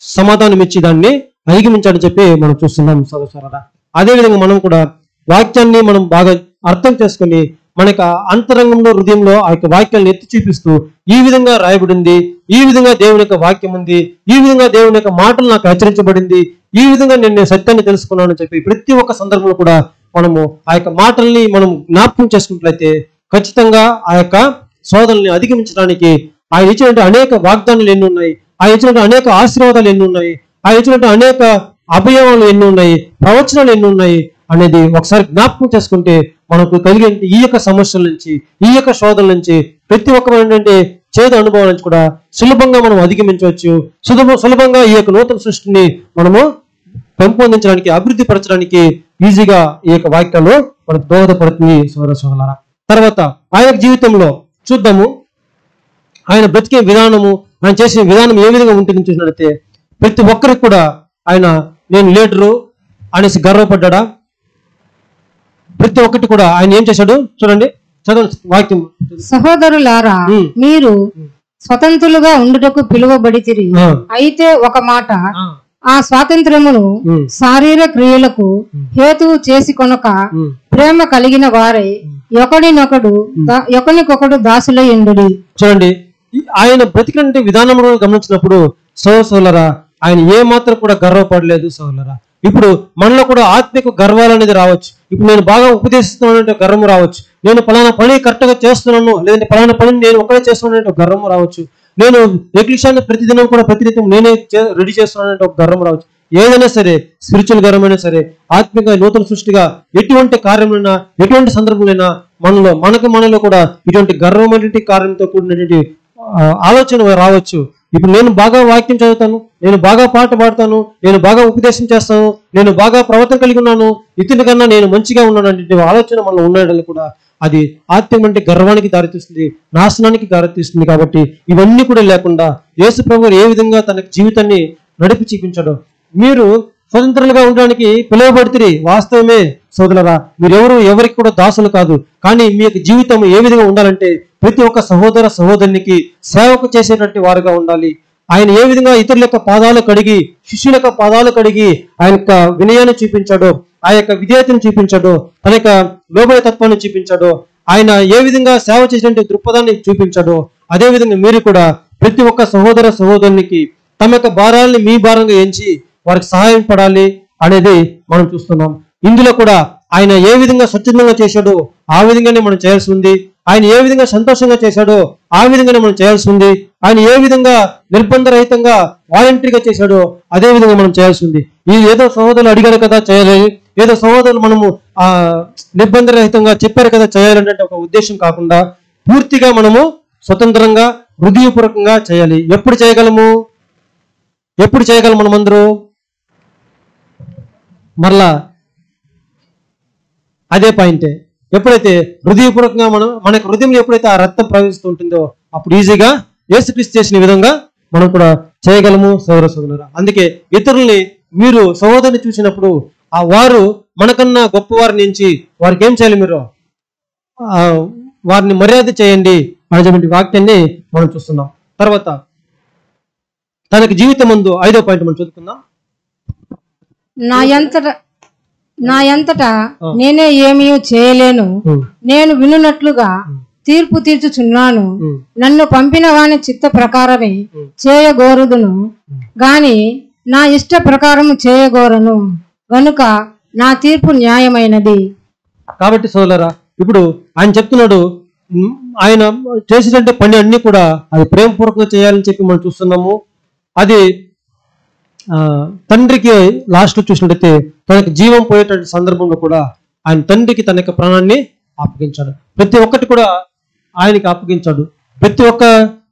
సమాధానం ఇచ్చి దాన్ని అధిగమించాడని చెప్పి మనం చూస్తున్నాం. సోదరులారా అదేవిధంగా మనం కూడా వాక్యాన్ని మనం బాగా అర్థం చేసుకుని మన యొక్క అంతరంగంలో, హృదయంలో ఆ యొక్క వాక్యాలను ఎత్తి చూపిస్తూ, ఈ విధంగా రాయబడింది, ఈ విధంగా దేవుని యొక్క వాక్యం ఉంది, ఈ విధంగా దేవుని యొక్క మాటలు నాకు హెచ్చరించబడింది, ఈ విధంగా నేను సత్యాన్ని తెలుసుకున్నానని చెప్పి ప్రతి ఒక్క సందర్భంలో కూడా మనము ఆ యొక్క మాటల్ని మనం జ్ఞాపకం చేసుకున్నట్లయితే ఖచ్చితంగా ఆ యొక్క శోధనల్ని అధిగమించడానికి ఆయన ఇచ్చినటువంటి అనేక వాగ్దానాలు ఎన్ని ఉన్నాయి, ఆయన ఇచ్చినటువంటి అనేక ఆశీర్వాదాలు ఎన్ని ఉన్నాయి, ఆయన ఇచ్చినటువంటి అనేక అభయవాలు ఎన్ని ఉన్నాయి, ప్రవచనాలు ఎన్ని ఉన్నాయి అనేది ఒకసారి జ్ఞాపకం చేసుకుంటే మనకు కలిగే ఈ యొక్క సమస్యల నుంచి, ఈ యొక్క శోధనల నుంచి, ప్రతి ఒక్కమైనటువంటి చేదు అనుభవం నుంచి కూడా సులభంగా మనం అధిగమించవచ్చు. సులభంగా ఈ యొక్క నూతన సృష్టిని మనము పెంపొందించడానికి, అభివృద్ధి పరచడానికి ఈజీగా ఈ యొక్క వాక్యాలు మనకు దోహదపడుతుంది. సోదరులారా తర్వాత ఆయన జీవితంలో చూద్దాము, ఆయన బ్రతికే విధానము, ఆయన చేసే విధానం ఏ విధంగా ఉంటుంది చూసినట్లయితే ప్రతి ఒక్కరికి కూడా ఆయన నేను లీడరు అనేసి గర్వపడ్డా. ప్రతి ఒక్కటి కూడా ఆయన ఏం చేశాడు చూడండి, చదవండి వాక్యం. సహోదరులారా మీరు స్వతంత్రులుగా ఉండుటకు పిలువబడితిరి, అయితే ఒక మాట, ఆ స్వాతంత్రమును శారీర క్రియలకు హేతువు చేసి కొనక ప్రేమ కలిగిన వారై ఒకనికొకడు దాసులై ఉండుడి. చూడండి ఆయన బ్రతికంటే విధానంలో గమనించినప్పుడు సోదరులారా ఆయన ఏ మాత్రం కూడా గర్వపడలేదు. సోదరులారా ఇప్పుడు మనలో కూడా ఆత్మిక గర్వాలు అనేది రావచ్చు. ఇప్పుడు నేను బాగా ఉపదేశిస్తున్నానంటే గర్వం రావచ్చు, నేను పలానా పని కరెక్ట్గా చేస్తున్నాను, లేదంటే పలానా పని నేను ఒకటే చేస్తున్నానంటే గర్వం రావచ్చు, నేను ఎక్లిషాన్ని ప్రతిదినం కూడా ప్రతినిత్యం నేనే రెడీ చేస్తున్నానంటే ఒక గర్వం రావచ్చు. ఏదైనా సరే, స్పిరిచువల్ గర్వమైనా సరే, ఆత్మిక నూతన సృష్టిగా ఎటువంటి కార్యమైనా, ఎటువంటి సందర్భంలో మనలో కూడా ఇటువంటి గర్వమైనటువంటి కార్యంతో కూడినటువంటి ఆలోచన రావచ్చు. ఇప్పుడు నేను బాగా వాక్యం చదువుతాను, నేను బాగా పాట పాడతాను, నేను బాగా ఉపదేశం చేస్తాను, నేను బాగా ప్రవర్తన కలిగి ఉన్నాను, ఇతని కన్నా నేను మంచిగా ఉన్నాను అంటే ఆలోచన మనలో ఉండడం కూడా అది ఆత్మీయమంటే గర్వానికి దారితీస్తుంది, నాశనానికి దారితీస్తుంది. కాబట్టి ఇవన్నీ కూడా లేకుండా యేసు ప్రభువు ఏ విధంగా తన జీవితాన్ని నడిపి చూపించాడో, మీరు స్వతంత్రులుగా ఉండడానికి పిలువబడితే వాస్తవమే సోదరులారా, మీరెవరు ఎవరికి కూడా దాసులు కాదు. కానీ మీ యొక్క జీవితం ఏ విధంగా ఉండాలంటే ప్రతి ఒక్క సహోదర సహోదరునికి సేవకు చేసేటువంటి వారుగా ఉండాలి. ఆయన ఏ విధంగా ఇతరుల యొక్క పాదాలు కడిగి, శిష్యుల యొక్క పాదాలు కడిగి ఆయన యొక్క వినయాన్ని చూపించాడో, ఆ యొక్క విధేయతను చూపించాడో, తన యొక్క లోబడే తత్వాన్ని చూపించాడో, ఆయన ఏ విధంగా సేవ చేసినటువంటి దృక్పథాన్ని చూపించాడో, అదేవిధంగా మీరు కూడా ప్రతి ఒక్క సహోదర సహోదరునికి తమ యొక్క భారాలని మీ భారంగా ఎంచి వారికి సహాయం పడాలి అనేది మనం చూస్తున్నాం. ఇందులో కూడా ఆయన ఏ విధంగా స్వచ్ఛందంగా చేశాడో ఆ విధంగానే మనం చేయాల్సి ఉంది. ఆయన ఏ విధంగా సంతోషంగా చేశాడో ఆ విధంగానే మనం చేయాల్సి ఉంది. ఆయన ఏ విధంగా నిర్బంధరహితంగా వాలంటరీగా చేశాడో అదే విధంగా మనం చేయాల్సి ఉంది. ఇది ఏదో సహోదరులు అడిగారు కదా చేయాలి, ఏదో సహోదరులు మనము నిర్బంధరహితంగా చెప్పారు కదా చేయాలంటే ఒక ఉద్దేశం కాకుండా పూర్తిగా మనము స్వతంత్రంగా హృదయపూర్వకంగా చేయాలి. ఎప్పుడు చేయగలము మనమందరూ? మరలా అదే పాయింటే, ఎప్పుడైతే హృదయపూర్వకంగా మన హృదయంలో ఎప్పుడైతే ఆ రక్తం ప్రవహిస్తుంటుందో అప్పుడు ఈజీగా యేసుక్రీస్తు చేసిన విధంగా మనం కూడా చేయగలము. సోదరులారా అందుకే ఇతరుల్ని మీరు సహోదరుని చూసినప్పుడు వారు మనకన్నా గొప్పవారిని ఎంచి వారికి ఏం చేయాలి, మీరు వారిని మర్యాద చేయండి అనేటువంటి వాక్యాన్ని మనం చూస్తున్నాం. తర్వాత తనకి జీవితం ముందు 5వ పాయింట్ మనం చదువుకుందాం. నా ఎంతటా నేనే ఏమీ చేయలేను, నేను వినున్నట్లుగా తీర్పు తీర్చుచున్నాను. నన్ను పంపిన వాని చిత్త ప్రకారమే చేయగోరుదును గాని నా ఇష్ట ప్రకారము చేయగోరను గనుక నా తీర్పు న్యాయమైనది. కాబట్టి సోదరా, ఇప్పుడు ఆయన చెప్తున్నాడు, ఆయన చేసేటంటే పని అన్ని కూడా అది ప్రేమపూర్వకంగా చేయాలని చెప్పి మనం చూస్తున్నాము. అది తండ్రికి లాస్ట్ చూసినట్టయితే తనకి జీవం పోయేటువంటి సందర్భంలో కూడా ఆయన తండ్రికి తన యొక్క ప్రాణాన్ని అప్పగించాడు. ప్రతి ఒక్కటి కూడా ఆయనకి అప్పగించాడు. ప్రతి ఒక్క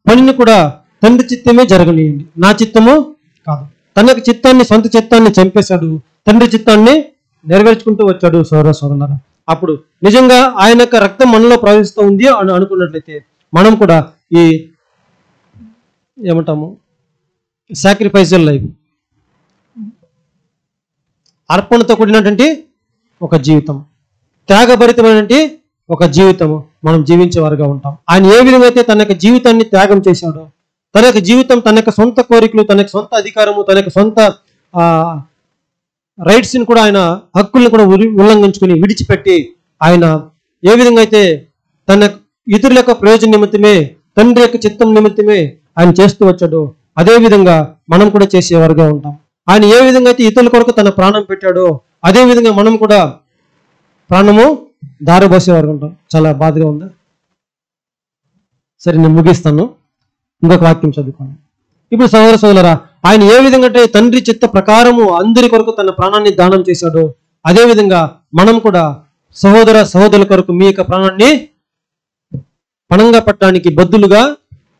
పనిని కూడా తండ్రి చిత్తమే జరగనియండి, నా చిత్తము కాదు. తన యొక్క చిత్తాన్ని, సొంత చిత్తాన్ని చంపేశాడు, తండ్రి చిత్తాన్ని నెరవేర్చుకుంటూ వచ్చాడు. సోదర సోదరులారా, అప్పుడు నిజంగా ఆయన యొక్క రక్తం మనలో ప్రవహిస్తూ ఉంది అని అనుకున్నట్లయితే మనం కూడా ఈ ఏమంటాము సాక్రిఫైజల్ లైఫ్, అర్పణతో కూడినటువంటి ఒక జీవితం, త్యాగభరితమైనటువంటి ఒక జీవితం మనం జీవించేవారుగా ఉంటాం. ఆయన ఏ విధంగా అయితే తన యొక్క జీవితాన్ని త్యాగం చేశాడో, తన యొక్క జీవితం, తన యొక్క సొంత కోరికలు, తన యొక్క సొంత అధికారము, తన యొక్క సొంత రైట్స్ని కూడా, ఆయన హక్కుల్ని కూడా ఉల్లంఘించుకుని విడిచిపెట్టి ఆయన ఏ విధంగా అయితే తన ఇతరుల యొక్క ప్రయోజన నిమిత్తమే, తండ్రి యొక్క చిత్తం నిమిత్తమే ఆయన చేస్తూ వచ్చాడో అదే విధంగా మనం కూడా చేసేవారుగా ఉంటాం. ఆయన ఏ విధంగా అయితే ఇతరుల కొరకు తన ప్రాణం పెట్టాడో అదే విధంగా మనం కూడా ప్రాణము దారబోసేవారు ఉంటాం. చాలా బాధగా ఉందా? సరే, నేను ముగిస్తాను. ఇంకొక వాక్యం చదువుకోండి. ఇప్పుడు సహోదర సోదరులారా, ఆయన ఏ విధంగా అంటే తండ్రి చిత్త ప్రకారము అందరి కొరకు తన ప్రాణాన్ని దానం చేశాడో అదే విధంగా మనం కూడా సహోదర సహోదరుల కొరకు మీ యొక్క ప్రాణాన్ని పణంగా పట్టడానికి బద్దులుగా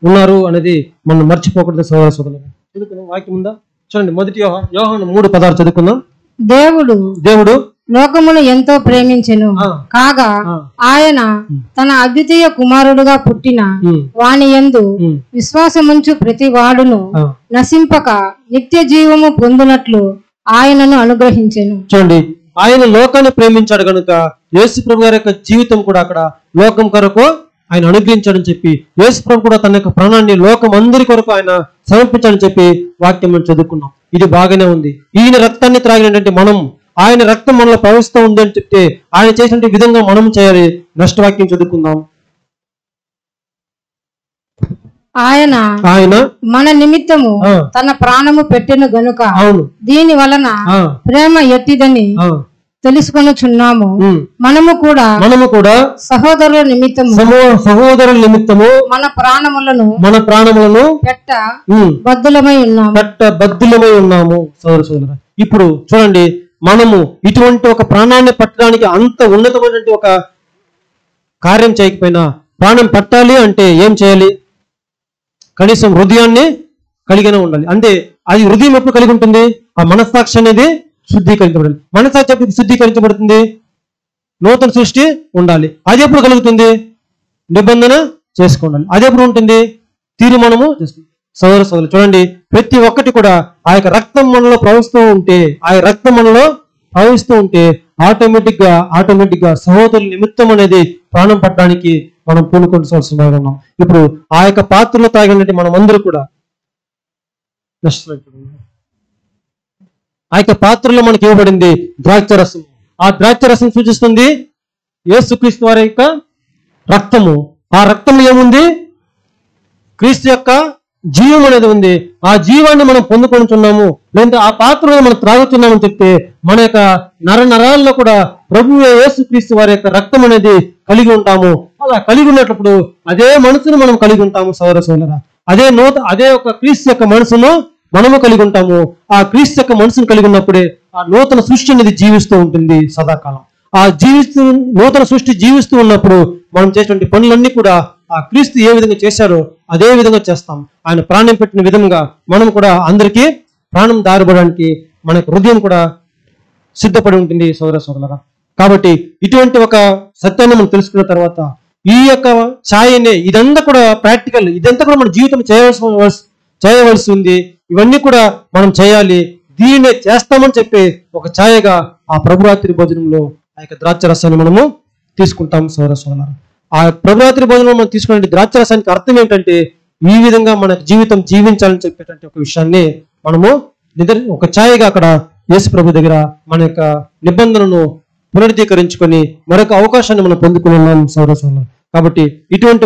ఉన్నారు అనేది మనం మర్చిపోకూడదు. సహోదర సోదరులారా, చదువుకుందాం. వాక్యం ఉందా? చూడండి, మొదటి యోహాను 3:16 చదువుకుందాం. దేవుడు లోకమును ఎంతో ప్రేమించెను కాగా ఆయన తన అద్వితీయ కుమారుడుగా పుట్టిన వాని యందు విశ్వాసముంచు ప్రతి వాడును నశింపక నిత్య జీవము పొందునట్లు ఆయనను అనుగ్రహించెను. చూడండి, ఆయన లోకాన్ని ప్రేమించాడు కనుక యేసు ప్రభు గారి యొక్క జీవితం కూడా అక్కడ లోకం కొరకు ఆయన అనుగ్రహించాడని చెప్పి, యేసు ప్రభు కూడా తన యొక్క ప్రాణాన్ని లోకం అందరి కొరకు ఆయన సమర్పించాడని చెప్పి వాక్యం మనం చదువుకున్నాం. ఇది బాగానే ఉంది. ఈయన రక్తాన్ని త్రాగినటువంటి మనం, ఆయన రక్తం మనలో ప్రవహిస్తూ ఉంది అని చెప్తే ఆయన చేసిన విధంగా మనం చేయాలి. నెక్స్ట్ వాక్యం చదువుకుందాం. ఆయన మన నిమిత్తము తన ప్రాణము పెట్టెను గనుక దీని వలన ప్రేమ ఎట్టిదని తెలుసుకొనుచున్నాము. మనము కూడా సహోదరుల నిమిత్తము మన ప్రాణములను పెట్ట బద్దులమై ఉన్నాము. సోదర సోదరులారా, ఇప్పుడు చూడండి, మనము ఇటువంటి ఒక ప్రాణాన్ని పట్టడానికి అంత ఉన్నతమైనటువంటి ఒక కార్యం చేయకపోయినా ప్రాణం పట్టాలి అంటే ఏం చేయాలి? కనీసం హృదయాన్ని కలిగిన ఉండాలి. అంటే అది హృదయం ఎప్పుడు కలిగి ఉంటుంది? ఆ మనస్సాక్షి అనేది శుద్ధీకరించబడాలి. మనస్సాక్షి ఎప్పుడు శుద్ధీకరించబడుతుంది? నూతన సృష్టి ఉండాలి. అది ఎప్పుడు కలుగుతుంది? నిబంధన చేసుకోవాలి. అది ఎప్పుడు ఉంటుంది? తీర్మానము చేసుకుంటుంది. సోదర సోదరులు చూడండి, ప్రతి ఒక్కటి కూడా ఆ యొక్క రక్తం మనలో ప్రవహిస్తూ ఉంటే ఆటోమేటిక్ గా సహోదరుల నిమిత్తం అనేది ప్రాణం పట్టడానికి మనం పూనుకోవాల్సిన ఉన్నాం. ఇప్పుడు ఆ యొక్క పాత్రలో తాగినట్టు మనం అందరూ కూడా ఆ యొక్క పాత్రలో మనకి ఇవ్వబడింది ద్రాక్షరసం. ఆ ద్రాక్షరసం సూచిస్తుంది యేసుక్రీస్తు వారి యొక్క రక్తము. ఆ రక్తంలో ఏముంది? క్రీస్తు యొక్క జీవం అనేది ఉంది. ఆ జీవాన్ని మనం పొందుకొనిచున్నాము, లేదంటే ఆ పాత్రలో మనం త్రాగుతున్నామని చెప్తే మన యొక్క నరాల్లో కూడా ప్రభువు యేసుక్రీస్తు వారి యొక్క రక్తం అనేది కలిగి ఉంటాము. అలా కలిగి ఉన్నప్పుడు అదే మనసును మనం కలిగి ఉంటాము. సోదర సోదరులారా, అదే ఒక క్రీస్తు యొక్క మనసును మనము కలిగి ఉంటాము. ఆ క్రీస్తు యొక్క మనసును కలిగి ఉన్నప్పుడే ఆ నూతన సృష్టి అనేది జీవిస్తూ ఉంటుంది సదాకాలం. ఆ నూతన సృష్టి జీవిస్తూ ఉన్నప్పుడు మనం చేసేటువంటి పనులన్నీ కూడా ఆ క్రీస్తు ఏ విధంగా చేశారో అదే విధంగా చేస్తాం. ఆయన ప్రాణం పెట్టిన విధంగా మనం కూడా అందరికీ ప్రాణం దారిపడడానికి మన హృదయం కూడా సిద్ధపడి ఉంటుంది. సోదర సోదరులారా, కాబట్టి ఇటువంటి ఒక సత్యాన్ని మనం తెలుసుకున్న తర్వాత ఈ యొక్క ఛాయనే ఇదంతా కూడా ప్రాక్టికల్, ఇదంతా కూడా మన జీవితం చేయవలసి ఉంది. ఇవన్నీ కూడా మనం చేయాలి. దీన్నే చేస్తామని చెప్పి ఒక ఛాయగా ఆ ప్రభురాత్రి భోజనంలో ఆ యొక్క ద్రాక్షరసాన్ని మనము తీసుకుంటాం. సోదర సోదరులారా, ఆ ప్రభురాత్రి భోజనంలో మనం తీసుకునే ద్రాక్షరసానికి అర్థం ఏంటంటే ఈ విధంగా మన జీవితం జీవించాలని చెప్పేటువంటి ఒక విషయాన్ని మనము ఒక ఛాయగా అక్కడ యేసు ప్రభు దగ్గర మన యొక్క నిబంధనను పునరుద్ధీకరించుకొని మరొక అవకాశాన్ని మనం పొందుకుని ఉన్నాం సౌరసంలో. కాబట్టి ఇటువంటి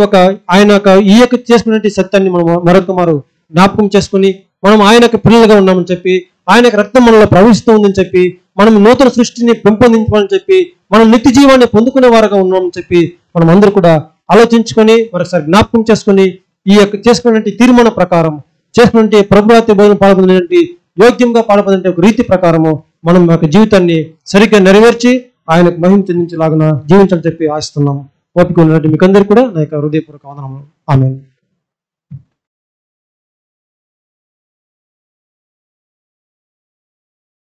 ఆయన ఈ యొక్క చేసుకునే సత్యాన్ని మనం మరొక మారు జ్ఞాపకం చేసుకుని మనం ఆయనకు పిల్లలుగా ఉన్నామని చెప్పి, ఆయనకు రక్తం మనలో ప్రవహిస్తూ ఉందని చెప్పి, మనం నూతన సృష్టిని పెంపొందించాలని చెప్పి, మనం నిత్య జీవాన్ని పొందుకునే వారుగా ఉన్నామని చెప్పి మనం అందరూ కూడా ఆలోచించుకొని మరొకసారి జ్ఞాపకం చేసుకుని ఈ యొక్క చేసుకునే తీర్మాన ప్రకారం చేసుకునే ప్రభుత్వ బోధన పాల్పొందినటువంటి యోగ్యంగా పాల్పొందే ఒక రీతి ప్రకారము మనం యొక్క జీవితాన్ని సరిగ్గా నెరవేర్చి ఆయనకు మహిమ చెందించేలాగా జీవించాలని చెప్పి ఆశిస్తున్నాము. ఓపిక ఉన్నట్టు మీకందరూ కూడా నా యొక్క హృదయపూర్వక వందనములు. ఆమేన్.